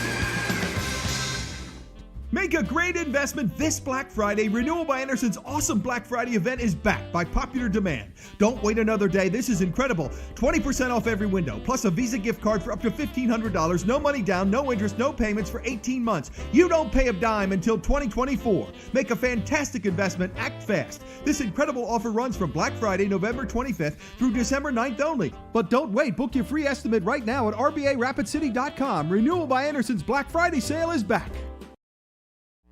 Make a great investment this Black Friday. Renewal by Anderson's awesome Black Friday event is back by popular demand. Don't wait another day. This is incredible. 20% off every window, plus a Visa gift card for up to $1,500. No money down, no interest, no payments for 18 months. You don't pay a dime until 2024. Make a fantastic investment. Act fast. This incredible offer runs from Black Friday, November 25th through December 9th only. But don't wait. Book your free estimate right now at RBARapidCity.com. Renewal by Anderson's Black Friday sale is back.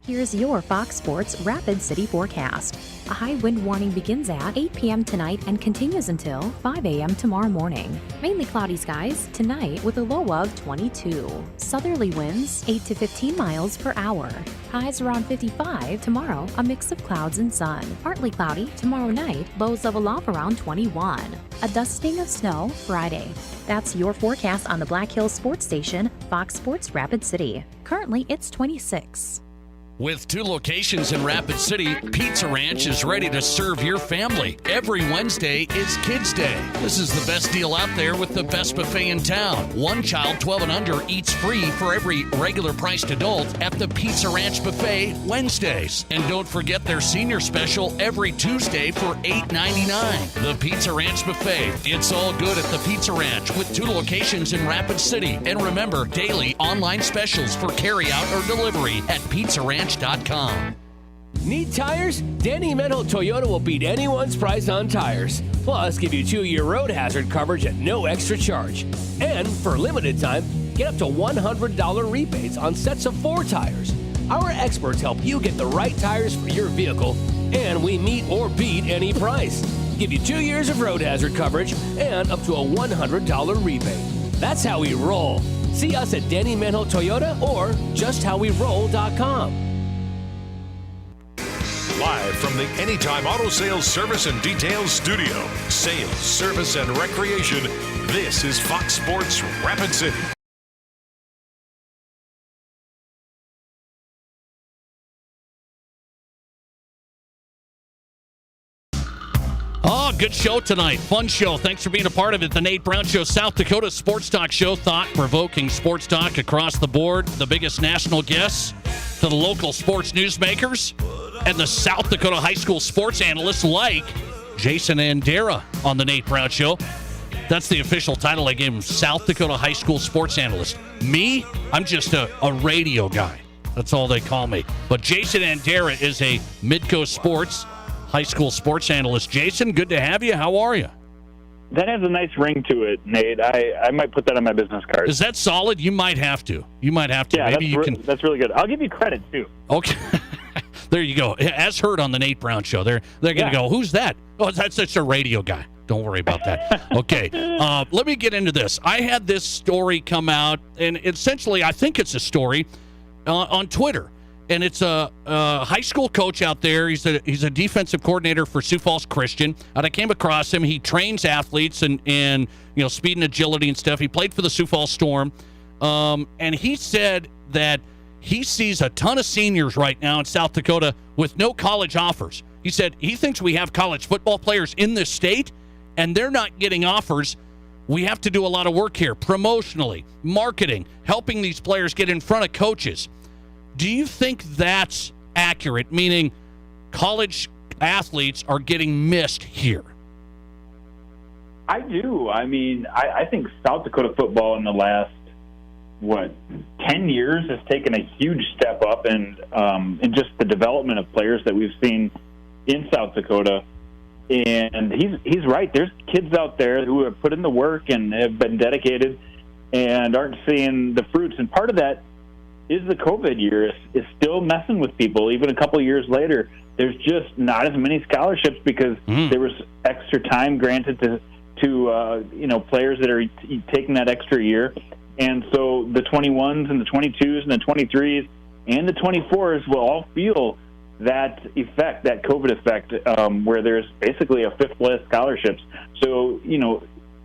Here's your Fox Sports Rapid City forecast. A high wind warning begins at 8 p.m. tonight and continues until 5 a.m. tomorrow morning. Mainly cloudy skies tonight with a low of 22. Southerly winds 8 to 15 miles per hour. Highs around 55 tomorrow, a mix of clouds and sun. Partly cloudy tomorrow night, lows level off around 21. A dusting of snow Friday. That's your forecast on the Black Hills Sports Station, Fox Sports Rapid City. Currently, it's 26. With 2 locations in Rapid City, Pizza Ranch is ready to serve your family. Every Wednesday is Kids Day. This is the best deal out there with the best buffet in town. One child 12 and under eats free for every regular priced adult at the Pizza Ranch Buffet Wednesdays. And don't forget their senior special every Tuesday for $8.99. The Pizza Ranch Buffet. It's all good at the Pizza Ranch with 2 locations in Rapid City. And remember, daily online specials for carryout or delivery at PizzaRanch.com. Need tires? Danny Menho Toyota will beat anyone's price on tires. Plus, give you 2-year road hazard coverage at no extra charge. And for a limited time, get up to $100 rebates on sets of 4 tires. Our experts help you get the right tires for your vehicle, and we meet or beat any price. Give you 2 years of road hazard coverage and up to a $100 rebate. That's how we roll. See us at Danny Menho Toyota or justhowweroll.com. Live from the Anytime Auto Sales Service and Details Studio. Sales, service, and recreation. This is Fox Sports Rapid City. Oh, good show tonight. Fun show. Thanks for being a part of it. The Nate Brown Show, South Dakota Sports Talk Show. Thought-provoking sports talk across the board. The biggest national guests to the local sports newsmakers and the South Dakota high school sports analysts like Jason Andera on the Nate Brown Show. That's the official title I gave him, South Dakota high school sports analyst. Me, I'm just a radio guy. That's all they call me. But Jason Andera is a Midcoast Sports high school sports analyst. Jason, good to have you. How are you? That has a nice ring to it, Nate. I might put that on my business card. Is that solid? You might have to. Yeah, Maybe that's really good. I'll give you credit, too. Okay. There you go. As heard on the Nate Brown Show. They're going to go, who's that? Oh, that's a radio guy. Don't worry about that. Okay. Let me get into this. I had this story come out, and essentially I think it's a story on Twitter. And it's a high school coach out there. He's a defensive coordinator for Sioux Falls Christian. And I came across him. He trains athletes and speed and agility and stuff. He played for the Sioux Falls Storm. And he said that he sees a ton of seniors right now in South Dakota with no college offers. He said he thinks we have college football players in this state, and they're not getting offers. We have to do a lot of work here, promotionally, marketing, helping these players get in front of coaches. Do you think that's accurate, meaning college athletes are getting missed here? I do. I mean, I think South Dakota football in the last, 10 years has taken a huge step up in just the development of players that we've seen in South Dakota. And he's right. There's kids out there who have put in the work and have been dedicated and aren't seeing the fruits. And part of that is the COVID year is still messing with people. Even a couple of years later, there's just not as many scholarships because there was extra time granted to players that are taking that extra year. And so the 21s and the 22s and the 23s and the 24s will all feel that effect, that COVID effect, where there's basically a fifth list scholarships. So,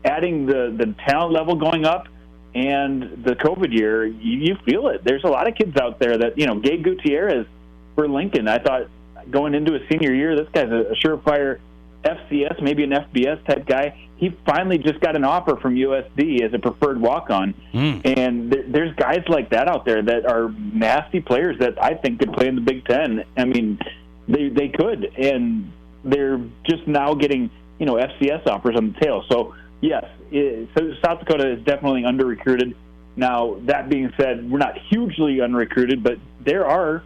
adding the talent level going up and the COVID year, you feel it. There's a lot of kids out there that, Gabe Gutierrez for Lincoln, I thought going into his senior year, this guy's a surefire FCS, maybe an FBS type guy. He finally just got an offer from USD as a preferred walk-on. And there's guys like that out there that are nasty players that I think could play in the Big Ten. I mean, they could, and they're just now getting, FCS offers on the tail. So, yes, so South Dakota is definitely under-recruited. Now, that being said, we're not hugely unrecruited, but there are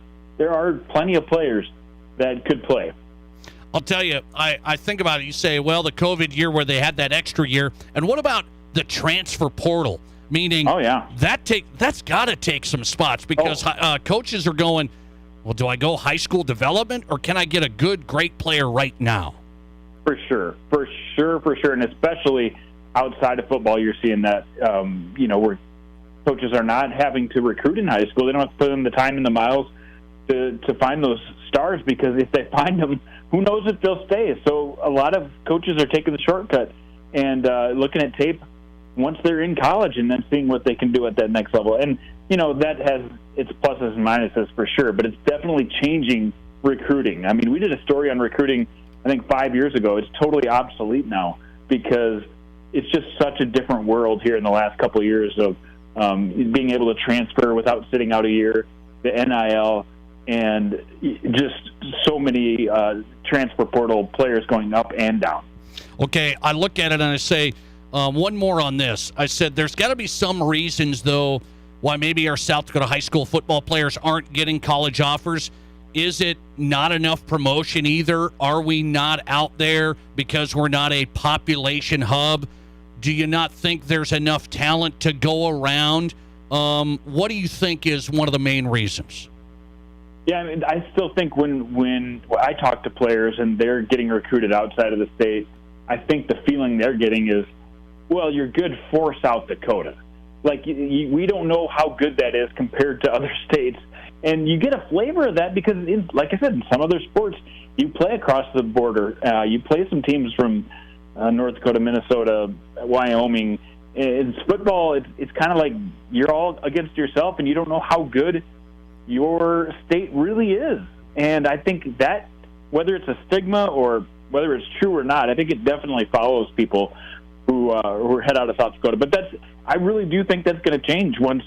plenty of players that could play. I'll tell you, I think about it. You say, well, the COVID year where they had that extra year. And what about the transfer portal? Meaning, that's got to take some spots because coaches are going, well, do I go high school development or can I get a great player right now? For sure. And especially outside of football, you're seeing that, where coaches are not having to recruit in high school. They don't have to put in the time and the miles to find those stars because if they find them, who knows if they'll stay. So a lot of coaches are taking the shortcut and looking at tape once they're in college and then seeing what they can do at that next level. And, that has its pluses and minuses for sure, but it's definitely changing recruiting. I mean, we did a story on recruiting, I think 5 years ago. It's totally obsolete now because it's just such a different world here in the last couple of years of being able to transfer without sitting out a year, the NIL, and just so many transfer portal players going up and down. Okay, I look at it and I say, one more on this. I said there's got to be some reasons, though, why maybe our South Dakota high school football players aren't getting college offers. Is it not enough promotion either? Are we not out there because we're not a population hub? Do you not think there's enough talent to go around? What do you think is one of the main reasons? Yeah, I mean, I still think when I talk to players and they're getting recruited outside of the state, I think the feeling they're getting is, well, you're good for South Dakota. Like, we don't know how good that is compared to other states. And you get a flavor of that because, like I said, in some other sports, you play across the border. You play some teams from North Dakota, Minnesota, Wyoming. In football, it's kind of like you're all against yourself and you don't know how good your state really is. And I think that, whether it's a stigma or whether it's true or not, I think it definitely follows people who head out of South Dakota. But I really do think that's going to change once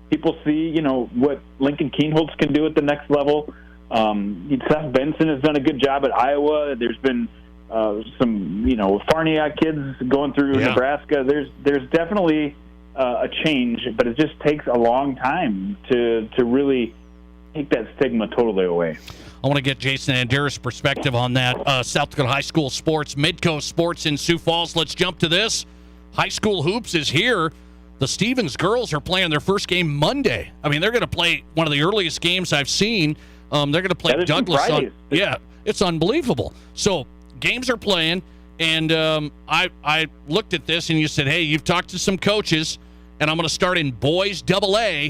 people see, what Lincoln Kienholz can do at the next level. Seth Benson has done a good job at Iowa. There's been some, Farniak kids going through Nebraska. There's definitely a change, but it just takes a long time to really take that stigma totally away. I want to get Jason Andera's perspective on that. South Dakota High School Sports, Midco Sports in Sioux Falls. Let's jump to this. High school hoops is here. The Stevens girls are playing their first game Monday. I mean, they're going to play one of the earliest games I've seen. They're going to play Douglas. It's unbelievable. So games are playing, and I looked at this, and you said, hey, you've talked to some coaches, and I'm going to start in boys AA.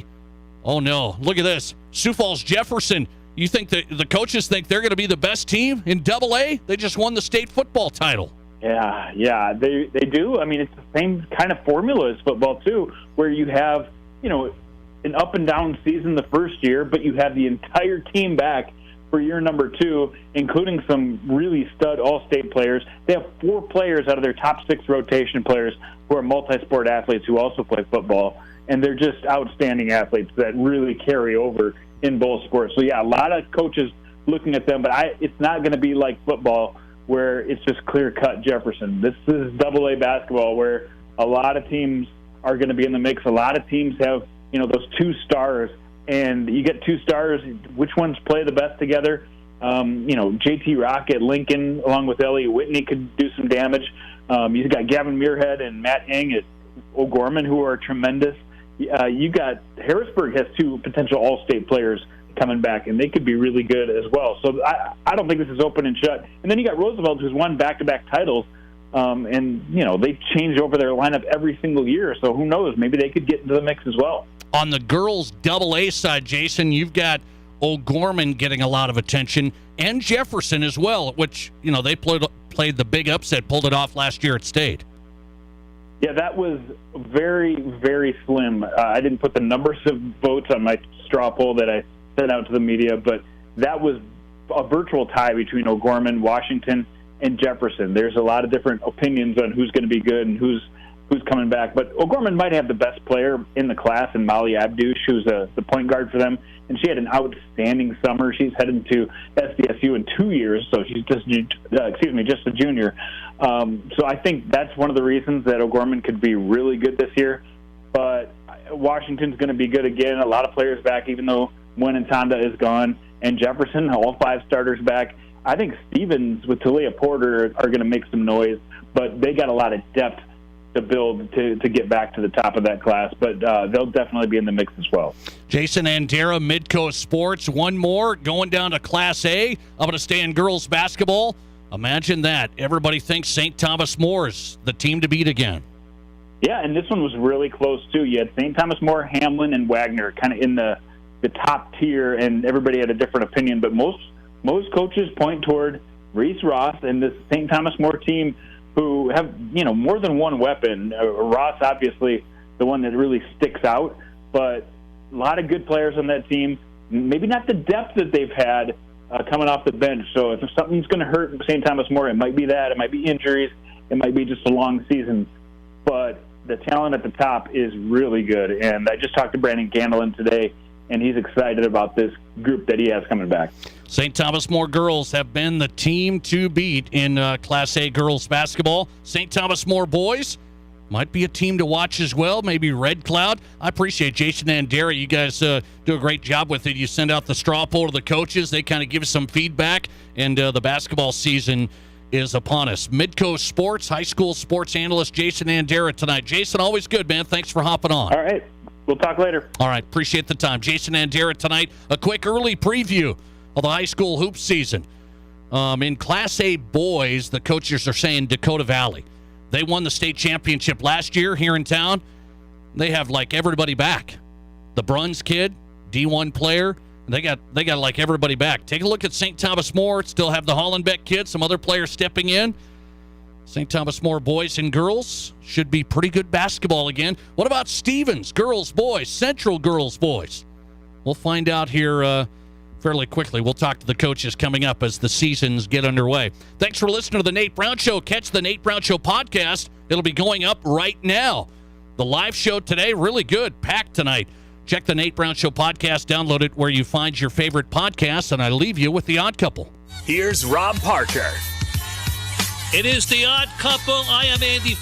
Oh, no. Look at this. Sioux Falls Jefferson. You think the coaches think they're going to be the best team in AA? They just won the state football title. Yeah, they do. I mean, it's the same kind of formula as football, too, where you have, an up-and-down season the first year, but you have the entire team back for year number 2, including some really stud all-state players. They have 4 players out of their top 6 rotation players who are multi-sport athletes who also play football, and they're just outstanding athletes that really carry over in both sports. So, yeah, a lot of coaches looking at them, but it's not going to be like football where it's just clear-cut Jefferson. This is AA basketball where a lot of teams are going to be in the mix. A lot of teams have, those 2 stars, and you get 2 stars, which ones play the best together? JT Rock at Lincoln along with Elliot Whitney could do some damage. You've got Gavin Muirhead and Matt Eng at O'Gorman who are tremendous. You got Harrisburg has 2 potential all-state players coming back, and they could be really good as well. So I don't think this is open and shut. And then you got Roosevelt, who's won back-to-back titles, and they change over their lineup every single year. So who knows? Maybe they could get into the mix as well. On the girls' AA side, Jason, you've got O'Gorman getting a lot of attention, and Jefferson as well, which they played the big upset, pulled it off last year at state. Yeah, that was very, very slim. I didn't put the numbers of votes on my straw poll that I sent out to the media, but that was a virtual tie between O'Gorman, Washington, and Jefferson. There's a lot of different opinions on who's going to be good and who's coming back, but O'Gorman might have the best player in the class in Molly Abdush, who's the point guard for them, and she had an outstanding summer. She's headed to SDSU in 2 years, so she's just a junior. So I think that's one of the reasons that O'Gorman could be really good this year. But Washington's going to be good again. A lot of players back, even though Winnentonda is gone, and Jefferson, all 5 starters back. I think Stevens with Talia Porter are going to make some noise, but they got a lot of depth to build to get back to the top of that class, but they'll definitely be in the mix as well. Jason Andera, Midco Sports. One more going down to Class A. I'm going to stay in girls basketball. Imagine that. Everybody thinks St. Thomas More is the team to beat again. Yeah, and this one was really close, too. You had St. Thomas More, Hamlin, and Wagner kind of in the top tier, and everybody had a different opinion, but most coaches point toward Reese Ross and this St. Thomas More team who have, more than one weapon. Ross, obviously, the one that really sticks out, but a lot of good players on that team. Maybe not the depth that they've had coming off the bench. So if something's going to hurt St. Thomas More, it might be that. It might be injuries. It might be just a long season. But the talent at the top is really good. And I just talked to Brandon Gandelin today, and he's excited about this group that he has coming back. St. Thomas More girls have been the team to beat in Class A girls basketball. St. Thomas More boys might be a team to watch as well, maybe Red Cloud. I appreciate Jason Andera. You guys do a great job with it. You send out the straw poll to the coaches. They kind of give us some feedback, and the basketball season is upon us. Midco Sports, high school sports analyst Jason Andera tonight. Jason, always good, man. Thanks for hopping on. All right. We'll talk later. All right. Appreciate the time. Jason Andera tonight. A quick early preview of the high school hoop season. In Class A boys, the coaches are saying Dakota Valley. They won the state championship last year here in town. They have like everybody back. The Bruns kid, D1 player, they got like everybody back. Take a look at St. Thomas More. Still have the Hollenbeck kid, some other players stepping in. St. Thomas More boys and girls should be pretty good basketball again. What about Stevens, girls, boys, Central girls, boys? We'll find out here fairly quickly. We'll talk to the coaches coming up as the seasons get underway. Thanks for listening to the Nate Brown Show. Catch the Nate Brown Show podcast. It'll be going up right now. The live show today, really good, packed tonight. Check the Nate Brown Show podcast. Download it where you find your favorite podcasts, and I leave you with The Odd Couple. Here's Rob Parker. It is The Odd Couple. I am Andy